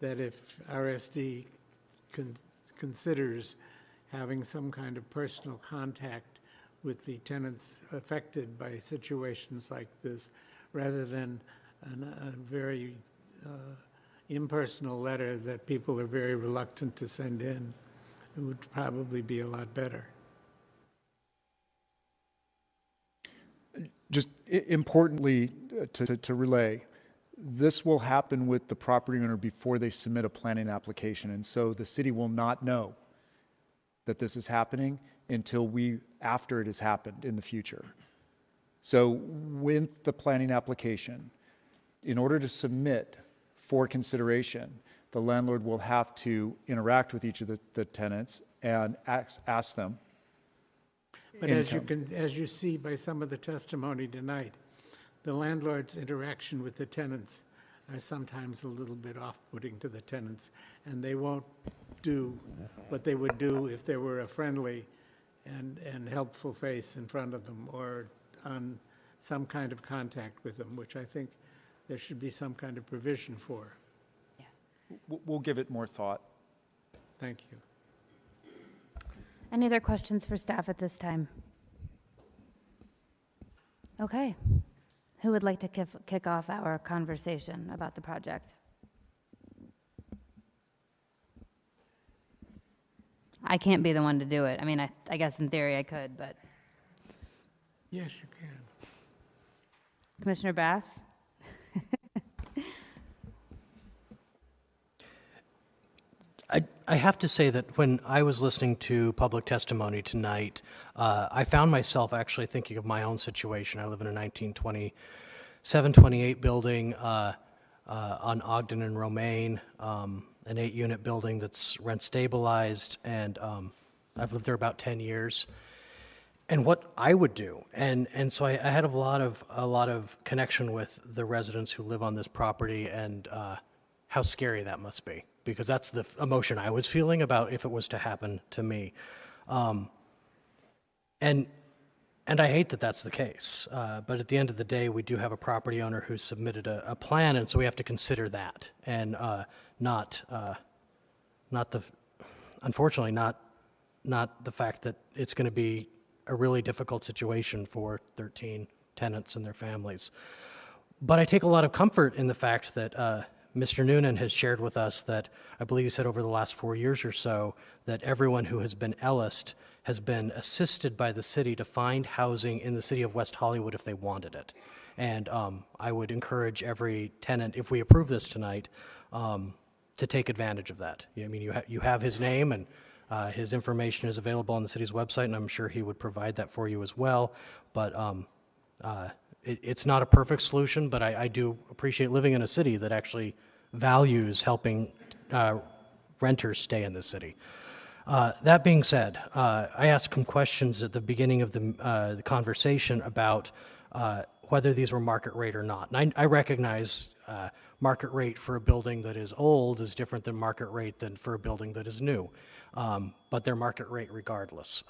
that if RSD considers having some kind of personal contact with the tenants affected by situations like this, rather than a very impersonal letter that people are very reluctant to send in, it would probably be a lot better. Just importantly to relay, this will happen with the property owner before they submit a planning application. And so the city will not know that this is happening until after it has happened in the future. So with the planning application, in order to submit for consideration, the landlord will have to interact with each of the tenants and ask them. But as you see by some of the testimony tonight, the landlord's interaction with the tenants are sometimes a little bit off-putting to the tenants, and they won't do what they would do if there were a friendly and helpful face in front of them, or on some kind of contact with them, which I think there should be some kind of provision for. We'll give it more thought. Thank you. Any other questions for staff at this time? Okay. Who would like to kick off our conversation about the project? I can't be the one to do it. I mean, I guess in theory I could, but. Yes, you can. Commissioner Bass? I have to say that when I was listening to public testimony tonight, I found myself actually thinking of my own situation. I live in a 1927-28 building on Ogden and Romaine, an 8-unit building that's rent stabilized, and I've lived there about 10 years. And what I would do, and so I had a lot of connection with the residents who live on this property, and how scary that must be, because that's the emotion I was feeling about if it was to happen to me. And I hate that that's the case, but at the end of the day, we do have a property owner who submitted a plan, and so we have to consider that, and unfortunately, not the fact that it's going to be a really difficult situation for 13 tenants and their families. But I take a lot of comfort in the fact that Mr. Noonan has shared with us that, I believe he said over the last 4 years or so, that everyone who has been Ellis'd has been assisted by the city to find housing in the city of West Hollywood if they wanted it. And I would encourage every tenant, if we approve this tonight, to take advantage of that. I mean, you have his name, and his information is available on the city's website, and I'm sure he would provide that for you as well. But it's not a perfect solution, but I do appreciate living in a city that actually values helping renters stay in the city. That being said, I asked some questions at the beginning of the conversation about whether these were market rate or not. And I recognize market rate for a building that is old is different than market rate than for a building that is new, but they're market rate regardless.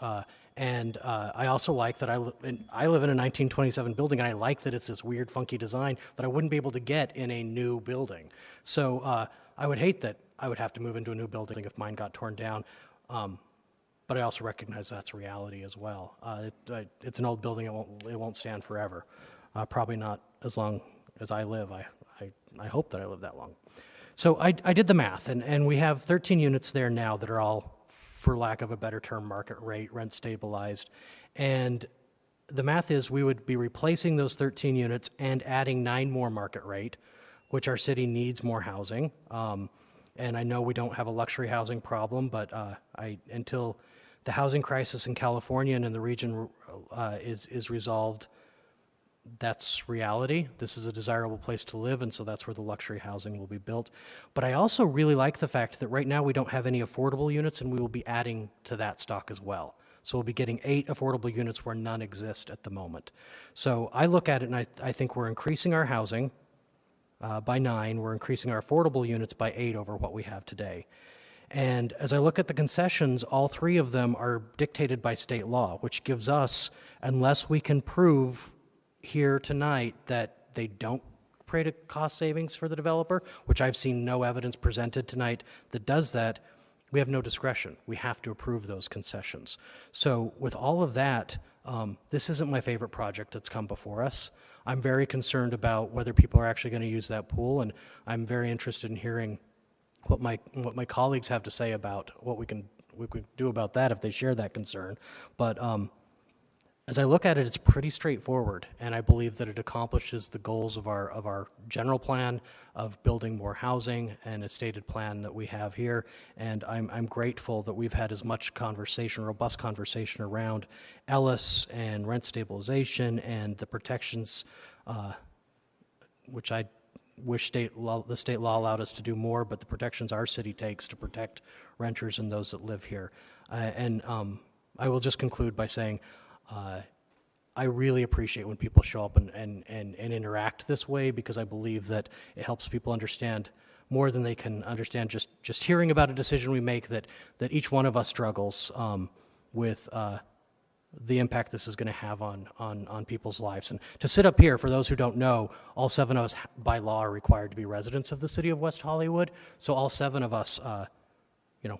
And I also like that I live in a 1927 building, and I like that it's this weird, funky design that I wouldn't be able to get in a new building. So I would hate that I would have to move into a new building if mine got torn down. But I also recognize that's reality as well. It's an old building; it won't stand forever. Probably not as long as I live. I hope that I live that long. So I did the math, and we have 13 units there now that are all, for lack of a better term, market rate, rent stabilized. And the math is we would be replacing those 13 units and adding 9 more market rate, which our city needs more housing. And I know we don't have a luxury housing problem, but until the housing crisis in California and in the region is resolved, that's reality. This is a desirable place to live, and so that's where the luxury housing will be built. But I also really like the fact that right now we don't have any affordable units, and we will be adding to that stock as well. So we'll be getting 8 affordable units where none exist at the moment. So I look at it and I think we're increasing our housing by 9. We're increasing our affordable units by 8 over what we have today. And as I look at the concessions, all 3 of them are dictated by state law, which gives us, unless we can prove here tonight that they don't create a cost savings for the developer, which I've seen no evidence presented tonight that does that, we have no discretion. We have to approve those concessions. So with all of that, this isn't my favorite project that's come before us. I'm very concerned about whether people are actually going to use that pool, and I'm very interested in hearing what my colleagues have to say about what we can do about that if they share that concern. But as I look at it, it's pretty straightforward, and I believe that it accomplishes the goals of our general plan of building more housing and a stated plan that we have here. And I'm grateful that we've had as much conversation, robust conversation around Ellis and rent stabilization and the protections, which I wish the state law allowed us to do more, but the protections our city takes to protect renters and those that live here. And I will just conclude by saying, I really appreciate when people show up and interact this way, because I believe that it helps people understand more than they can understand just hearing about a decision we make, that each one of us struggles with the impact this is going to have on people's lives. And to sit up here, for those who don't know, all 7 of us by law are required to be residents of the city of West Hollywood. So all 7 of us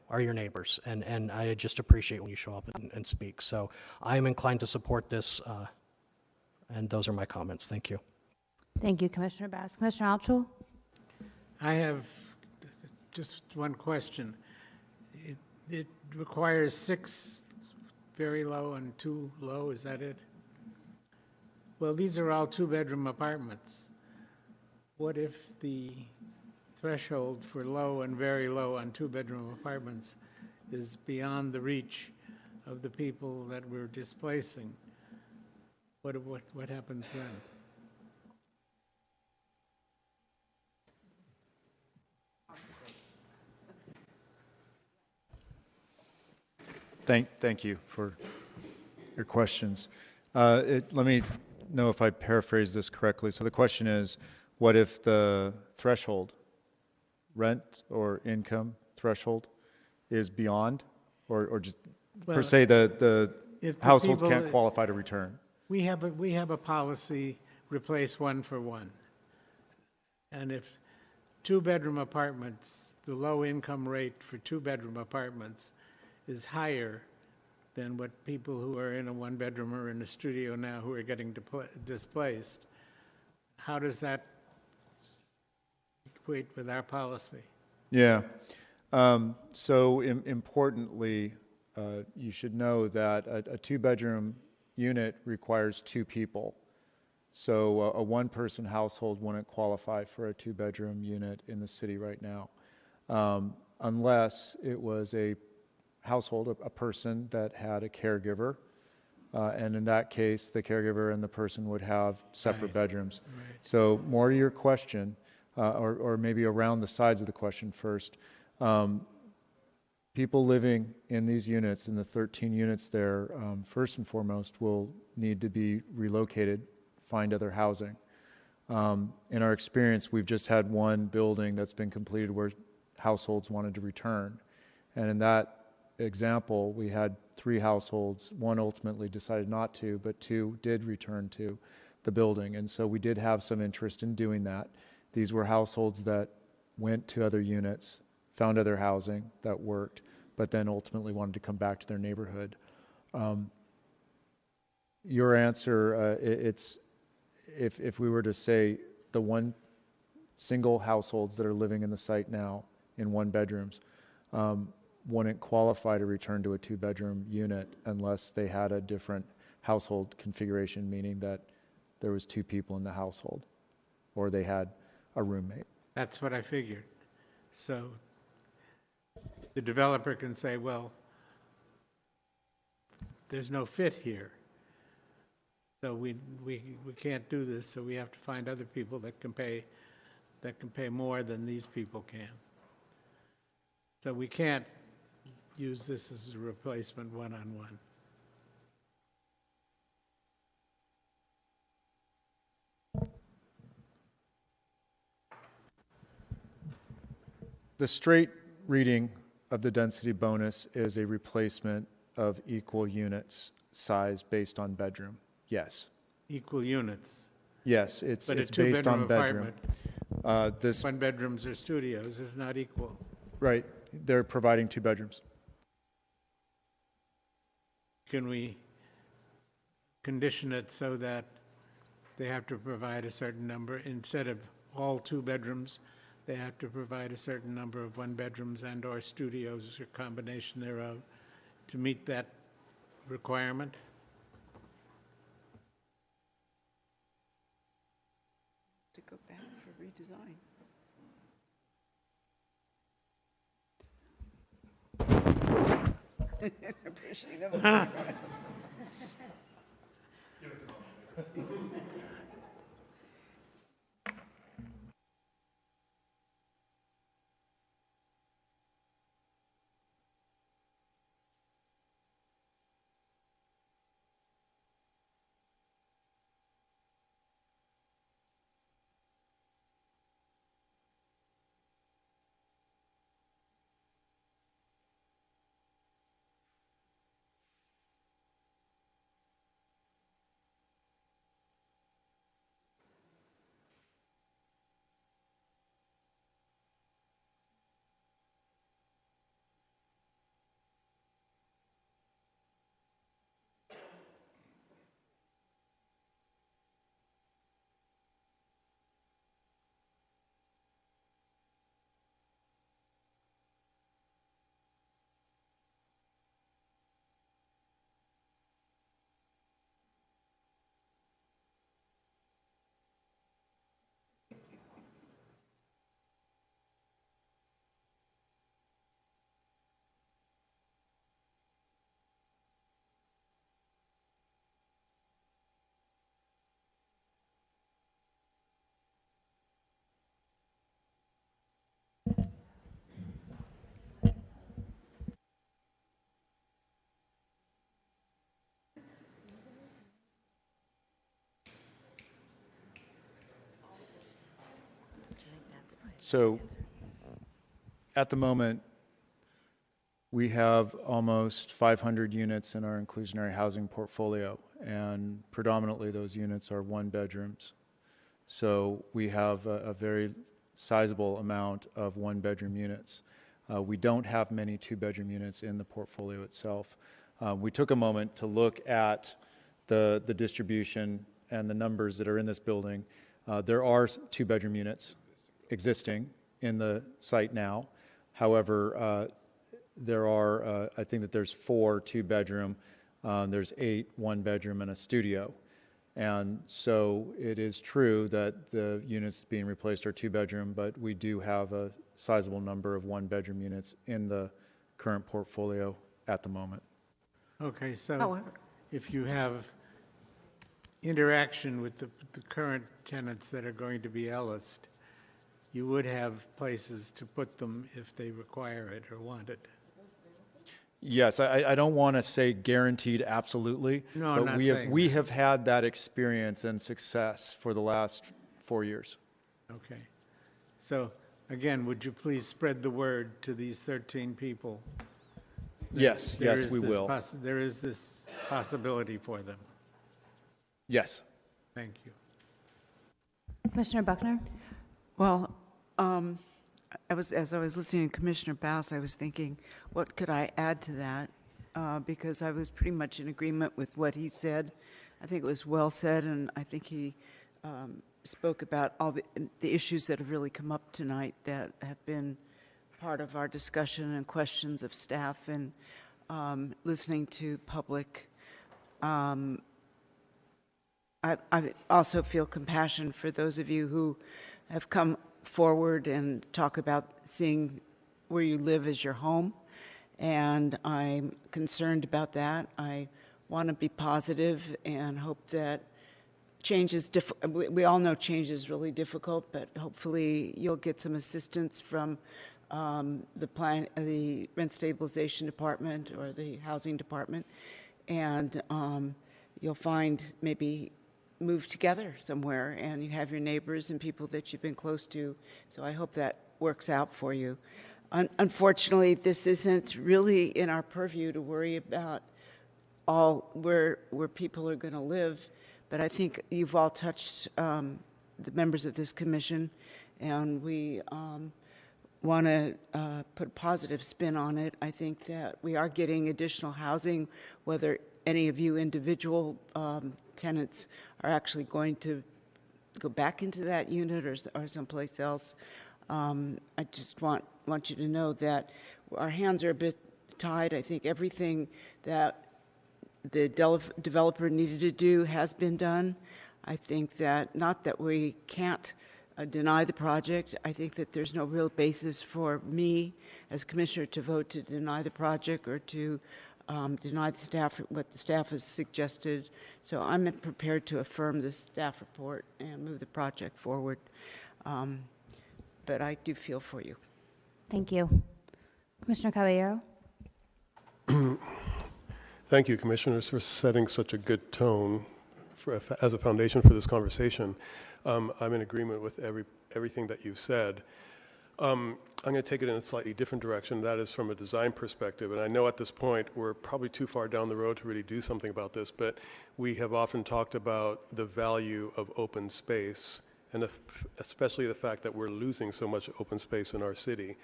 are your neighbors, and I just appreciate when you show up and speak. So I am inclined to support this, and those are my comments. Thank you. Thank you, Commissioner Bass. Commissioner Altschul? I have just one question. It requires 6 very low and 2 low, is that it? Well, these are all 2-bedroom apartments. What if the threshold for low and very low on 2-bedroom apartments is beyond the reach of the people that we're displacing? What happens then? Thank you for your questions. Let me know if I paraphrase this correctly. So the question is, what if the threshold, rent or income threshold, is beyond, or just per se the households can't qualify to return? We have a policy, replace 1 for 1. And if 2-bedroom apartments, the low income rate for 2-bedroom apartments is higher than what people who are in a 1-bedroom or in a studio now who are getting displaced, how does that equate with our policy? Yeah. So importantly, you should know that a 2-bedroom unit requires 2 people. So a 1-person household wouldn't qualify for a 2-bedroom unit in the city right now, unless it was a household, a person that had a caregiver. And in that case, the caregiver and the person would have separate bedrooms. Right. So more to your question, or maybe around the sides of the question first, people living in these units, in the 13 units there, first and foremost, will need to be relocated, find other housing. In our experience, we've just had one building that's been completed where households wanted to return. And in that example, we had 3 households. 1 ultimately decided not to, but 2 did return to the building. And so we did have some interest in doing that. These were households that went to other units, found other housing that worked, but then ultimately wanted to come back to their neighborhood. Your answer, if we were to say the one single households that are living in the site now in one bedrooms, wouldn't qualify to return to a two-bedroom unit unless they had a different household configuration, meaning that there was two people in the household, or they had a roommate. That's what I figured. So the developer can say, well, there's no fit here. So we can't do this, so we have to find other people that can pay more than these people can. So we can't use this as a replacement one-on-one. The straight reading of the density bonus is a replacement of equal units size based on bedroom. Yes. Equal units. Yes, it's But a based on two-bedroom bedroom. apartment, one bedrooms or studios is not equal. Right, they're providing two bedrooms. Can we condition it so that they have to provide a certain number, instead of all two bedrooms, they have to provide a certain number of one bedrooms and/or studios or combination thereof to meet that requirement? To go back for redesign. They're pushing them. So at the moment, we have almost 500 units in our inclusionary housing portfolio, and predominantly those units are one bedrooms. So we have a very sizable amount of one bedroom units. We don't have many two bedroom units in the portfolio itself. We took a moment to look at the distribution and the numbers that are in this building. There are two bedroom units existing in the site now. However, there are, I think that there's 4 two-bedroom, there's 8 one-bedroom, and a studio. And so it is true that the units being replaced are two-bedroom, but we do have a sizable number of one-bedroom units in the current portfolio at the moment. Okay, so However, if you have interaction with the current tenants that are going to be Ellis'd, you would have places to put them if they require it or want it. Yes, I don't want to say guaranteed absolutely, No, I'm but not we have saying we that. have had that experience and success for the last 4 years. Okay. So, again, would you please spread the word to these 13 people? that Yes, there yes, is we this will. There is this possibility for them. Yes. Thank you. Commissioner Buckner? well, as I was listening to Commissioner Bass, I was thinking, what could I add to that? Because I was pretty much in agreement with what he said. I think it was well said, and I think he spoke about all the issues that have really come up tonight that have been part of our discussion and questions of staff and listening to public. I also feel compassion for those of you who have come forward and talk about seeing where you live as your home, and I'm concerned about that. I want to be positive and hope that change is we all know change is really difficult, but hopefully you'll get some assistance from the rent stabilization department or the housing department, and you'll find maybe move together somewhere, and you have your neighbors and people that you've been close to. So I hope that works out for you. Unfortunately, this isn't really in our purview to worry about all where people are going to live. But I think you've all touched the members of this commission, and we want to put a positive spin on it. I think that we are getting additional housing, whether any of you individual tenants are actually going to go back into that unit or someplace else. I just want you to know that our hands are a bit tied. I think everything that the developer needed to do has been done. I think that, not that we can't deny the project, I think that there's no real basis for me as commissioner to vote to deny the project or to deny the staff what the staff has suggested. So I'm prepared to affirm the staff report and move the project forward. But I do feel for you. Thank you. Commissioner Caballero? Thank you, Commissioners, for setting such a good tone as a foundation for this conversation. I'm in agreement with everything that you've said. I'm going to take it in a slightly different direction. That is from a design perspective. And I know at this point we're probably too far down the road to really do something about this, but we have often talked about the value of open space, and especially the fact that we're losing so much open space in our city.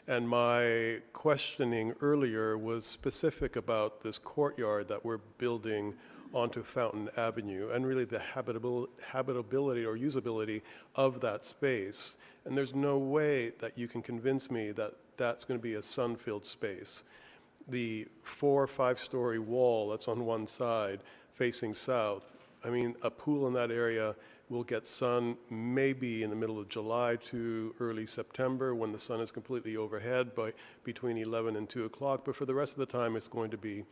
And my questioning earlier was specific about this courtyard that we're building onto Fountain Avenue and really the habitability or usability of that space. And there's no way that you can convince me that that's going to be a sun-filled space. The 4 or 5-story wall that's on one side facing south, I mean, a pool in that area will get sun maybe in the middle of July to early September when the sun is completely overhead by between 11 and 2 o'clock. But for the rest of the time, it's going to be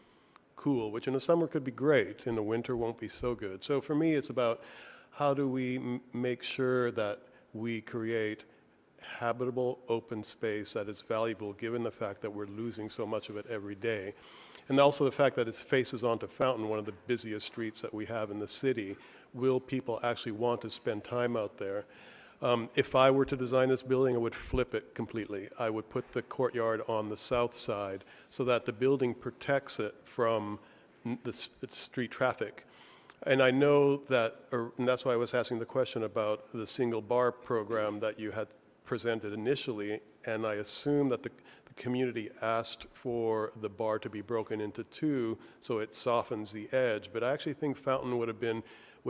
cool, which in the summer could be great. In the winter won't be so good. So for me, it's about how do we make sure that we create habitable open space that is valuable given the fact that we're losing so much of it every day. And also the fact that it faces onto Fountain, one of the busiest streets that we have in the city. Will people actually want to spend time out there? If I were to design this building, I would flip it completely. I would put the courtyard on the south side so that the building protects it from the street traffic. And I know that, and that's why I was asking the question about the single bar program that you had presented initially, and I assume that the community asked for the bar to be broken into 2 so it softens the edge. But I actually think Fountain would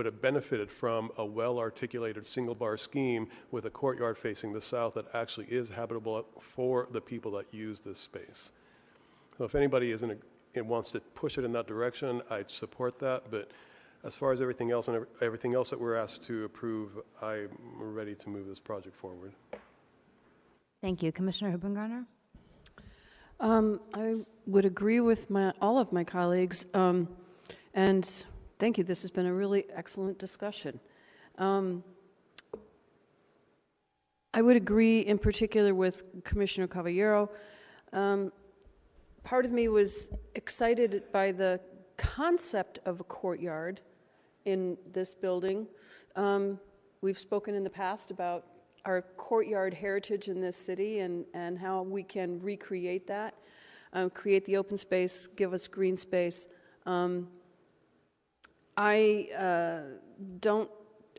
have benefited from a well-articulated single-bar scheme with a courtyard facing the south that actually is habitable for the people that use this space. So if anybody wants to push it in that direction, I'd support that. But as far as everything else and everything else that we're asked to approve, I'm ready to move this project forward. Thank you. Commissioner Hoopengarner? I would agree with all of my colleagues, and thank you. This has been a really excellent discussion. I would agree in particular with Commissioner Caballero. Part of me was excited by the concept of a courtyard in this building. We've spoken in the past about our courtyard heritage in this city and how we can recreate that, create the open space, give us green space. I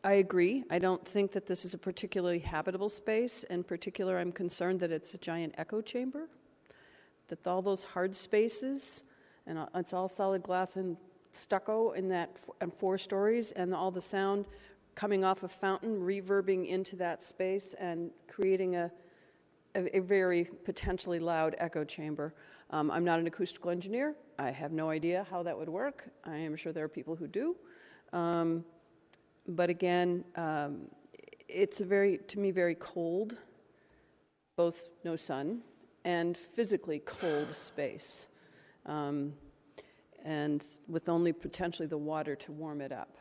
agree. I don't think that this is a particularly habitable space. In particular, I'm concerned that it's a giant echo chamber, that all those hard spaces, and it's all solid glass and stucco in that 4 stories, and all the sound coming off of Fountain, reverbing into that space and creating a very potentially loud echo chamber. I'm not an acoustical engineer. I have no idea how that would work. I am sure there are people who do. But again, it's to me, very cold, both no sun and physically cold space, and with only potentially the water to warm it up.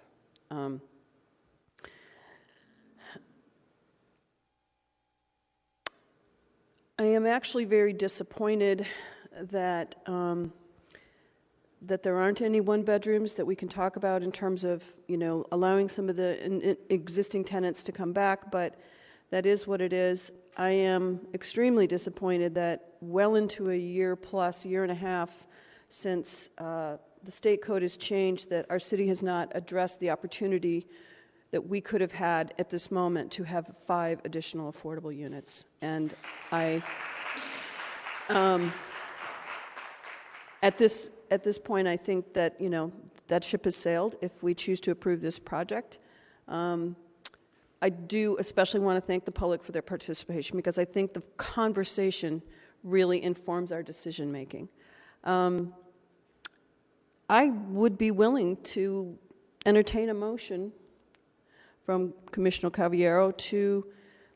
I am actually very disappointed that that there aren't any one-bedrooms that we can talk about in terms of, allowing some of the existing tenants to come back, but that is what it is. I am extremely disappointed that well into a year and a half since the state code has changed, that our city has not addressed the opportunity that we could have had at this moment to have 5 additional affordable units. And at this point, I think that, that ship has sailed if we choose to approve this project. I do especially want to thank the public for their participation, because I think the conversation really informs our decision making. I would be willing to entertain a motion from Commissioner Caviero to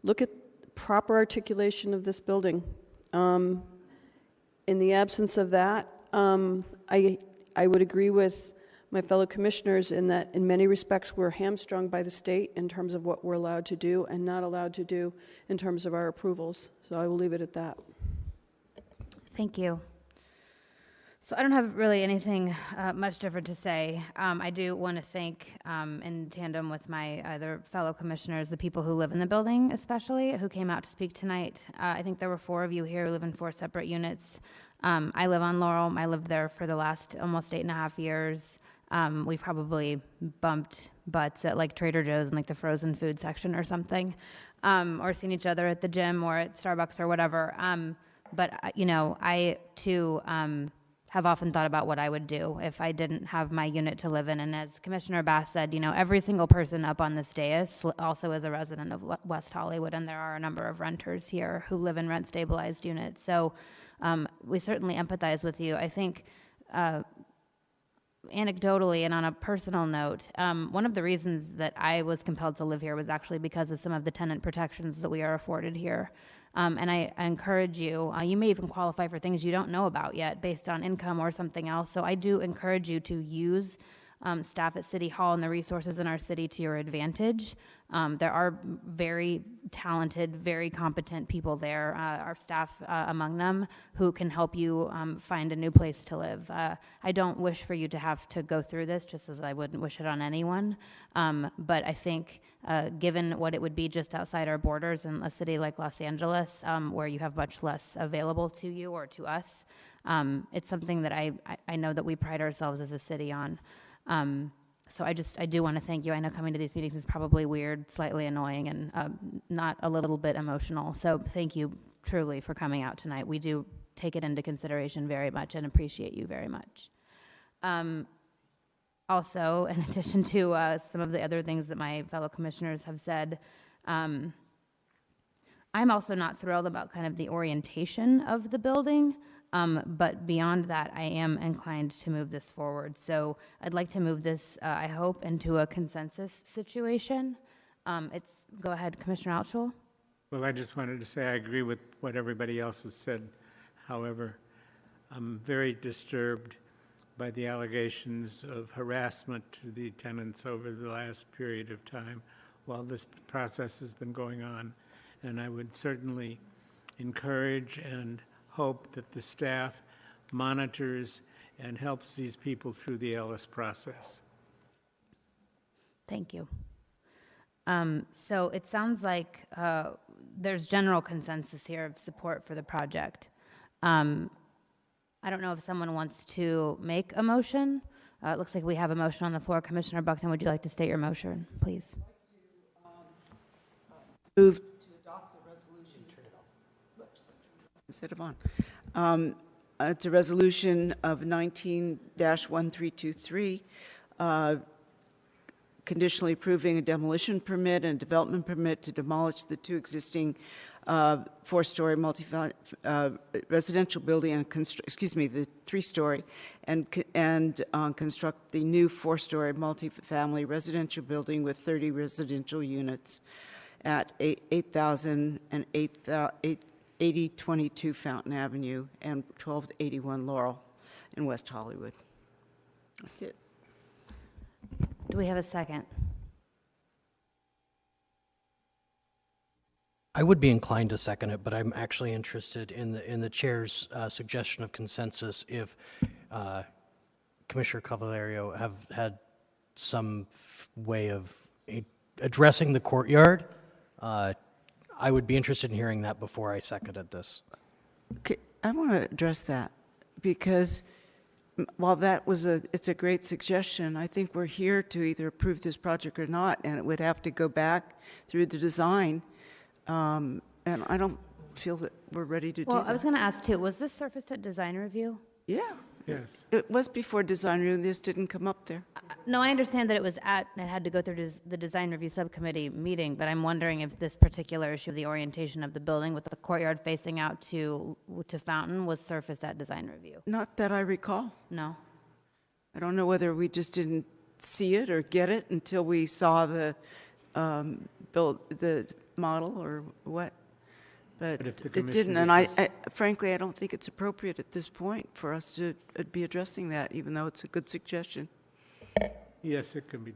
look at proper articulation of this building. In the absence of that, I would agree with my fellow commissioners in that in many respects we're hamstrung by the state in terms of what we're allowed to do and not allowed to do in terms of our approvals. So I will leave it at that. Thank you. So I don't have really anything much different to say. I do want to thank, in tandem with my other fellow commissioners, the people who live in the building, especially, who came out to speak tonight. I think there were 4 of you here who live in 4 separate units. I live on Laurel. I lived there for the last almost 8.5 years. We've probably bumped butts at like Trader Joe's in like the frozen food section or something, or seen each other at the gym or at Starbucks or whatever. But I too have often thought about what I would do if I didn't have my unit to live in. And as Commissioner Bass said, every single person up on this dais also is a resident of West Hollywood, and there are a number of renters here who live in rent-stabilized units. So we certainly empathize with you. I think anecdotally and on a personal note, one of the reasons that I was compelled to live here was actually because of some of the tenant protections that we are afforded here. And I encourage you, you may even qualify for things you don't know about yet based on income or something else. So I do encourage you to use staff at City Hall and the resources in our city to your advantage. There are very talented, very competent people there, our staff among them, who can help you find a new place to live. I don't wish for you to have to go through this, just as I wouldn't wish it on anyone. But I think given what it would be just outside our borders in a city like Los Angeles, where you have much less available to you or to us, it's something that I know that we pride ourselves as a city on. So I do want to thank you. I know coming to these meetings is probably weird, slightly annoying, and not a little bit emotional. So thank you truly for coming out tonight. We do take it into consideration very much and appreciate you very much. Also, in addition to some of the other things that my fellow commissioners have said, I'm also not thrilled about kind of the orientation of the building. But beyond that, I am inclined to move this forward. So I'd like to move this, I hope, into a consensus situation. Go ahead, Commissioner Altschul. Well, I just wanted to say I agree with what everybody else has said. However, I'm very disturbed by the allegations of harassment to the tenants over the last period of time while this process has been going on. And I would certainly encourage and hope that the staff monitors and helps these people through the Ellis process. Thank you. So it sounds like there's general consensus here of support for the project. I don't know if someone wants to make a motion. It looks like we have a motion on the floor. Commissioner Buckton, would you like to state your motion, please? Move to adopt the resolution. Instead of on. It's a resolution of 19-1323 conditionally approving a demolition permit and a development permit to demolish the two existing four-story residential building and the three-story, and construct the new four-story multifamily residential building with 30 residential units at 8,000 and 8022 Fountain Avenue and 1281 Laurel in West Hollywood. That's it. Do we have a second? I would be inclined to second it, but I'm actually interested in the chair's suggestion of consensus. If Commissioner Cavalario have had some way of addressing the courtyard, I would be interested in hearing that before I seconded this. Okay, I want to address that because while it's a great suggestion, I think we're here to either approve this project or not, and it would have to go back through the design. And I don't feel that we're ready to do that. Well, I was going to ask too, was this surfaced at design review? Yeah. Yes. It was before design review, this didn't come up there. No, I understand that it had to go through the design review subcommittee meeting, but I'm wondering if this particular issue, the orientation of the building with the courtyard facing out to Fountain, was surfaced at design review. Not that I recall. No. I don't know whether we just didn't see it or get it until we saw the model or what. But if the it commission didn't, and wishes- I frankly, I don't think it's appropriate at this point for us to be addressing that, even though it's a good suggestion. Yes, it can be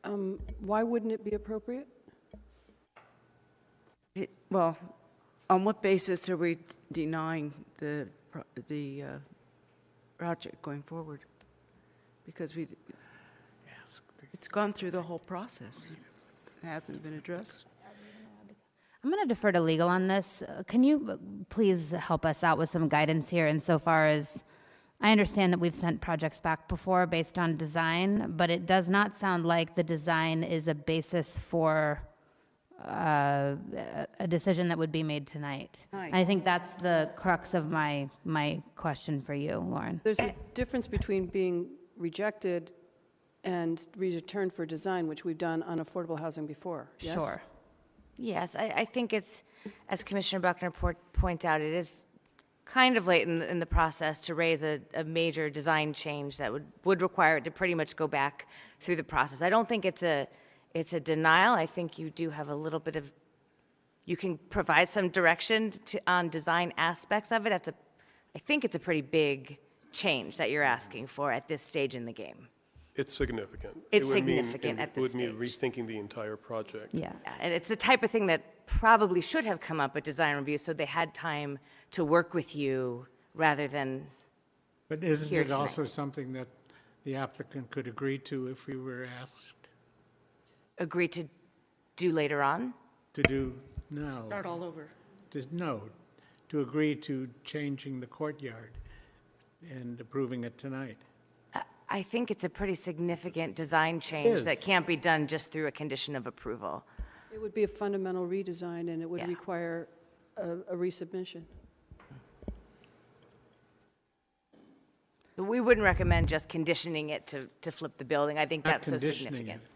done. Why wouldn't it be appropriate? Well, on what basis are we denying the project going forward? Because it's gone through the whole process. It hasn't been addressed. I'm going to defer to legal on this. Can you please help us out with some guidance here insofar as I understand that we've sent projects back before based on design, but it does not sound like the design is a basis for a decision that would be made tonight. I think that's the crux of my question for you, Lauren. There's a difference between being rejected and returned for design, which we've done on affordable housing before. Yes? Sure. Yes, I think it's, as Commissioner Buckner points out, it is kind of late in the process to raise a major design change that would require it to pretty much go back through the process. I don't think it's a denial. I think you do have a little bit of, you can provide some direction on design aspects of it. I think it's a pretty big change that you're asking for at this stage in the game. It's significant. It's significant at this stage. It would mean rethinking the entire project. Yeah. And it's the type of thing that probably should have come up at design review, so they had time to work with you rather than But isn't here it also tonight. something that the applicant could agree to if we were asked Agree to do later on? to do now? Start all over. To agree to changing the courtyard and approving it tonight. I think it's a pretty significant design change is. that can't be done just through a condition of approval. It would be a fundamental redesign, and it would Yeah. require a resubmission. We wouldn't recommend just conditioning it to flip the building. I think Not that's so conditioning significant. it,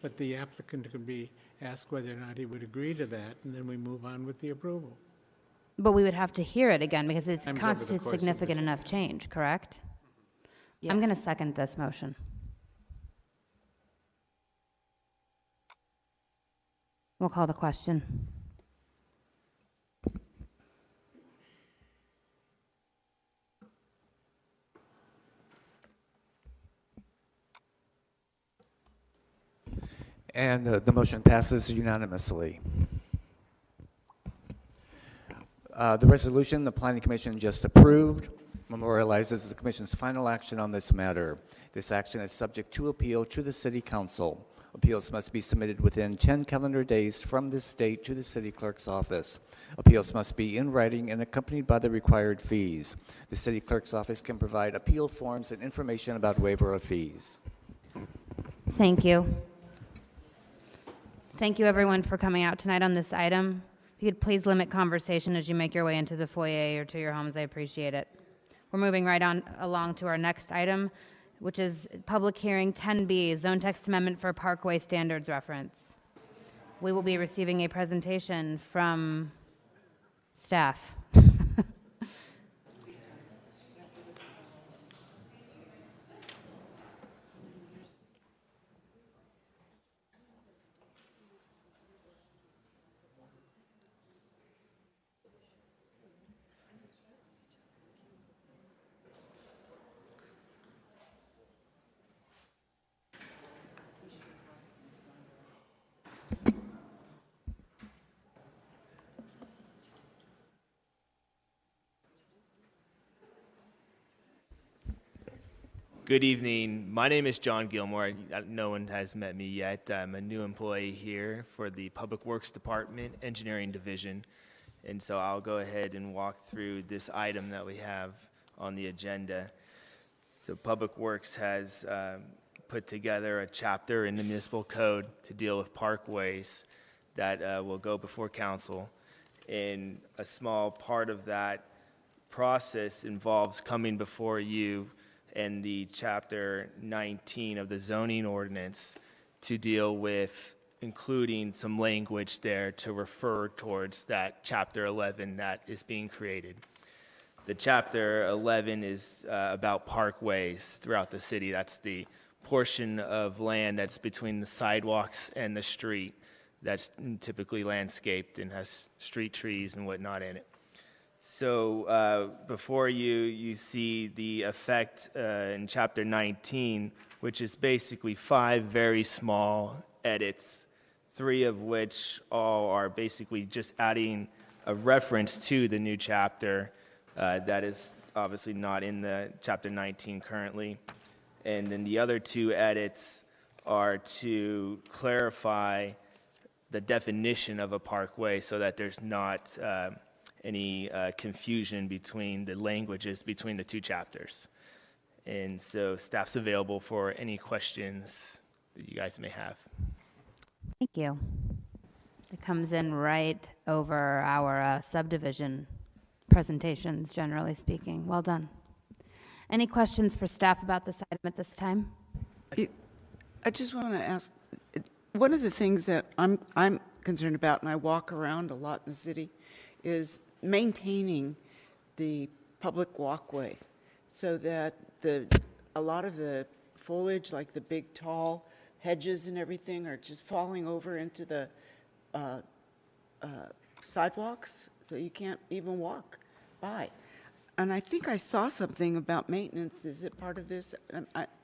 but the applicant could be asked whether or not he would agree to that, and then we move on with the approval. But we would have to hear it again because it Times over the constitutes course of significant enough change, correct? I'm going to second this motion. We'll call the question. And the motion passes unanimously. The resolution the Planning Commission just approved memorializes the Commission's final action on this matter. This action is subject to appeal to the City Council. Appeals must be submitted within 10 calendar days from this date to the City Clerk's office. Appeals must be in writing and accompanied by the required fees. The City Clerk's office can provide appeal forms and information about waiver of fees. Thank you. Thank you, everyone, for coming out tonight on this item. If you could please limit conversation as you make your way into the foyer or to your homes, I appreciate it. We're moving right on along to our next item. which is public hearing 10B, zone text amendment for Parkway standards reference. We will be receiving a presentation from staff. Good evening. My name is John Gilmore. No one has met me yet. I'm a new employee here for the Public Works Department, Engineering Division. And so I'll go ahead and walk through this item that we have on the agenda. So Public Works has put together a chapter in the municipal code to deal with parkways that will go before council. And a small part of that process involves coming before you and the chapter 19 of the zoning ordinance to deal with including some language there to refer towards that chapter 11 that is being created. The chapter 11 is about parkways throughout the city. That's the portion of land that's between the sidewalks and the street that's typically landscaped and has street trees and whatnot in it. So before you see the effect in Chapter 19, which is basically 5 very small edits, 3 of which all are basically just adding a reference to the new chapter that is obviously not in the Chapter 19 currently. And then the other 2 edits are to clarify the definition of a parkway so that there's not any confusion between the languages between the 2 chapters. And so staff's available for any questions that you guys may have. Thank you. It comes in right over our subdivision presentations, generally speaking. Well done. Any questions for staff about this item at this time? I just want to ask, one of the things that I'm concerned about, and I walk around a lot in the city, is maintaining the public walkway so that a lot of the foliage, like the big tall hedges and everything, are just falling over into the sidewalks, so you can't even walk by. And I think I saw something about maintenance. Is it part of this?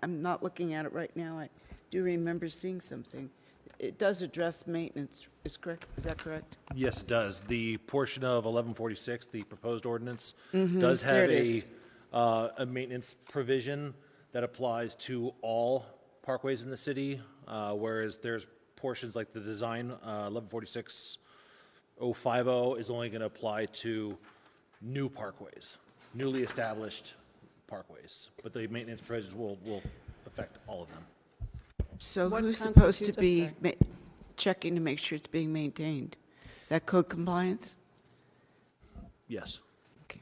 I'm not looking at it right now. I do remember seeing something. It does address maintenance, is that correct? Yes, it does. The portion of 1146, the proposed ordinance, Mhm, does there have it a maintenance provision that applies to all parkways in the city, whereas there's portions like the design, 1146-050 is only going to apply to new parkways, newly established parkways. But the maintenance provisions will affect all of them. So What who's supposed to constitutes- be checking to make sure it's being maintained? Is that code compliance? Yes. Okay.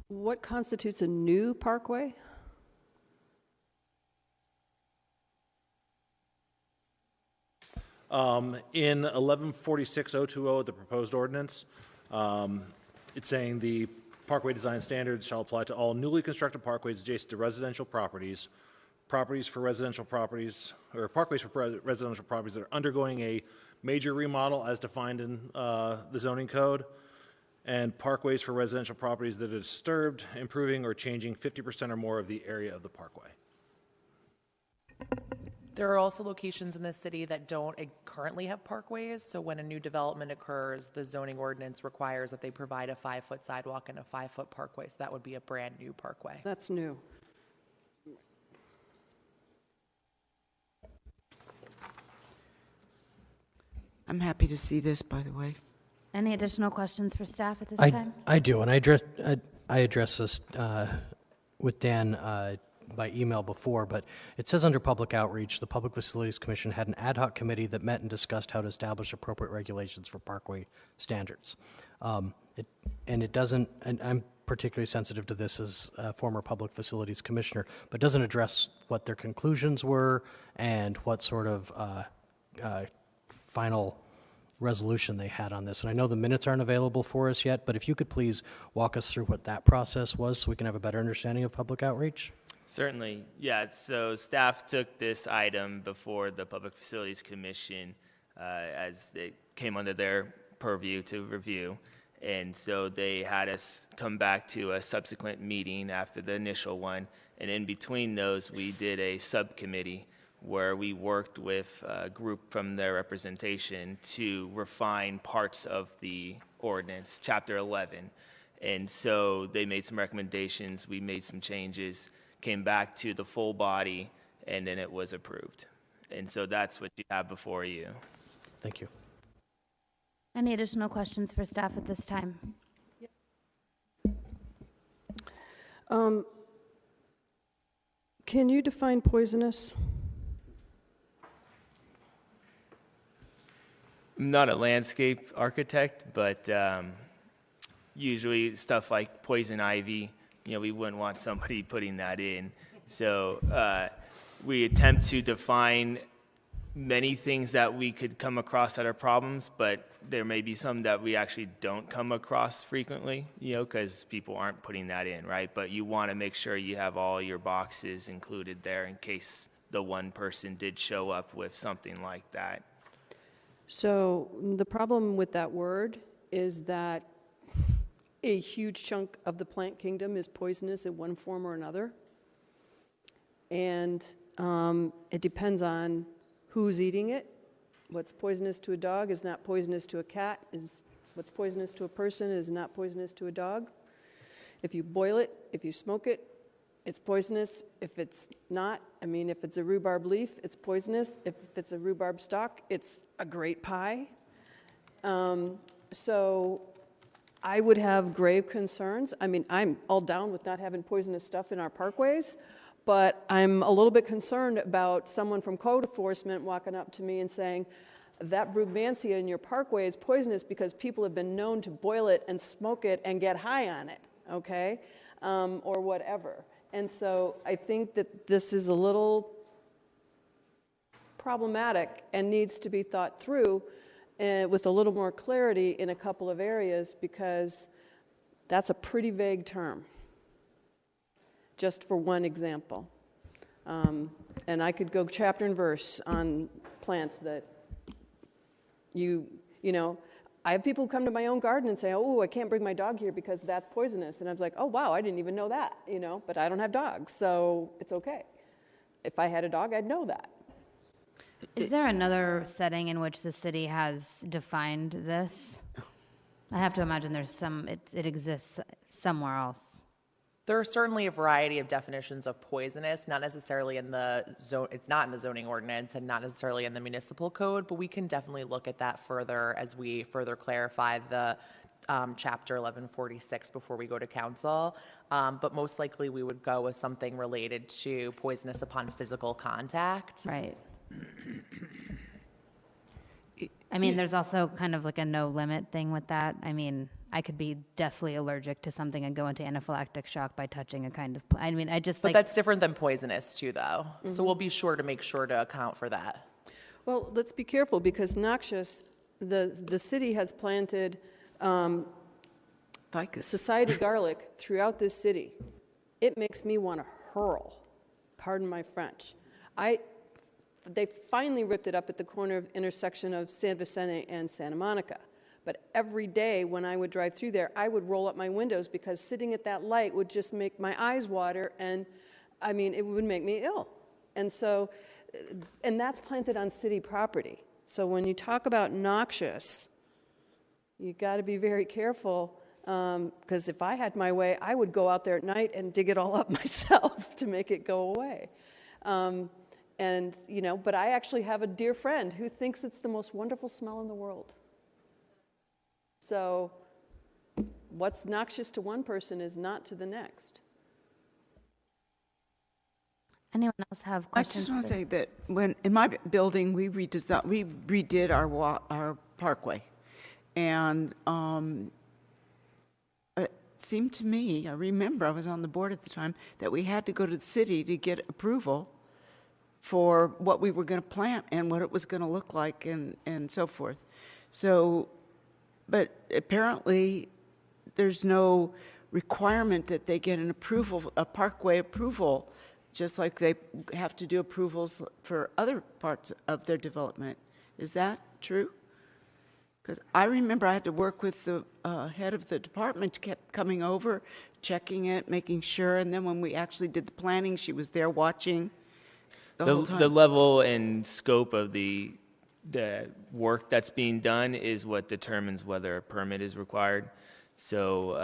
What constitutes a new parkway? In 1146-020, the proposed ordinance, it's saying the parkway design standards shall apply to all newly constructed parkways adjacent to residential properties, parkways for residential properties that are undergoing a major remodel as defined in the zoning code, and parkways for residential properties that are disturbed, improving, or changing 50% or more of the area of the parkway. There are also locations in the city that don't currently have parkways, so when a new development occurs, the zoning ordinance requires that they provide a 5-foot sidewalk and a 5-foot parkway, so that would be a brand-new parkway. That's new. I'm happy to see this, by the way. Any additional questions for staff at this time? I do, and I addressed this with Dan by email before, but it says under public outreach, the Public Facilities Commission had an ad hoc committee that met and discussed how to establish appropriate regulations for parkway standards. It doesn't, and I'm particularly sensitive to this as a former Public Facilities Commissioner, but doesn't address what their conclusions were and what sort of final resolution they had on this. And I know the minutes aren't available for us yet, but if you could please walk us through what that process was so we can have a better understanding of public outreach. Certainly, yeah. So staff took this item before the Public Facilities Commission as it came under their purview to review. And so they had us come back to a subsequent meeting after the initial one. And in between those, we did a subcommittee where we worked with a group from their representation to refine parts of the ordinance, Chapter 11. And so they made some recommendations, we made some changes, came back to the full body, and then it was approved. And so that's what you have before you. Thank you. Any additional questions for staff at this time? Can you define poisonous? I'm not a landscape architect, but usually stuff like poison ivy, we wouldn't want somebody putting that in. So we attempt to define many things that we could come across that are problems, but there may be some that we actually don't come across frequently, because people aren't putting that in, right? But you want to make sure you have all your boxes included there in case the one person did show up with something like that. So the problem with that word is that a huge chunk of the plant kingdom is poisonous in one form or another. And it depends on who's eating it. What's poisonous to a dog is not poisonous to a cat. What's poisonous to a person is not poisonous to a dog. If you boil it, if you smoke it, it's poisonous. If it's not, if it's a rhubarb leaf, it's poisonous. If it's a rhubarb stalk, it's a great pie. So I would have grave concerns. I'm all down with not having poisonous stuff in our parkways, but I'm a little bit concerned about someone from code enforcement walking up to me and saying, that brugmansia in your parkway is poisonous because people have been known to boil it and smoke it and get high on it, okay? Or whatever. And so I think that this is a little problematic and needs to be thought through with a little more clarity in a couple of areas, because that's a pretty vague term, just for one example. And I could go chapter and verse on plants that I have people who come to my own garden and say, oh, I can't bring my dog here because that's poisonous. And I was like, oh, wow, I didn't even know that, but I don't have dogs, so it's okay. If I had a dog, I'd know that. Is there another setting in which the city has defined this? I have to imagine there's it exists somewhere else. There are certainly a variety of definitions of poisonous, not necessarily in the zone, it's not in the zoning ordinance and not necessarily in the municipal code, but we can definitely look at that further as we further clarify the chapter 1146 before we go to council. But most likely we would go with something related to poisonous upon physical contact. Right. There's also kind of like a no limit thing with that. I could be deathly allergic to something and go into anaphylactic shock by touching a kind of But that's different than poisonous too, though. Mm-hmm. So we'll be sure to make sure to account for that. Well, let's be careful, because noxious, the city has planted society garlic throughout this city. It makes me want to hurl, pardon my French. They finally ripped it up at the corner of intersection of San Vicente and Santa Monica. But every day when I would drive through there, I would roll up my windows because sitting at that light would just make my eyes water, and it would make me ill. And so, and that's planted on city property. So when you talk about noxious, you got to be very careful, because if I had my way, I would go out there at night and dig it all up myself to make it go away. But I actually have a dear friend who thinks it's the most wonderful smell in the world. So what's noxious to one person is not to the next. Anyone else have questions? I just want to say that when in my building we redid our parkway, and seemed to me, I remember I was on the board at the time, that we had to go to the city to get approval for what we were going to plant and what it was going to look like and so forth. So, but apparently there's no requirement that they get an approval, a parkway approval, just like they have to do approvals for other parts of their development. Is that true? Because I remember I had to work with the head of the department, kept coming over, checking it, making sure, and then when we actually did the planning, she was there watching the whole time. The level and scope of the work that's being done is what determines whether a permit is required. So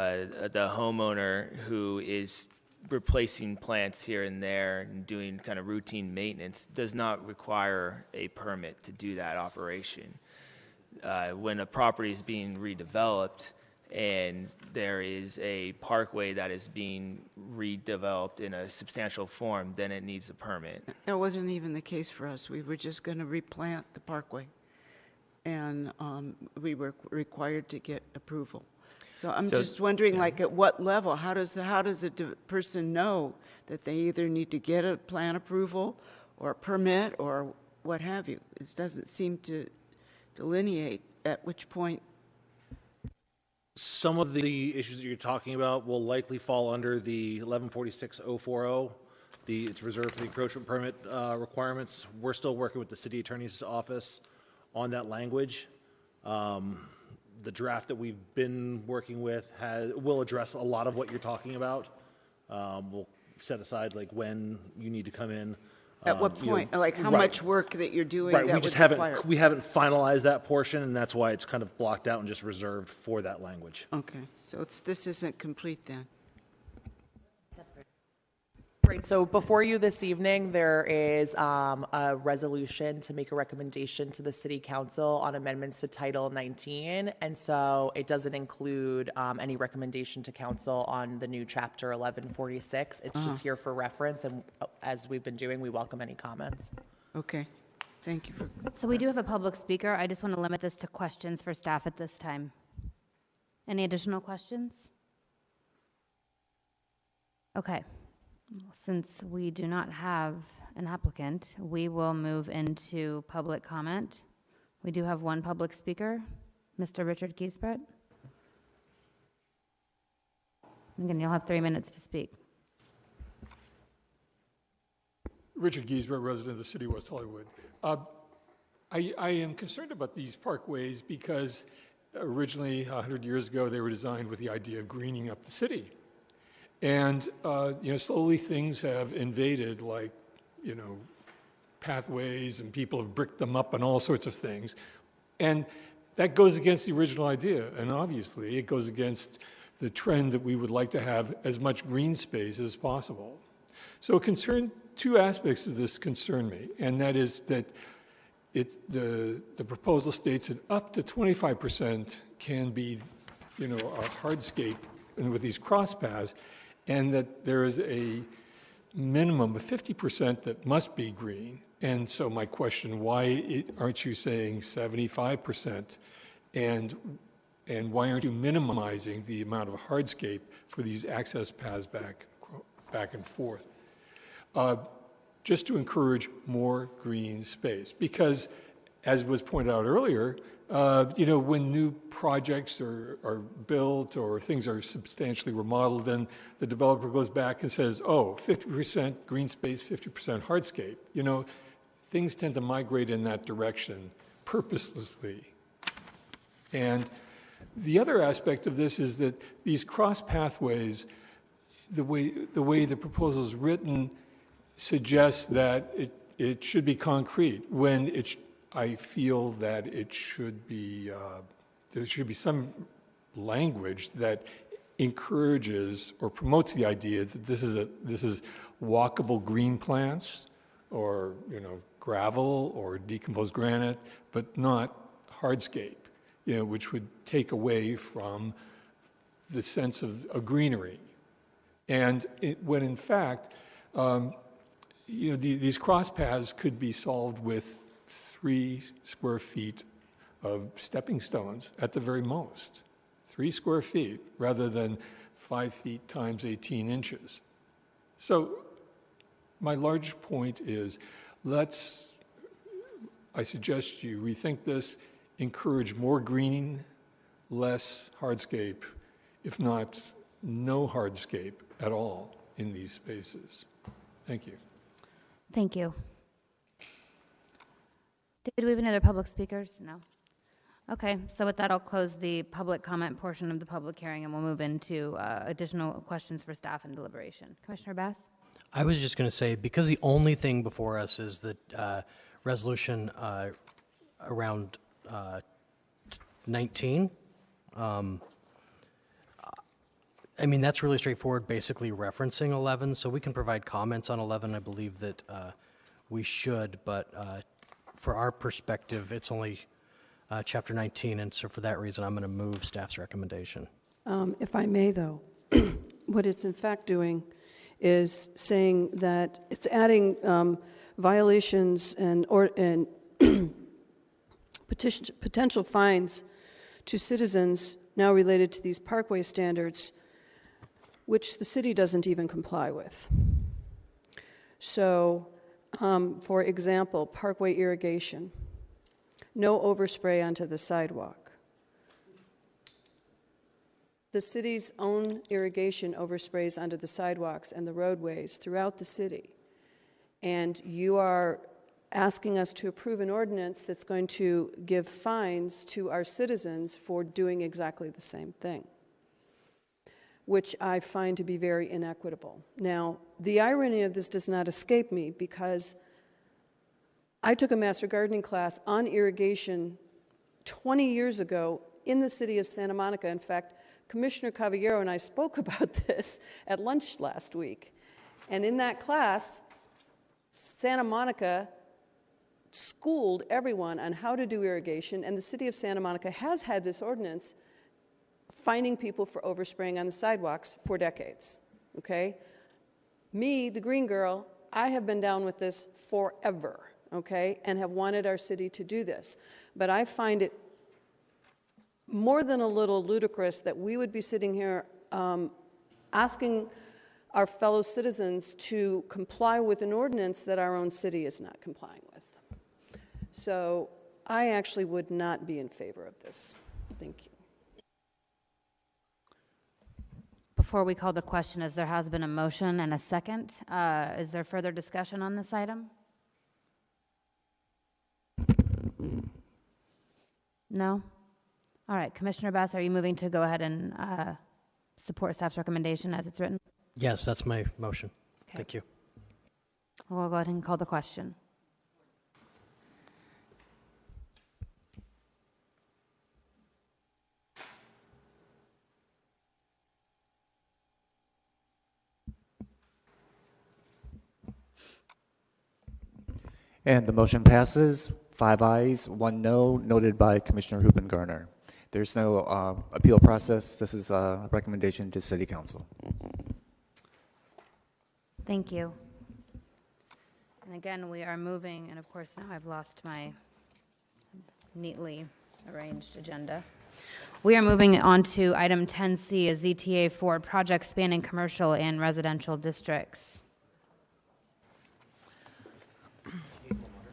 the homeowner who is replacing plants here and there and doing kind of routine maintenance does not require a permit to do that operation. When a property is being redeveloped and there is a parkway that is being redeveloped in a substantial form, then it needs a permit. That wasn't even the case for us. We were just going to replant the parkway, and we were required to get approval. So I'm just wondering, like, at what level? How does a person know that they either need to get a plan approval or a permit or what have you? It doesn't seem to delineate at which point. Some of the issues that you're talking about will likely fall under the 1146-040. It's reserved for the encroachment permit requirements. We're still working with the city attorney's office on that language. The draft that we've been working with will address a lot of what you're talking about. We'll set aside like when you need to come in. At what point? Like how much work that you're doing Right, that we just would require? we haven't finalized that portion, and that's why it's kind of blocked out and just reserved for that language. Okay, so this isn't complete then. Great, so before you this evening, there is a resolution to make a recommendation to the City Council on amendments to Title 19, and so it doesn't include any recommendation to Council on the new Chapter 1146. It's just here for reference, and as we've been doing, we welcome any comments. Okay, thank you. So we do have a public speaker. I just want to limit this to questions for staff at this time. Any additional questions? Okay. Since we do not have an applicant, we will move into public comment. We do have one public speaker, Mr. Richard Giesbrecht. Again, you'll have 3 minutes to speak. Richard Giesbrecht, resident of the city of West Hollywood. I am concerned about these parkways because originally, 100 years ago, they were designed with the idea of greening up the city. And, slowly things have invaded, like, pathways, and people have bricked them up and all sorts of things. And that goes against the original idea. And obviously, it goes against the trend that we would like to have as much green space as possible. So two aspects of this concern me, and that is that the proposal states that up to 25% can be, a hardscape with these cross paths, and that there is a minimum of 50% that must be green. And so my question, why aren't you saying 75%? And why aren't you minimizing the amount of hardscape for these access paths back and forth? Just to encourage more green space. Because, as was pointed out earlier, when new projects are built or things are substantially remodeled, then the developer goes back and says, 50% green space, 50% hardscape. Things tend to migrate in that direction purposelessly. And the other aspect of this is that these cross pathways, the way the proposal is written, suggests that it should be concrete when I feel that it should be, there should be some language that encourages or promotes the idea that this is walkable green plants or, gravel or decomposed granite, but not hardscape, which would take away from the sense of a greenery. And when in fact, these cross paths could be solved with 3 square feet of stepping stones at the very most. 3 square feet rather than 5 feet times 18 inches. So my large point is, I suggest you rethink this, encourage more greening, less hardscape, if not no hardscape at all in these spaces. Thank you. Thank you. Did we have any other public speakers? No. Okay, so with that, I'll close the public comment portion of the public hearing, and we'll move into additional questions for staff and deliberation. Commissioner Bass? I was just going to say, because the only thing before us is the resolution around 19, I mean, that's really straightforward, basically referencing 11, so we can provide comments on 11. I believe that we should, but for our perspective, it's only Chapter 19, and so for that reason, I'm going to move staff's recommendation. If I may, though, what it's in fact doing is saying that it's adding violations and potential fines to citizens now related to these parkway standards, which the city doesn't even comply with. So, for example, parkway irrigation. No overspray onto the sidewalk. The city's own irrigation oversprays onto the sidewalks and the roadways throughout the city. And you are asking us to approve an ordinance that's going to give fines to our citizens for doing exactly the same thing, which I find to be very inequitable. Now, the irony of this does not escape me, because I took a master gardening class on irrigation 20 years ago in the city of Santa Monica. In fact, Commissioner Cavallero and I spoke about this at lunch last week. And in that class, Santa Monica schooled everyone on how to do irrigation, and the city of Santa Monica has had this ordinance fining people for overspraying on the sidewalks for decades, okay? Me, the green girl, I have been down with this forever, okay, and have wanted our city to do this. But I find it more than a little ludicrous that we would be sitting here asking our fellow citizens to comply with an ordinance that our own city is not complying with. So I actually would not be in favor of this. Thank you. Before we call the question, as there has been a motion and a second, is there further discussion on this item? No? All right, Commissioner Bass, are you moving to go ahead and support staff's recommendation as it's written? Yes, that's my motion. Okay. Thank you. We'll go ahead and call the question. And the motion passes, 5 ayes, 1 no, noted by Commissioner Hoopengarner. There's no appeal process. This is a recommendation to City Council. Thank you. And again, we are moving, and of course now I've lost my neatly arranged agenda. We are moving on to item 10C, a ZTA for projects spanning commercial and residential districts.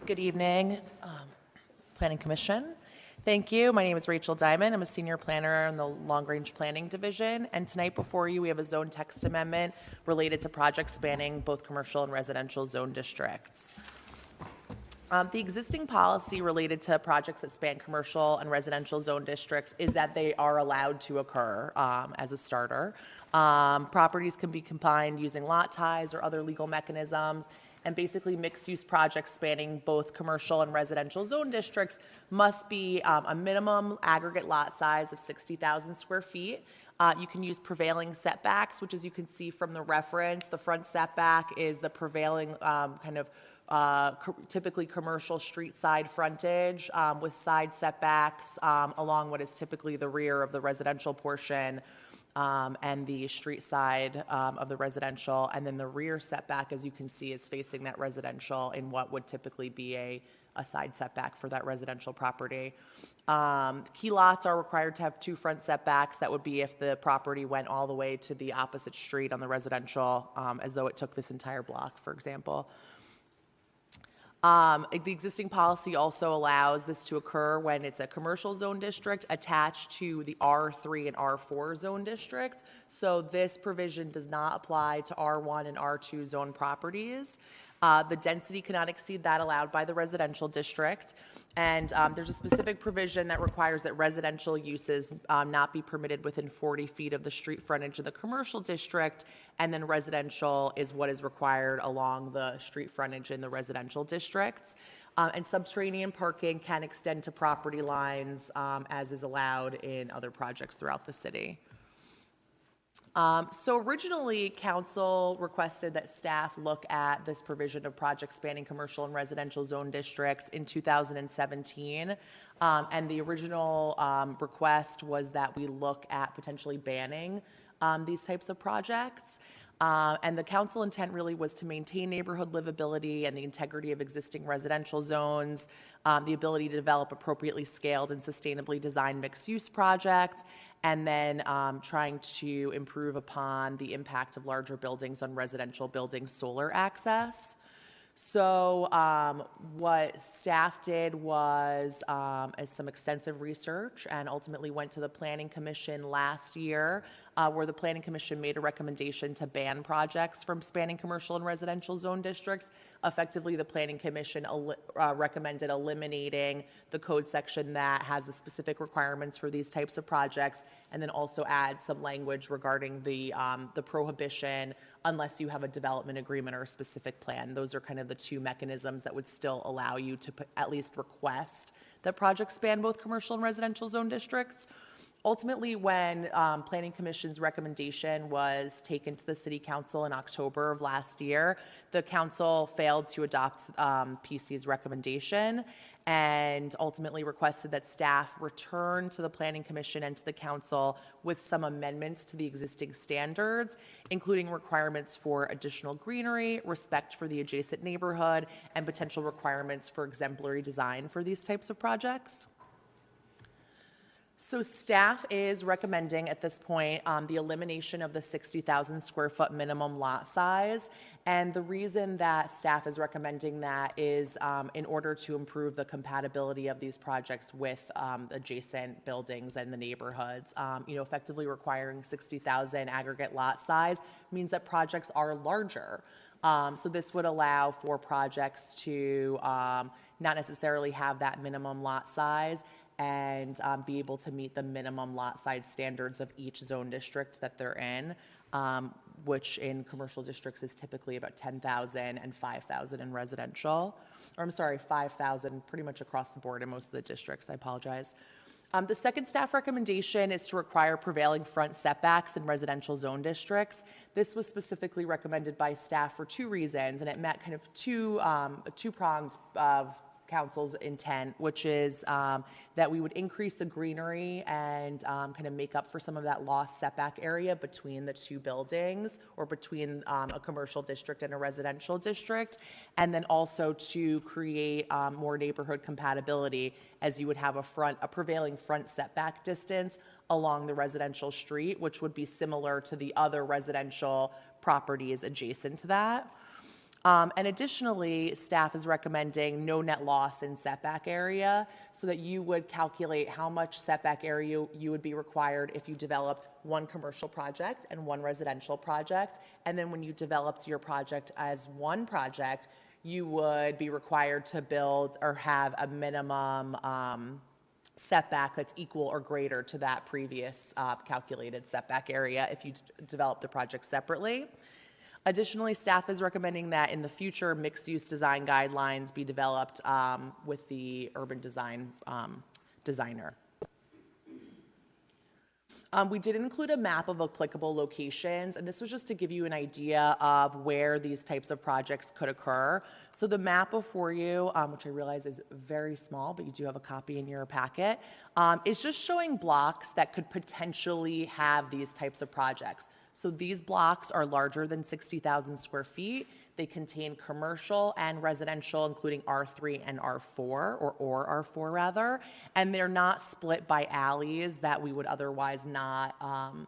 Good evening, Planning Commission. Thank you. My name is Rachel Diamond. I'm a senior planner in the Long Range Planning Division. And tonight before you, we have a zone text amendment related to projects spanning both commercial and residential zone districts. The existing policy related to projects that span commercial and residential zone districts is that they are allowed to occur as a starter. Properties can be combined using lot ties or other legal mechanisms. And basically mixed-use projects spanning both commercial and residential zone districts must be a minimum aggregate lot size of 60,000 square feet. You can use prevailing setbacks, which as you can see from the reference, the front setback is the prevailing typically commercial street side frontage with side setbacks along what is typically the rear of the residential portion. And the street side of the residential, and then the rear setback, as you can see, is facing that residential in what would typically be a side setback for that residential property. Key lots are required to have 2 front setbacks. That would be if the property went all the way to the opposite street on the residential, as though it took this entire block, for example. The existing policy also allows this to occur when it's a commercial zone district attached to the R3 and R4 zone districts. So this provision does not apply to R1 and R2 zone properties. The density cannot exceed that allowed by the residential district. And there's a specific provision that requires that residential uses not be permitted within 40 feet of the street frontage of the commercial district. And then residential is what is required along the street frontage in the residential districts. And subterranean parking can extend to property lines as is allowed in other projects throughout the city. So originally, council requested that staff look at this provision of projects spanning commercial and residential zone districts in 2017. And the original request was that we look at potentially banning these types of projects. And the council intent really was to maintain neighborhood livability and the integrity of existing residential zones, the ability to develop appropriately scaled and sustainably designed mixed-use projects, and then trying to improve upon the impact of larger buildings on residential buildings' solar access. So what staff did was some extensive research and ultimately went to the Planning Commission last year, where the Planning Commission made a recommendation to ban projects from spanning commercial and residential zone districts. Effectively, the Planning Commission recommended eliminating the code section that has the specific requirements for these types of projects, and then also add some language regarding the prohibition unless you have a development agreement or a specific plan. Those are kind of the 2 mechanisms that would still allow you to at least request that projects span both commercial and residential zone districts. Ultimately, when Planning Commission's recommendation was taken to the City Council in October of last year, the Council failed to adopt PC's recommendation and ultimately requested that staff return to the Planning Commission and to the Council with some amendments to the existing standards, including requirements for additional greenery, respect for the adjacent neighborhood, and potential requirements for exemplary design for these types of projects. So staff is recommending at this point the elimination of the 60,000 square foot minimum lot size. And the reason that staff is recommending that is in order to improve the compatibility of these projects with adjacent buildings and the neighborhoods. Effectively requiring 60,000 aggregate lot size means that projects are larger. So this would allow for projects to not necessarily have that minimum lot size and be able to meet the minimum lot size standards of each zone district that they're in, which in commercial districts is typically about 10,000 and 5,000 in residential. Or I'm sorry, 5,000 pretty much across the board in most of the districts. I apologize. The second staff recommendation is to require prevailing front setbacks in residential zone districts. This was specifically recommended by staff for 2 reasons, and it met kind of two prongs of council's intent, which is that we would increase the greenery and kind of make up for some of that lost setback area between the 2 buildings, or between a commercial district and a residential district, and then also to create more neighborhood compatibility, as you would have a prevailing front setback distance along the residential street, which would be similar to the other residential properties adjacent to that. And additionally, staff is recommending no net loss in setback area, so that you would calculate how much setback area you would be required if you developed 1 commercial project and 1 residential project. And then when you developed your project as 1 project, you would be required to build or have a minimum setback that's equal or greater to that previous calculated setback area if you develop the project separately. Additionally, staff is recommending that in the future, mixed-use design guidelines be developed with the urban design designer. We did include a map of applicable locations, and this was just to give you an idea of where these types of projects could occur. So the map before you, which I realize is very small, but you do have a copy in your packet, is just showing blocks that could potentially have these types of projects. So these blocks are larger than 60,000 square feet. They contain commercial and residential, including R3 and R4, or R4 rather, and they're not split by alleys that we would otherwise not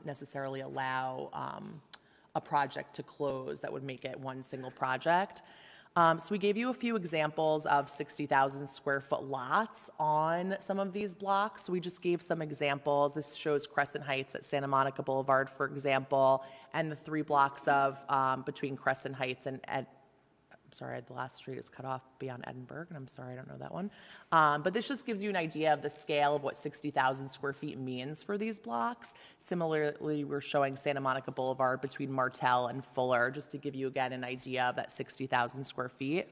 necessarily allow a project to close that would make it one single project. So we gave you a few examples of 60,000 square foot lots on some of these blocks. So we just gave some examples. This shows Crescent Heights at Santa Monica Boulevard, for example, and the 3 blocks of between Crescent Heights and I'm sorry, the last street is cut off beyond Edinburgh, and I'm sorry, I don't know that one. But this just gives you an idea of the scale of what 60,000 square feet means for these blocks. Similarly, we're showing Santa Monica Boulevard between Martell and Fuller, just to give you, again, an idea of that 60,000 square feet.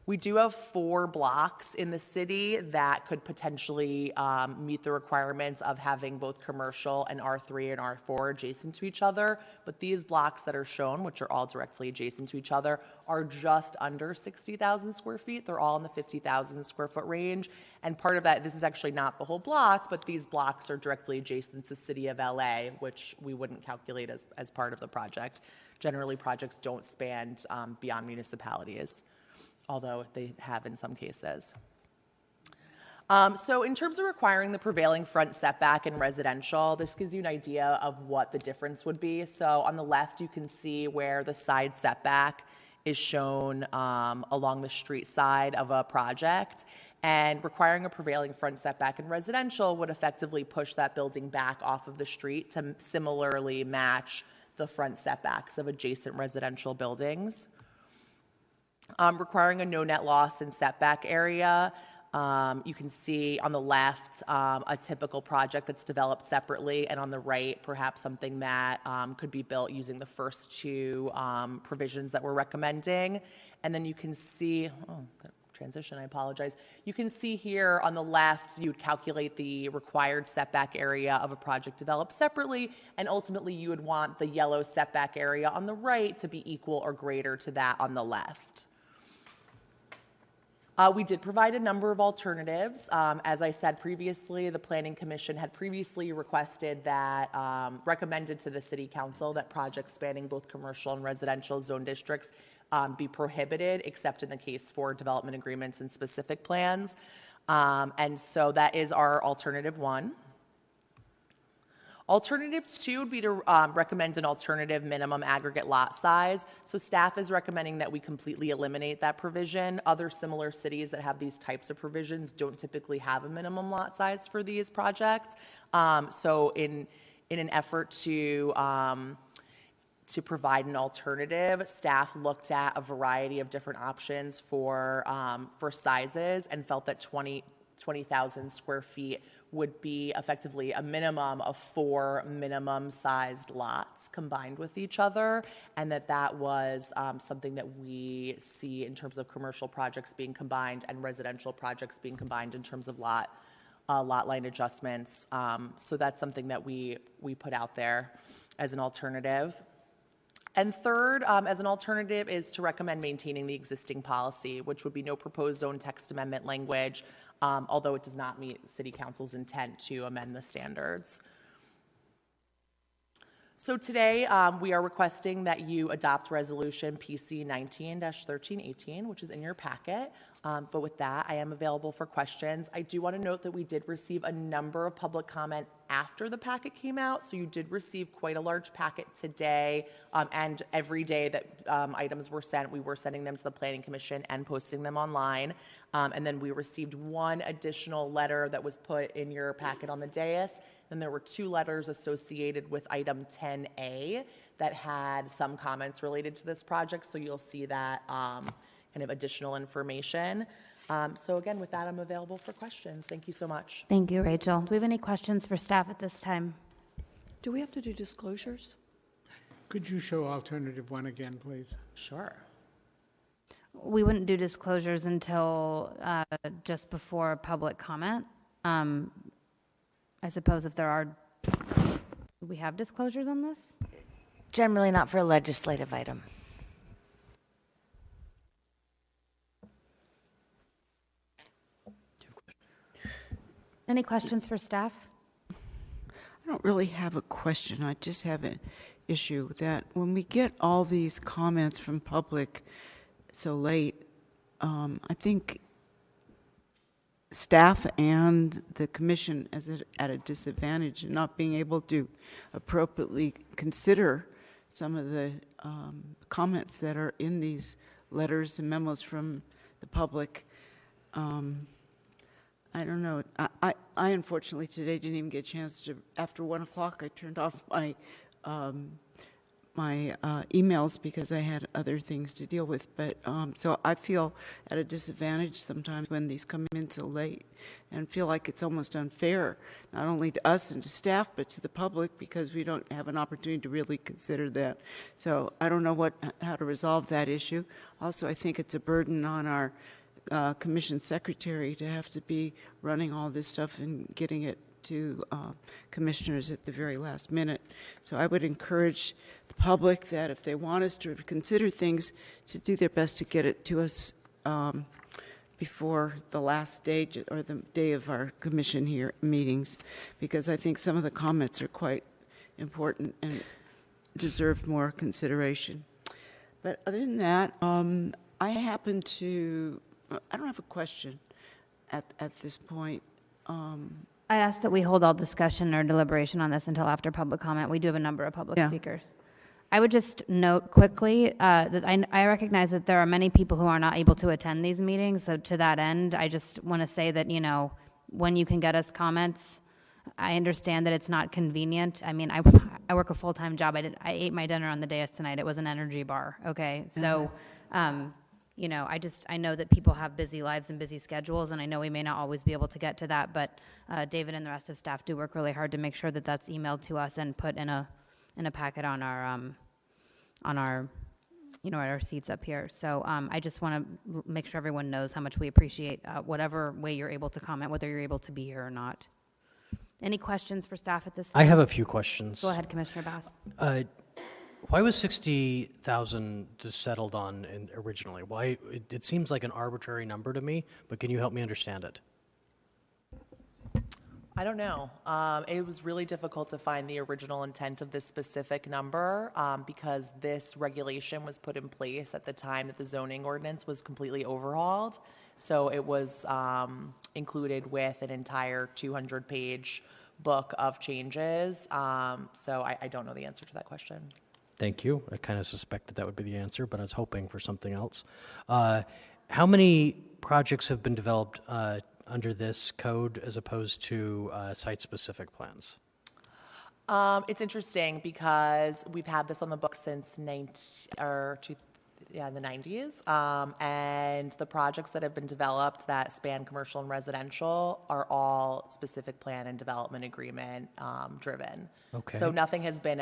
We do have 4 blocks in the city that could potentially meet the requirements of having both commercial and R3 and R4 adjacent to each other. But these blocks that are shown, which are all directly adjacent to each other, are just under 60,000 square feet. They're all in the 50,000 square foot range. And part of that, this is actually not the whole block, but these blocks are directly adjacent to the city of LA, which we wouldn't calculate as part of the project. Generally, projects don't span beyond municipalities, although they have in some cases. So in terms of requiring the prevailing front setback in residential, this gives you an idea of what the difference would be. So on the left, you can see where the side setback is shown along the street side of a project. And requiring a prevailing front setback in residential would effectively push that building back off of the street to similarly match the front setbacks of adjacent residential buildings. Requiring a no net loss in setback area. You can see on the left a typical project that's developed separately, and on the right, perhaps something that could be built using the first 2 provisions that we're recommending. And then you can see, transition, I apologize. You can see here on the left, you would calculate the required setback area of a project developed separately, and ultimately you would want the yellow setback area on the right to be equal or greater to that on the left. We did provide a number of alternatives. As I said previously, the Planning Commission had previously requested that, recommended to the City Council that projects spanning both commercial and residential zone districts be prohibited, except in the case for development agreements and specific plans. And so that is our alternative 1. Alternative 2 would be to recommend an alternative minimum aggregate lot size. So staff is recommending that we completely eliminate that provision. Other similar cities that have these types of provisions don't typically have a minimum lot size for these projects. So in an effort to provide an alternative, staff looked at a variety of different options for sizes and felt that 20,000 square feet would be effectively a minimum of 4 minimum sized lots combined with each other, and that was something that we see in terms of commercial projects being combined and residential projects being combined in terms of lot line adjustments. So that's something that we put out there as an alternative. And third, as an alternative, is to recommend maintaining the existing policy, which would be no proposed zone text amendment language, although it does not meet City Council's intent to amend the standards. So today, we are requesting that you adopt Resolution PC 19-1318, which is in your packet. But with that, I am available for questions. I do want to note that we did receive a number of public comment after the packet came out, so you did receive quite a large packet today, and every day that items were sent, we were sending them to the Planning Commission and posting them online. And then we received 1 additional letter that was put in your packet on the dais. Then there were 2 letters associated with item 10A that had some comments related to this project, so you'll see that kind of additional information. So again, with that, I'm available for questions. Thank you so much. Thank you, Rachel. Do we have any questions for staff at this time? Do we have to do disclosures? Could you show alternative 1 again, please? Sure. We wouldn't do disclosures until just before public comment. I suppose if there are, do we have disclosures on this? Generally not for a legislative item. Any questions for staff? I don't really have a question. I just have an issue that when we get all these comments from public so late, I think staff and the commission is at a disadvantage in not being able to appropriately consider some of the comments that are in these letters and memos from the public. I don't know. I unfortunately today didn't even get a chance to, after 1 o'clock, I turned off my emails because I had other things to deal with. But so I feel at a disadvantage sometimes when these come in so late, and feel like it's almost unfair, not only to us and to staff, but to the public, because we don't have an opportunity to really consider that. So I don't know how to resolve that issue. Also, I think it's a burden on our commission secretary to have to be running all this stuff and getting it to commissioners at the very last minute. So I would encourage the public that if they want us to consider things, to do their best to get it to us before the last day or the day of our commission here meetings, because I think some of the comments are quite important and deserve more consideration. But other than that, I happen to, I don't have a question at this point. I ask that we hold all discussion or deliberation on this until after public comment. We do have a number of public speakers. I would just note quickly that I recognize that there are many people who are not able to attend these meetings. So to that end, I just want to say that, you know, when you can get us comments, I understand that it's not convenient. I mean, I work a full-time job. I ate my dinner on the dais tonight. It was an energy bar. Okay. So, you know, I know that people have busy lives and busy schedules, and I know we may not always be able to get to that, but David and the rest of staff do work really hard to make sure that that's emailed to us and put in a packet on our you know, at our seats up here. So I just want to make sure everyone knows how much we appreciate whatever way you're able to comment, whether you're able to be here or not. Any questions for staff at this time? I have a few questions. Go ahead, Commissioner Bass. Why was 60,000 just settled on originally? Why? It seems like an arbitrary number to me, but can you help me understand it? I don't know. It was really difficult to find the original intent of this specific number because this regulation was put in place at the time that the zoning ordinance was completely overhauled. So it was included with an entire 200-page book of changes. So I don't know the answer to that question. Thank you. I kind of suspected that would be the answer, but I was hoping for something else. How many projects have been developed under this code as opposed to site-specific plans? It's interesting because we've had this on the book since the 90s, and the projects that have been developed that span commercial and residential are all specific plan and development agreement driven. Okay. So nothing has been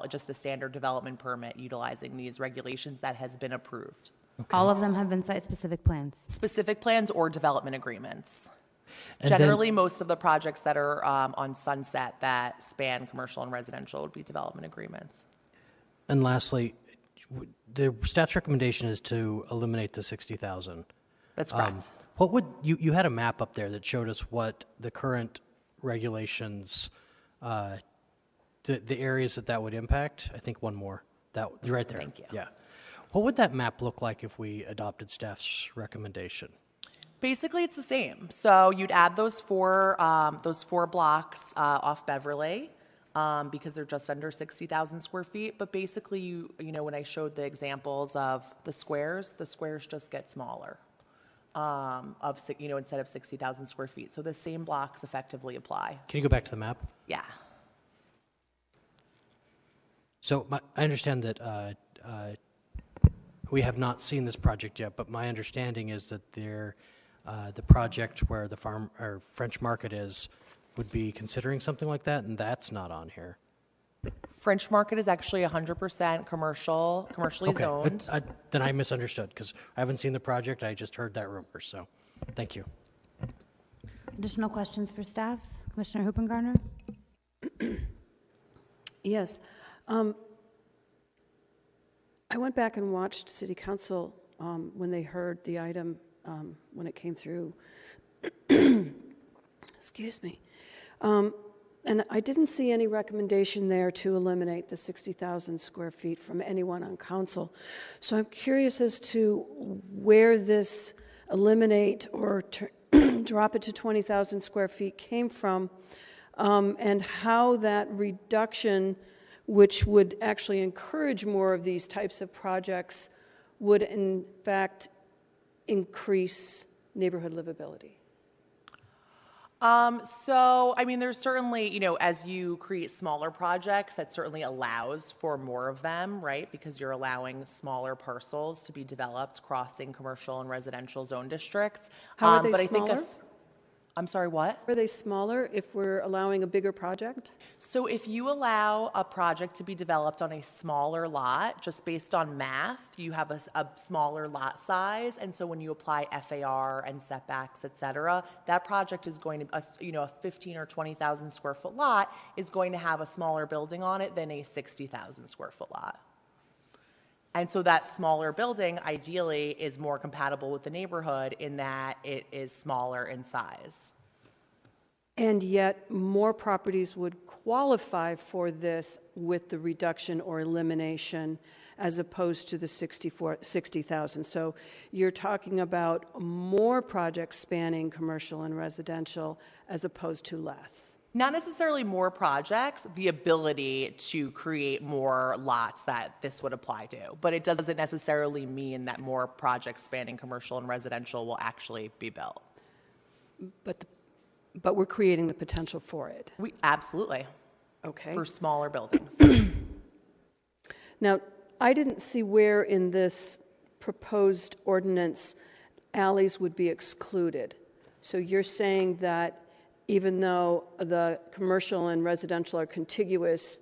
just a standard development permit utilizing these regulations that has been approved. Okay. All of them have been site-specific plans. Specific plans or development agreements. And Generally, most of the projects that are on Sunset that span commercial and residential would be development agreements. And lastly, the staff's recommendation is to eliminate the 60,000. That's correct. What would you had a map up there that showed us what the current regulations, the areas that would impact? I think one more. That right there. Thank you. Yeah. What would that map look like if we adopted staff's recommendation? Basically, it's the same. So you'd add those four blocks off Beverly because they're just under 60,000 square feet. But basically, you know, when I showed the examples of the squares just get smaller. Instead of 60,000 square feet. So the same blocks effectively apply. Can you go back to the map? Yeah. So I understand that we have not seen this project yet, but my understanding is that the project where the farm or French Market is would be considering something like that, and that's not on here. French Market is actually 100% commercially zoned. Then I misunderstood because I haven't seen the project. I just heard that rumor. So, thank you. Additional questions for staff? Commissioner Hoopengarner? Yes. I went back and watched City Council when they heard the item when it came through. Excuse me. And I didn't see any recommendation there to eliminate the 60,000 square feet from anyone on council. So I'm curious as to where this eliminate or drop it to 20,000 square feet came from, and how that reduction, which would actually encourage more of these types of projects, would in fact increase neighborhood livability. So, I mean, there's certainly, as you create smaller projects, that certainly allows for more of them, right? Because you're allowing smaller parcels to be developed crossing commercial and residential zone districts. How are they but smaller? I think I'm sorry, what? Are they smaller if we're allowing a bigger project? So if you allow a project to be developed on a smaller lot, just based on math, you have a smaller lot size. And so when you apply FAR and setbacks, et cetera, that project is going to, a 15 or 20,000 square foot lot is going to have a smaller building on it than a 60,000 square foot lot. And so that smaller building ideally is more compatible with the neighborhood in that it is smaller in size. And yet more properties would qualify for this with the reduction or elimination as opposed to the 60,000. So you're talking about more projects spanning commercial and residential as opposed to less. Not necessarily more projects, the ability to create more lots that this would apply to. But it doesn't necessarily mean that more projects spanning commercial and residential will actually be built. But we're creating the potential for it. We absolutely. Okay. For smaller buildings. Now, I didn't see where in this proposed ordinance alleys would be excluded. So you're saying that even though the commercial and residential are contiguous,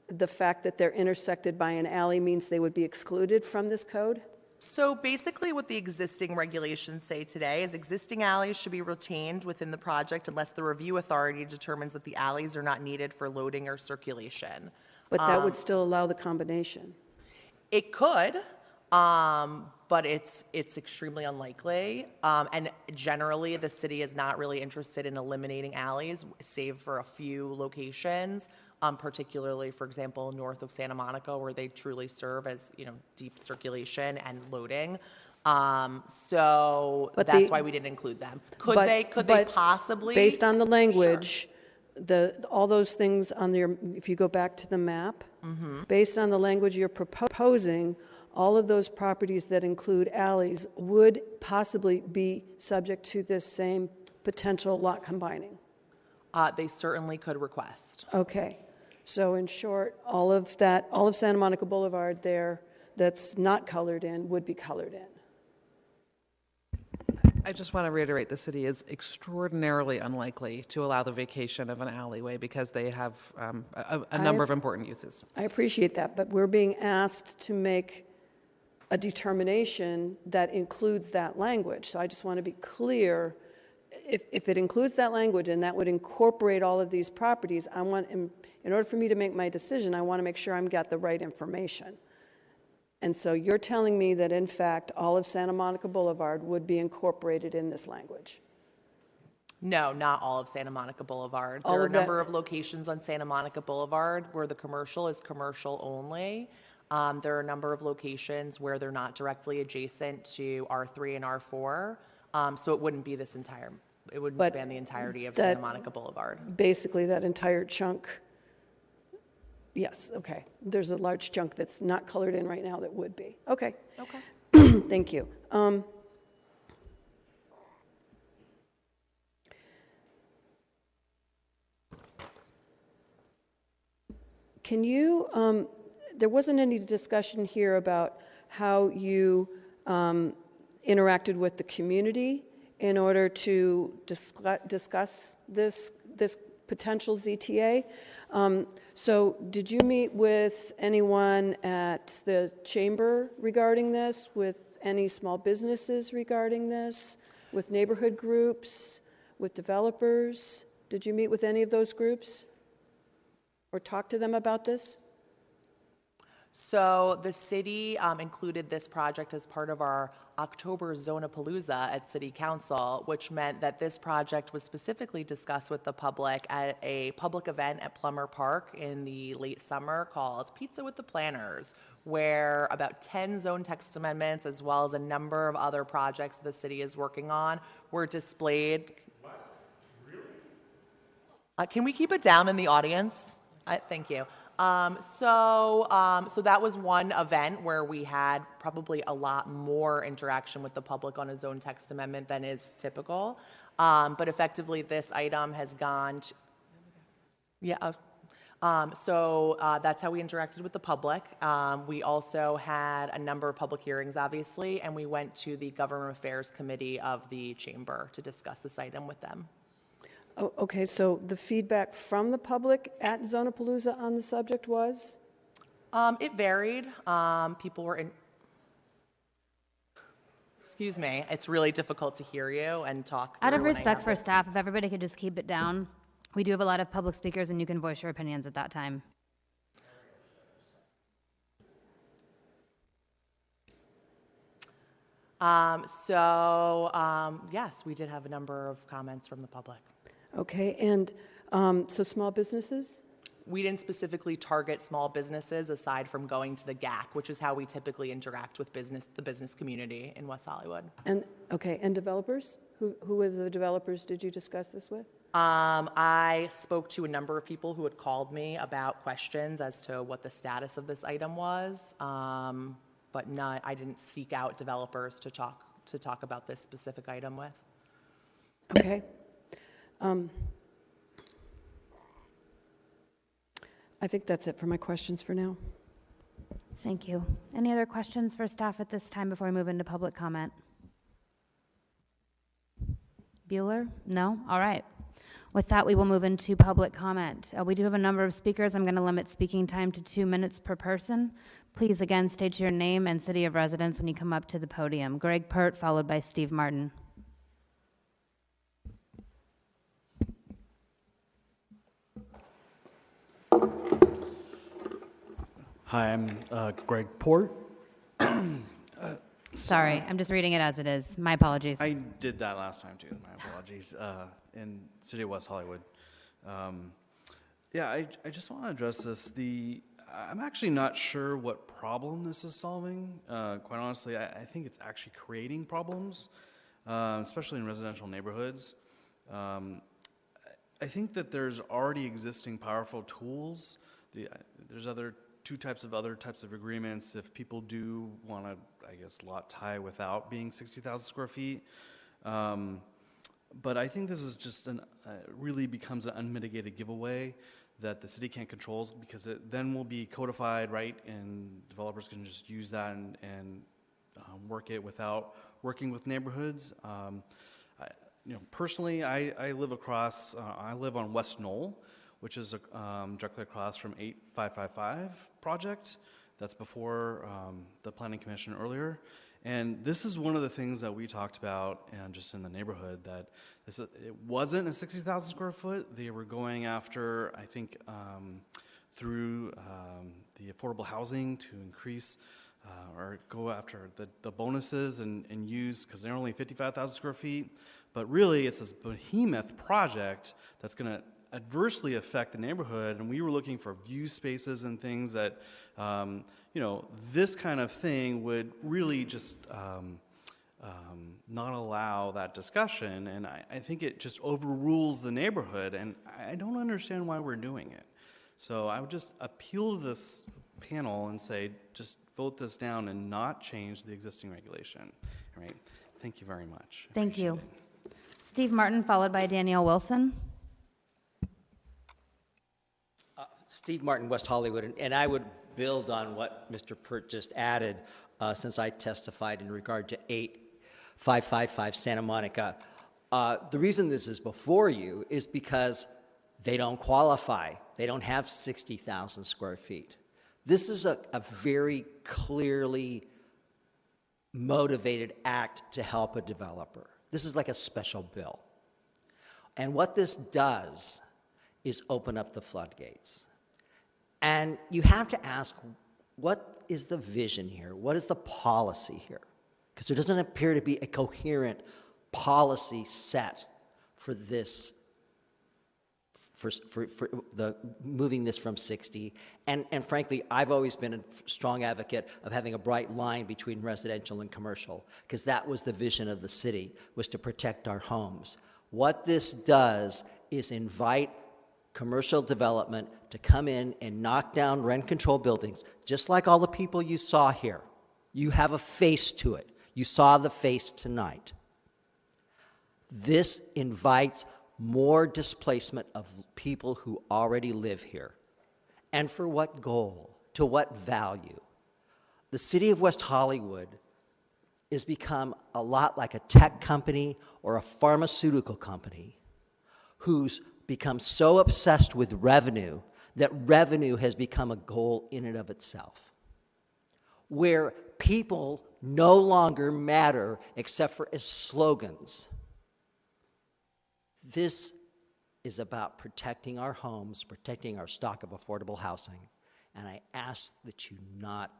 the fact that they're intersected by an alley means they would be excluded from this code? So basically what the existing regulations say today is existing alleys should be retained within the project unless the review authority determines that the alleys are not needed for loading or circulation. But that would still allow the combination. It could, but it's extremely unlikely. And generally, the city is not really interested in eliminating alleys, save for a few locations, particularly, for example, north of Santa Monica, where they truly serve as deep circulation and loading. So that's why we didn't include them. Could they possibly? Based on the language, all those things on there, if you go back to the map, based on the language you're proposing, all of those properties that include alleys would possibly be subject to this same potential lot combining. They certainly could request. Okay. So in short, all of Santa Monica Boulevard there that's not colored in would be colored in. I just want to reiterate the city is extraordinarily unlikely to allow the vacation of an alleyway because they have a number of important uses. I appreciate that, but we're being asked to make a determination that includes that language. So I just want to be clear, if it includes that language and that would incorporate all of these properties, in order for me to make my decision, I want to make sure I've got the right information. And so you're telling me that, in fact, all of Santa Monica Boulevard would be incorporated in this language? No, not all of Santa Monica Boulevard. There are a number of locations on Santa Monica Boulevard where the commercial is commercial only. There are a number of locations where they're not directly adjacent to R3 and R4. So it wouldn't be this entire, it wouldn't span the entirety of Santa Monica Boulevard. Basically, that entire chunk. Yes, okay. There's a large chunk that's not colored in right now that would be. Okay. Okay. Thank you. Can you, there wasn't any discussion here about how you interacted with the community in order to discuss this potential ZTA. So did you meet with anyone at the chamber regarding this, with any small businesses regarding this, with neighborhood groups, with developers? Did you meet with any of those groups or talk to them about this? So the city included this project as part of our October Zonapalooza at City Council, which meant that this project was specifically discussed with the public at a public event at Plummer Park in the late summer called Pizza with the Planners, where about 10 zone text amendments as well as a number of other projects the city is working on were displayed. What? Really? Can we keep it down in the audience? Thank you. So that was one event where we had probably a lot more interaction with the public on a zone text amendment than is typical. But effectively, this item has gone to, that's how we interacted with the public. We also had a number of public hearings, obviously, and we went to the Government Affairs Committee of the Chamber to discuss this item with them. Oh, okay, so the feedback from the public at Zonapalooza on the subject was? It varied. People were in. Excuse me. It's really difficult to hear you and talk. Out of respect for staff, if everybody could just keep it down. We do have a lot of public speakers, and you can voice your opinions at that time. Yes, we did have a number of comments from the public. Okay, and so small businesses? We didn't specifically target small businesses aside from going to the GAC, which is how we typically interact with the business community in West Hollywood. And okay, and developers? Who were the developers did you discuss this with? I spoke to a number of people who had called me about questions as to what the status of this item was, but I didn't seek out developers to talk about this specific item with. Okay. I think that's it for my questions for now. Thank you. Any other questions for staff at this time before we move into public comment? Bueller? No? All right. With that, we will move into public comment. We do have a number of speakers. I'm going to limit speaking time to 2 minutes per person. Please, again, state your name and city of residence when you come up to the podium. Greg Pert, followed by Steve Martin. Hi, I'm Greg Port. Sorry, I'm just reading it as it is. My apologies. I did that last time too. My apologies. In City of West Hollywood. I just want to address this. I'm actually not sure what problem this is solving. Quite honestly, I think it's actually creating problems, especially in residential neighborhoods. I think that there's already existing powerful tools. There's other types of agreements if people do want to, I guess, lot tie without being 60,000 square feet. But I think this is just really becomes an unmitigated giveaway that the city can't control because it then will be codified, right? And developers can just use that and work it without working with neighborhoods. Personally, I live on West Knoll, which is directly across from 8555 project. That's before the Planning Commission earlier. And this is one of the things that we talked about and just in the neighborhood that it wasn't a 60,000 square foot. They were going after, I think, through the affordable housing to increase or go after the bonuses and use, because they're only 55,000 square feet. But really, it's this behemoth project that's going to adversely affect the neighborhood, and we were looking for view spaces and things that, this kind of thing would really just not allow that discussion, and I think it just overrules the neighborhood, and I don't understand why we're doing it. So I would just appeal to this panel and say, just vote this down and not change the existing regulation. All right. Thank you very much. Thank you. Steve Martin, followed by Danielle Wilson. Steve Martin, West Hollywood, and I would build on what Mr. Pert just added since I testified in regard to 8555 Santa Monica. The reason this is before you is because they don't qualify. They don't have 60,000 square feet. This is a very clearly motivated act to help a developer. This is like a special bill. And what this does is open up the floodgates. And you have to ask, what is the vision here? What is the policy here? Because there doesn't appear to be a coherent policy set for this, for the moving this from 60. And frankly, I've always been a strong advocate of having a bright line between residential and commercial, because that was the vision of the city, was to protect our homes. What this does is invite commercial development to come in and knock down rent-control buildings, just like all the people you saw here. You have a face to it. You saw the face tonight. This invites more displacement of people who already live here. And for what goal? To what value? The city of West Hollywood has become a lot like a tech company or a pharmaceutical company who's become so obsessed with revenue that revenue has become a goal in and of itself, where people no longer matter except for as slogans. This is about protecting our homes, protecting our stock of affordable housing, and I ask that you not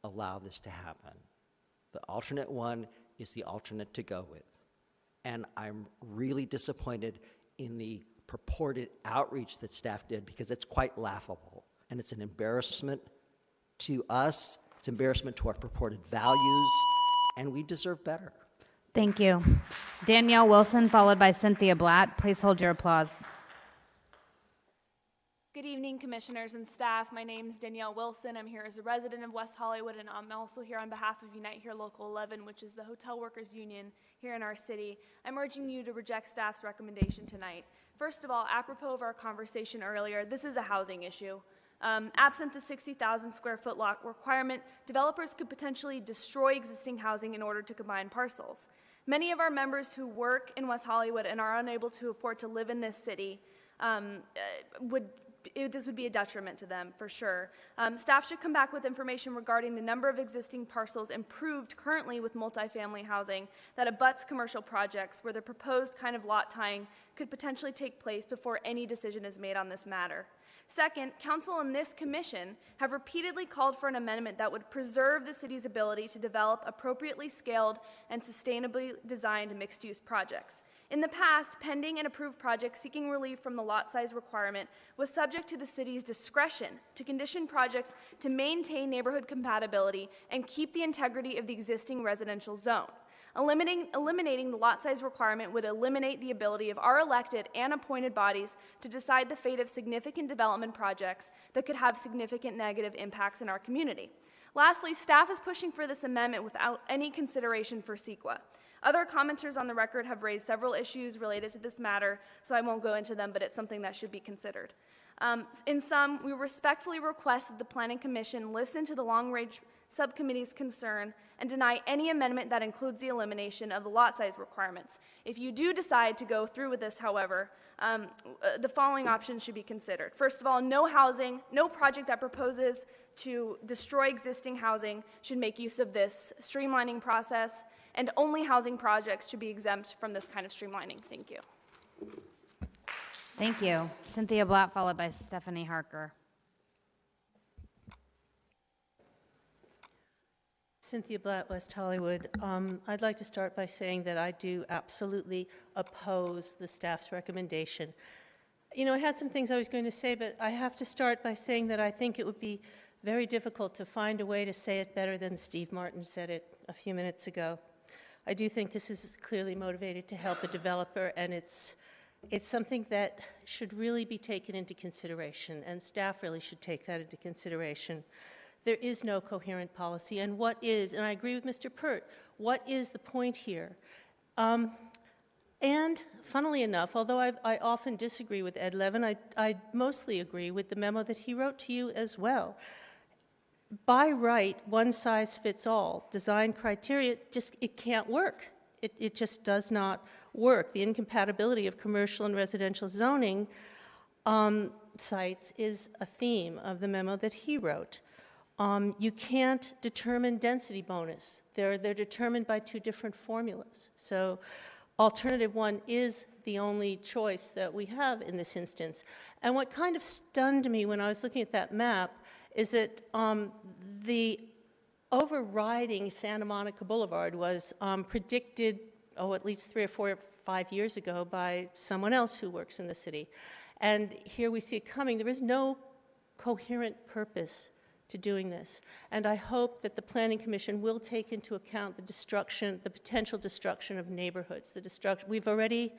allow this to happen. The alternate one is the alternate to go with. And I'm really disappointed in the purported outreach that staff did, because it's quite laughable. And it's an embarrassment to us, it's embarrassment to our purported values, and we deserve better. Thank you. Danielle Wilson, followed by Cynthia Blatt. Please hold your applause. Good evening, commissioners and staff. My name is Danielle Wilson. I'm here as a resident of West Hollywood, and I'm also here on behalf of Unite Here Local 11, which is the hotel workers union here in our city. I'm urging you to reject staff's recommendation tonight. First of all, apropos of our conversation earlier, this is a housing issue. Absent the 60,000 square foot lot requirement, developers could potentially destroy existing housing in order to combine parcels. Many of our members who work in West Hollywood and are unable to afford to live in this city this would be a detriment to them, for sure. Staff should come back with information regarding the number of existing parcels improved currently with multifamily housing that abuts commercial projects where the proposed kind of lot tying could potentially take place before any decision is made on this matter. Second, council and this commission have repeatedly called for an amendment that would preserve the city's ability to develop appropriately scaled and sustainably designed mixed-use projects. In the past, pending and approved projects seeking relief from the lot size requirement was subject to the city's discretion to condition projects to maintain neighborhood compatibility and keep the integrity of the existing residential zone. Eliminating the lot size requirement would eliminate the ability of our elected and appointed bodies to decide the fate of significant development projects that could have significant negative impacts in our community. Lastly, staff is pushing for this amendment without any consideration for CEQA. Other commenters on the record have raised several issues related to this matter, so I won't go into them, but it's something that should be considered. In sum, we respectfully request that the Planning Commission listen to the long-range subcommittee's concern and deny any amendment that includes the elimination of the lot size requirements. If you do decide to go through with this, however, the following options should be considered. First of all, no project that proposes to destroy existing housing should make use of this streamlining process, and only housing projects should be exempt from this kind of streamlining. Thank you. Thank you. Cynthia Blatt, followed by Stephanie Harker. Cynthia Blatt, West Hollywood. I'd like to start by saying that I do absolutely oppose the staff's recommendation. You know, I had some things I was going to say, but I have to start by saying that I think it would be very difficult to find a way to say it better than Steve Martin said it a few minutes ago. I do think this is clearly motivated to help a developer, and it's something that should really be taken into consideration, and staff really should take that into consideration. There is no coherent policy, and what is, and I agree with Mr. Pert, what is the point here? And funnily enough, although I often disagree with Ed Levin, I mostly agree with the memo that he wrote to you as well. By right, one size fits all design criteria, it can't work. It just does not work. The incompatibility of commercial and residential zoning sites is a theme of the memo that he wrote. You can't determine density bonus. They're determined by two different formulas. So alternative one is the only choice that we have in this instance. And what kind of stunned me when I was looking at that map is that the overriding Santa Monica Boulevard was predicted, at least 3 or 4 or 5 years ago by someone else who works in the city. And here we see it coming. There is no coherent purpose to doing this. And I hope that the Planning Commission will take into account the potential destruction of neighborhoods, we've already,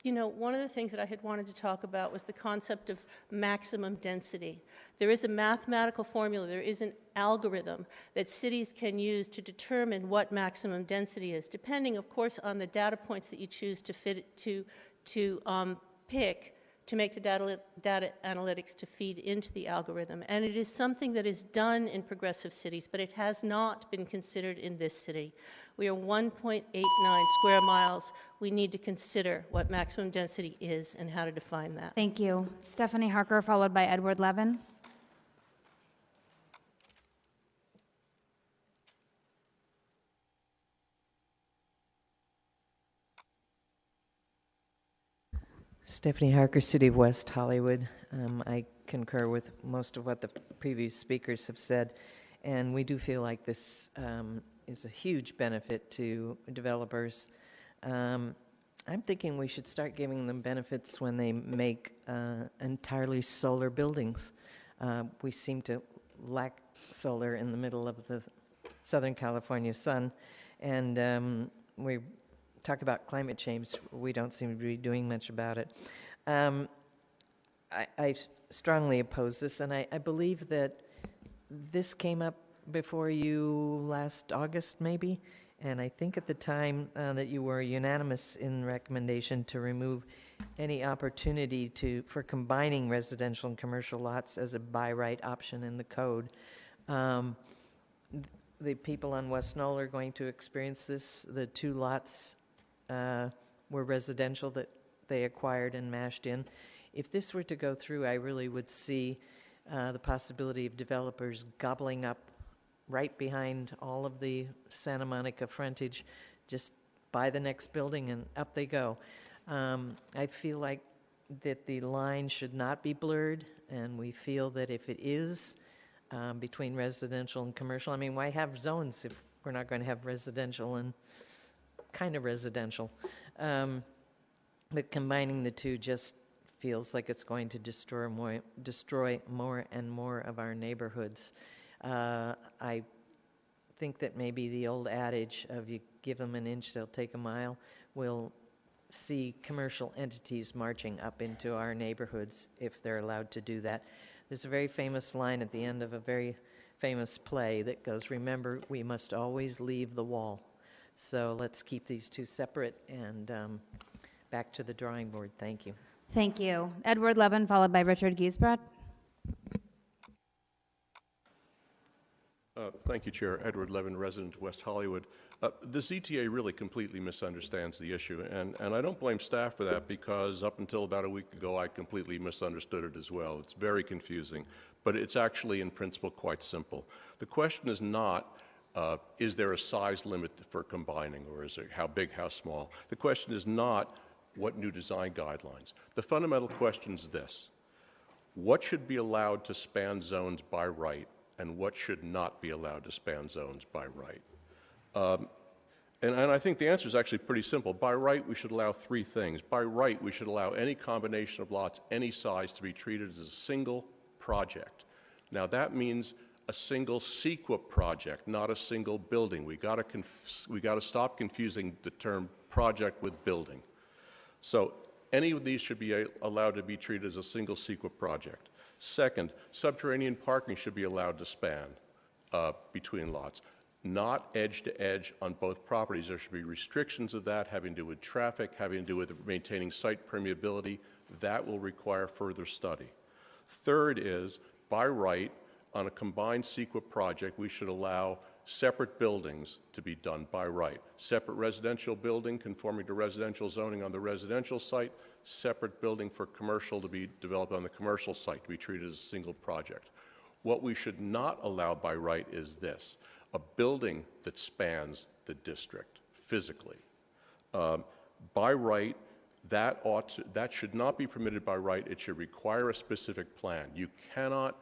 one of the things that I had wanted to talk about was the concept of maximum density. There is a mathematical formula, there is an algorithm that cities can use to determine what maximum density is, depending, of course, on the data points that you choose to pick to make the data analytics to feed into the algorithm. And it is something that is done in progressive cities, but it has not been considered in this city. We are 1.89 square miles. We need to consider what maximum density is and how to define that. Thank you. Stephanie Harker, followed by Edward Levin. Stephanie Harker, City of West Hollywood. I concur with most of what the previous speakers have said, and we do feel like this is a huge benefit to developers. I'm thinking we should start giving them benefits when they make entirely solar buildings. We seem to lack solar in the middle of the Southern California sun, and we talk about climate change, we don't seem to be doing much about it. I strongly oppose this, and I believe that this came up before you last August, maybe, and I think at the time that you were unanimous in recommendation to remove any opportunity for combining residential and commercial lots as a by right option in the code. The people on West Knoll are going to experience this. The 2 lots were residential that they acquired and mashed in. If this were to go through, I really would see the possibility of developers gobbling up right behind all of the Santa Monica frontage, just buy the next building and up they go. I feel like that the line should not be blurred, and we feel that if it is between residential and commercial, I mean, why have zones if we're not going to have residential and kind of residential? But combining the two just feels like it's going to destroy more and more of our neighborhoods. I think that maybe the old adage of you give them an inch, they'll take a mile, will see commercial entities marching up into our neighborhoods if they're allowed to do that. There's a very famous line at the end of a very famous play that goes, "Remember, we must always leave the wall." So let's keep these two separate and back to the drawing board. Thank you. Thank you. Edward Levin, followed by Richard Giesbrecht. Thank you, Chair. Edward Levin, resident West Hollywood. The ZTA really completely misunderstands the issue, and I don't blame staff for that, because up until about a week ago, I completely misunderstood it as well. It's very confusing, but it's actually, in principle, quite simple. The question is not, is there a size limit for combining, or is it how big, how small? The question is not what new design guidelines. The fundamental question is this: what should be allowed to span zones by right, and what should not be allowed to span zones by right? And I think the answer is actually pretty simple. By right, we should allow three things. By right, we should allow any combination of lots, any size, to be treated as a single project. Now, that means a single CEQA project, not a single building. We got to stop confusing the term project with building. So any of these should be allowed to be treated as a single CEQA project. Second, subterranean parking should be allowed to span between lots, not edge to edge on both properties. There should be restrictions of that having to do with traffic, having to do with maintaining site permeability. That will require further study. Third is, by right, on a combined CEQA project, we should allow separate buildings to be done by right. Separate residential building conforming to residential zoning on the residential site, separate building for commercial to be developed on the commercial site, to be treated as a single project. What we should not allow by right is this: a building that spans the district physically. By right, that should not be permitted by right. It should require a specific plan. You cannot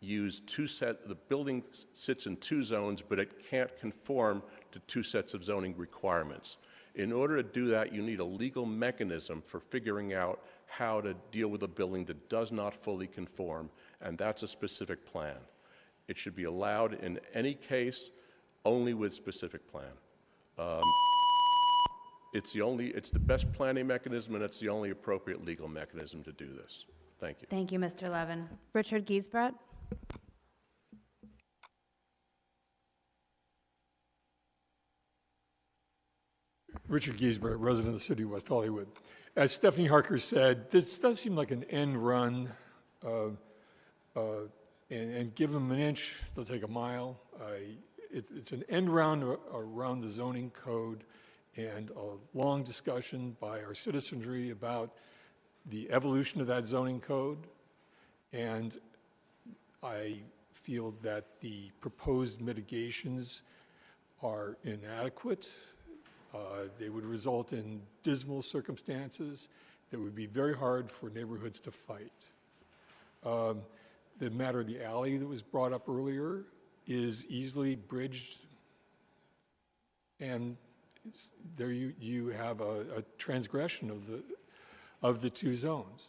the building sits in two zones, but it can't conform to two sets of zoning requirements. In order to do that, you need a legal mechanism for figuring out how to deal with a building that does not fully conform, and that's a specific plan. It should be allowed in any case, only with specific plan. It's the best planning mechanism, and it's the only appropriate legal mechanism to do this. Thank you. Thank you, Mr. Levin. Richard Giesbrecht? Richard Giesbrecht, resident of the city of West Hollywood. As Stephanie Harker said, this does seem like an end run, and give them an inch, they'll take a mile. It's an end round around the zoning code and a long discussion by our citizenry about the evolution of that zoning code. And I feel that the proposed mitigations are inadequate. They would result in dismal circumstances that would be very hard for neighborhoods to fight. The matter of the alley that was brought up earlier is easily bridged, and there you have a transgression of the two zones.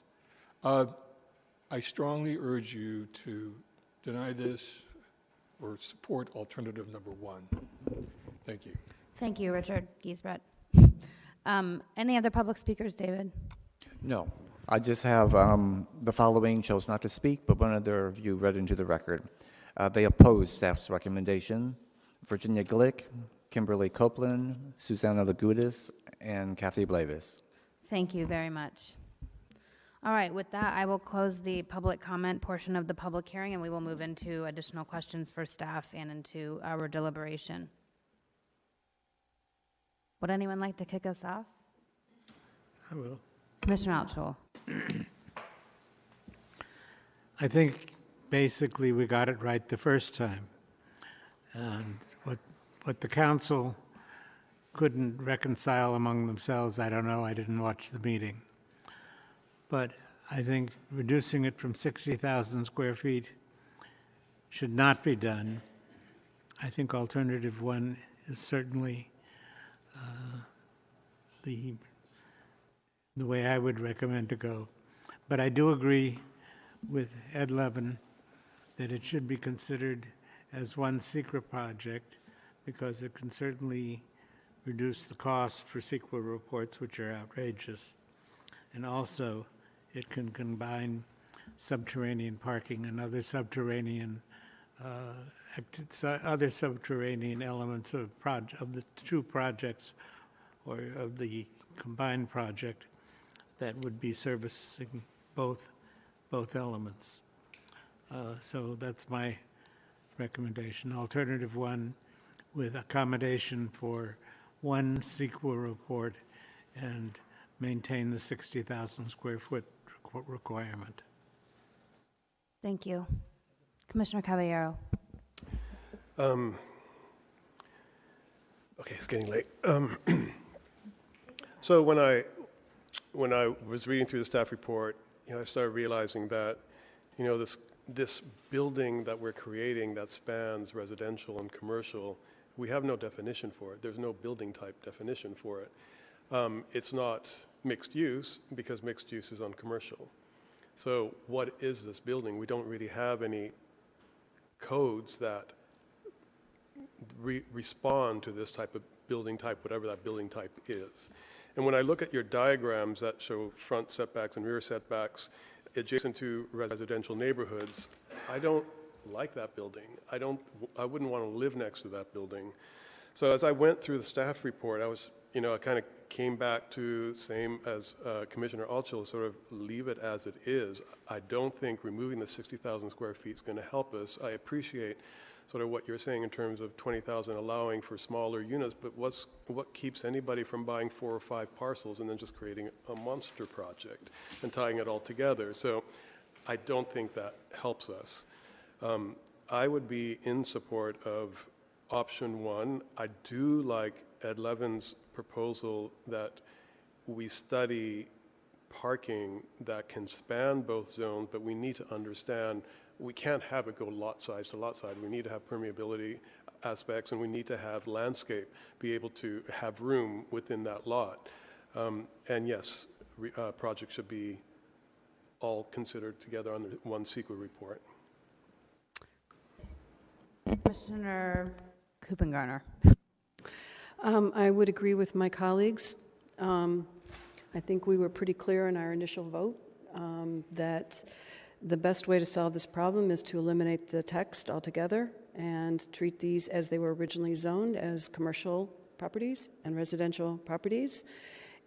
I strongly urge you to deny this or support alternative number 1. Thank you. Thank you, Richard Giesbrecht. Any other public speakers, David? No. I just have the following chose not to speak, but one of their view read into the record. They oppose staff's recommendation. Virginia Glick, Kimberly Copeland, Susanna Lagudis, and Kathy Blavis. Thank you very much. All right, with that, I will close the public comment portion of the public hearing, and we will move into additional questions for staff and into our deliberation. Would anyone like to kick us off? I will. Commissioner Altschul. I think basically we got it right the first time. And what the council couldn't reconcile among themselves, I don't know, I didn't watch the meeting. But I think reducing it from 60,000 square feet should not be done. I think alternative 1 is certainly the way I would recommend to go. But I do agree with Ed Levin that it should be considered as one secret project because it can certainly reduce the cost for CEQA reports, which are outrageous. And also, it can combine subterranean parking and other subterranean elements of the two projects or of the combined project that would be servicing both elements. So that's my recommendation. Alternative 1 with accommodation for one CEQA report and maintain the 60,000 square foot requirement. Thank you. Commissioner Caballero. Okay, it's getting late. So when I was reading through the staff report, I started realizing that, this building that we're creating that spans residential and commercial, we have no definition for it. There's no building type definition for it. It's not mixed use because mixed use is on commercial. So what is this building? We don't really have any codes that respond to this type of building type, whatever that building type is. And when I look at your diagrams that show front setbacks and rear setbacks adjacent to residential neighborhoods, I don't like that building. I wouldn't want to live next to that building. So as I went through the staff report, I kind of came back to same as Commissioner Altschul, sort of leave it as it is. I don't think removing the 60,000 square feet is going to help us. I appreciate sort of what you're saying in terms of 20,000 allowing for smaller units, but what keeps anybody from buying 4 or 5 parcels and then just creating a monster project and tying it all together? So I don't think that helps us. I would be in support of option 1. I do like Ed Levin's proposal that we study parking that can span both zones, but we need to understand we can't have it go lot size to lot size. We need to have permeability aspects, and we need to have landscape, be able to have room within that lot. And yes, projects should be all considered together under one CEQA report. Commissioner Kupengarner. I would agree with my colleagues. I think we were pretty clear in our initial vote that the best way to solve this problem is to eliminate the text altogether and treat these as they were originally zoned, as commercial properties and residential properties.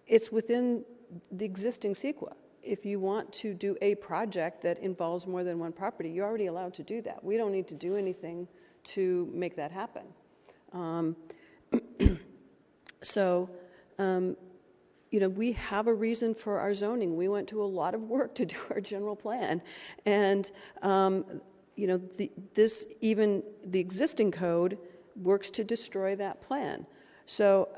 It's within the existing CEQA. If you want to do a project that involves more than one property, you're already allowed to do that. We don't need to do anything to make that happen. We have a reason for our zoning. We went to a lot of work to do our general plan. And, even the existing code works to destroy that plan. So,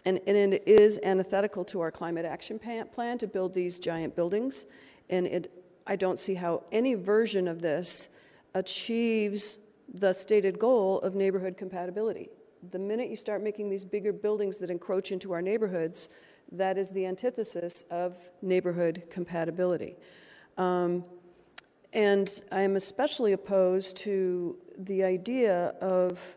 and it is antithetical to our climate action plan to build these giant buildings. And I don't see how any version of this achieves the stated goal of neighborhood compatibility. The minute you start making these bigger buildings that encroach into our neighborhoods, that is the antithesis of neighborhood compatibility. And I'm especially opposed to the idea of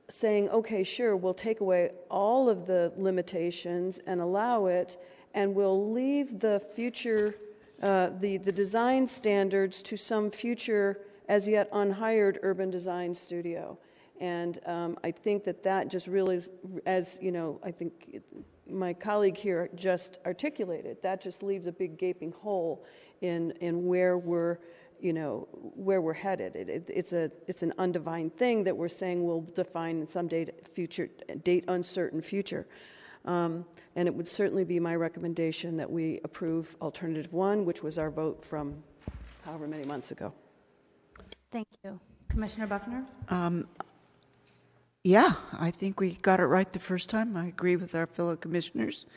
saying, okay, sure, we'll take away all of the limitations and allow it, and we'll leave the future, the design standards to some future as yet unhired urban design studio. And I think that just really is, as I think my colleague here just articulated, that just leaves a big gaping hole in where we're headed. It's an undefine thing that we're saying we'll define in some date uncertain future. And it would certainly be my recommendation that we approve alternative 1, which was our vote from however many months ago. Thank you. Commissioner Buckner? Yeah, I think we got it right the first time. I agree with our fellow commissioners.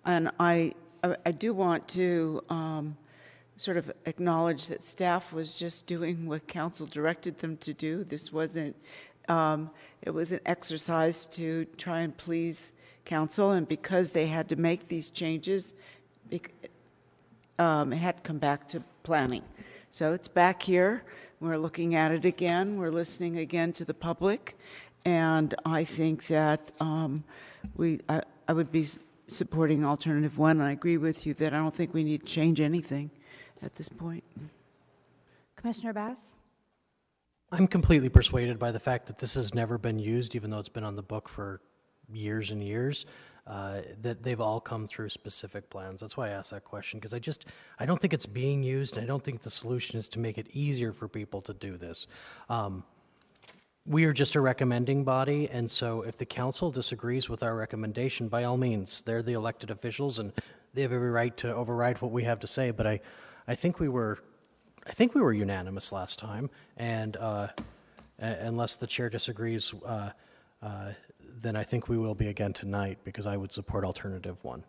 And I do want to sort of acknowledge that staff was just doing what council directed them to do. This wasn't, it was an exercise to try and please council, and because they had to make these changes, it had to come back to planning. So it's back here. We're looking at it again. We're listening again to the public. And I think that I would be supporting alternative 1. I agree with you that I don't think we need to change anything at this point. Commissioner Bass? I'm completely persuaded by the fact that this has never been used, even though it's been on the book for years and years, that they've all come through specific plans. That's why I asked that question, because I don't think it's being used, and I don't think the solution is to make it easier for people to do this. We are just a recommending body, and so if the council disagrees with our recommendation, by all means, they're the elected officials, and they have every right to override what we have to say. But I think we were unanimous last time, and unless the chair disagrees, then I think we will be again tonight, because I would support alternative 1.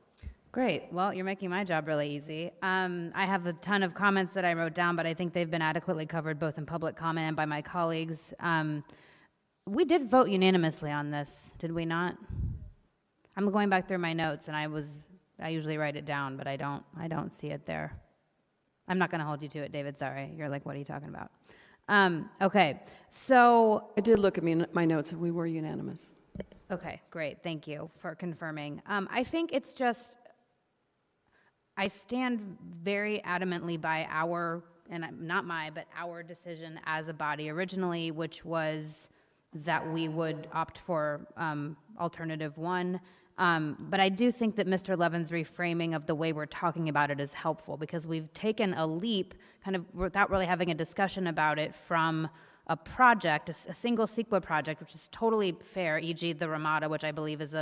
Great. Well, you're making my job really easy. I have a ton of comments that I wrote down, but I think they've been adequately covered both in public comment and by my colleagues. We did vote unanimously on this, did we not? I'm going back through my notes, and I usually write it down, but I don't see it there. I'm not going to hold you to it, David. Sorry. You're like, what are you talking about? Okay. So I did look at my notes, and we were unanimous. Okay, great. Thank you for confirming. I think it's just, I stand very adamantly by our, and not my, but our decision as a body originally, which was that we would opt for alternative 1. But I do think that Mr. Levin's reframing of the way we're talking about it is helpful, because we've taken a leap, kind of without really having a discussion about it, from a project, a single CEQA project, which is totally fair, e.g. the Ramada, which I believe is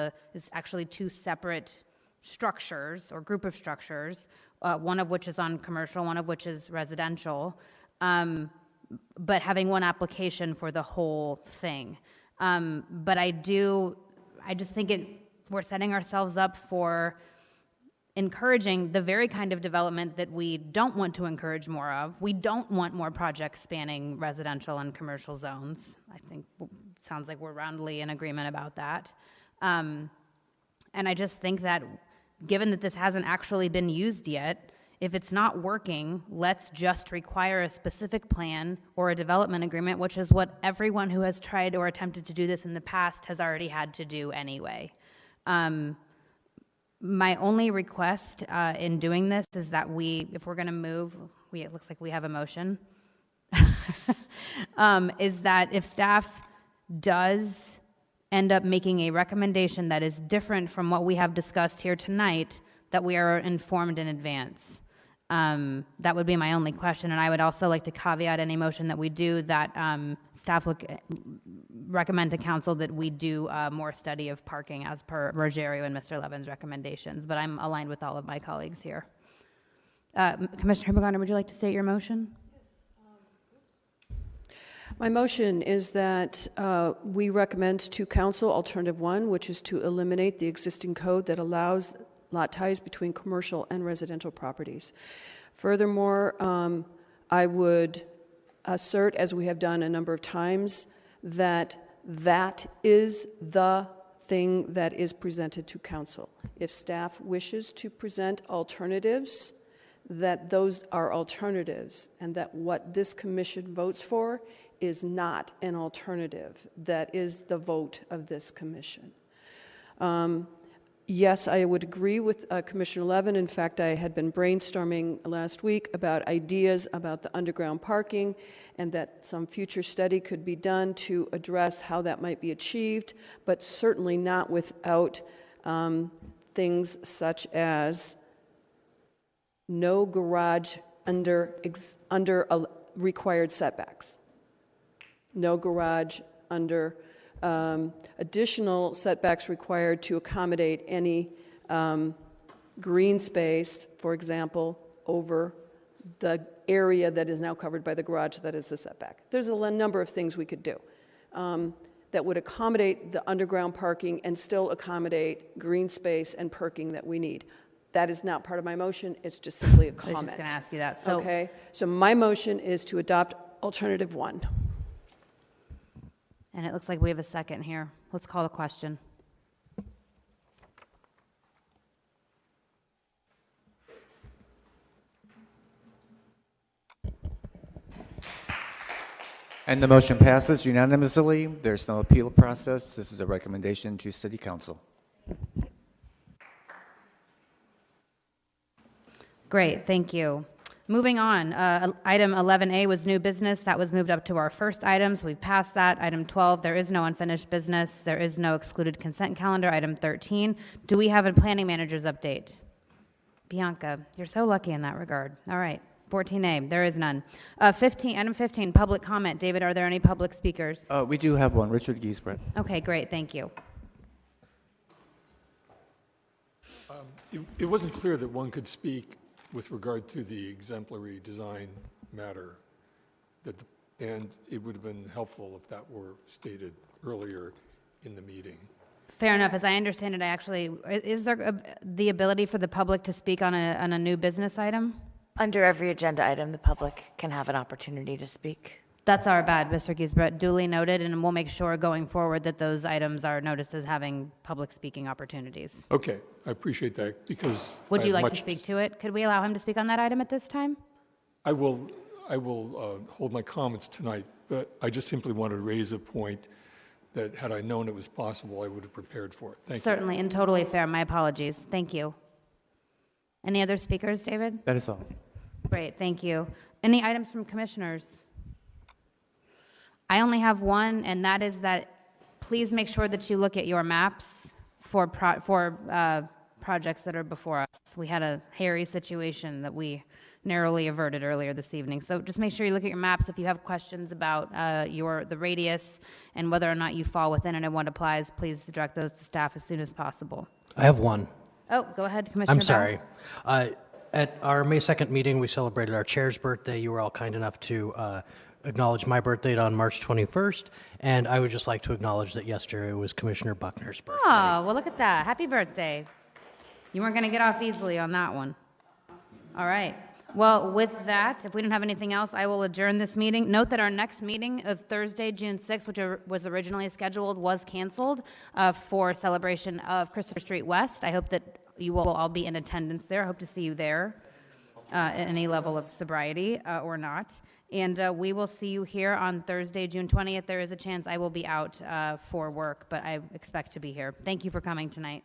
actually 2 separate structures or group of structures, one of which is on commercial, one of which is residential, but having one application for the whole thing. But I just think we're setting ourselves up for encouraging the very kind of development that we don't want to encourage more of. We don't want more projects spanning residential and commercial zones. I think sounds like we're roundly in agreement about that. And I just think that given that this hasn't actually been used yet, if it's not working, let's just require a specific plan or a development agreement, which is what everyone who has tried or attempted to do this in the past has already had to do anyway. My only request in doing this is that if we're going to move, it looks like we have a motion, is that if staff does end up making a recommendation that is different from what we have discussed here tonight, that we are informed in advance. That would be my only question, and I would also like to caveat any motion that we do that staff recommend to council that we do more study of parking as per Rogerio and Mr. Levin's recommendations, but I'm aligned with all of my colleagues here. Commissioner Hibbegarner, would you like to state your motion? My motion is that we recommend to council alternative 1, which is to eliminate the existing code that allows lot ties between commercial and residential properties. Furthermore, I would assert, as we have done a number of times, that that is the thing that is presented to council. If staff wishes to present alternatives, that those are alternatives, and that what this commission votes for is not an alternative. That is the vote of this commission. Yes, I would agree with Commissioner Levin. In fact, I had been brainstorming last week about ideas about the underground parking, and that some future study could be done to address how that might be achieved, but certainly not without things such as no garage under required setbacks, no garage under additional setbacks required to accommodate any green space, for example, over the area that is now covered by the garage that is the setback. There's a number of things we could do that would accommodate the underground parking and still accommodate green space and parking that we need. That is not part of my motion. It's just simply a comment. I was just going to ask you that. So, okay. So my motion is to adopt alternative 1. And it looks like we have a second here. Let's call the question. And the motion passes unanimously. There's no appeal process. This is a recommendation to City Council. Great, thank you. Moving on, item 11A was new business. That was moved up to our first item, so we've passed that. Item 12, there is no unfinished business. There is no excluded consent calendar. Item 13, do we have a planning manager's update? Bianca, you're so lucky in that regard. All right, 14A, there is none. Item 15, public comment. David, are there any public speakers? We do have one, Richard Giesbrecht. Okay, great, thank you. It wasn't clear that one could speak with regard to the exemplary design matter, and it would have been helpful if that were stated earlier in the meeting. Fair enough. As I understand it, is there the ability for the public to speak on a new business item? Under every agenda item, the public can have an opportunity to speak. That's our bad, Mr. Giesbrecht. Duly noted, and we'll make sure going forward that those items are noticed as having public speaking opportunities. Okay, I appreciate that because. Would you like to speak to it? Could we allow him to speak on that item at this time? I will hold my comments tonight, but I just simply wanted to raise a point that had I known it was possible, I would have prepared for it. Thank you. Certainly, and totally fair. My apologies. Thank you. Any other speakers, David? That is all. Great, thank you. Any items from commissioners? I only have one, and that is that please make sure that you look at your maps for projects that are before us. We had a hairy situation that we narrowly averted earlier this evening. So just make sure you look at your maps. If you have questions about the radius and whether or not you fall within it and what applies, please direct those to staff as soon as possible. I have one. Oh, go ahead, Commissioner I'm Bass. sorry. At our May 2nd meeting, we celebrated our chair's birthday. You were all kind enough to acknowledge my birthday on March 21st, and I would just like to acknowledge that yesterday was Commissioner Buckner's birthday. Oh, well, look at that. Happy birthday. You weren't going to get off easily on that one. All right. Well, with that, if we don't have anything else, I will adjourn this meeting. Note that our next meeting of Thursday, June 6th, which was originally scheduled, was canceled for celebration of Christopher Street West. I hope that you will all be in attendance there. I hope to see you there at any level of sobriety or not. And we will see you here on Thursday, June 20th. There is a chance I will be out for work, but I expect to be here. Thank you for coming tonight.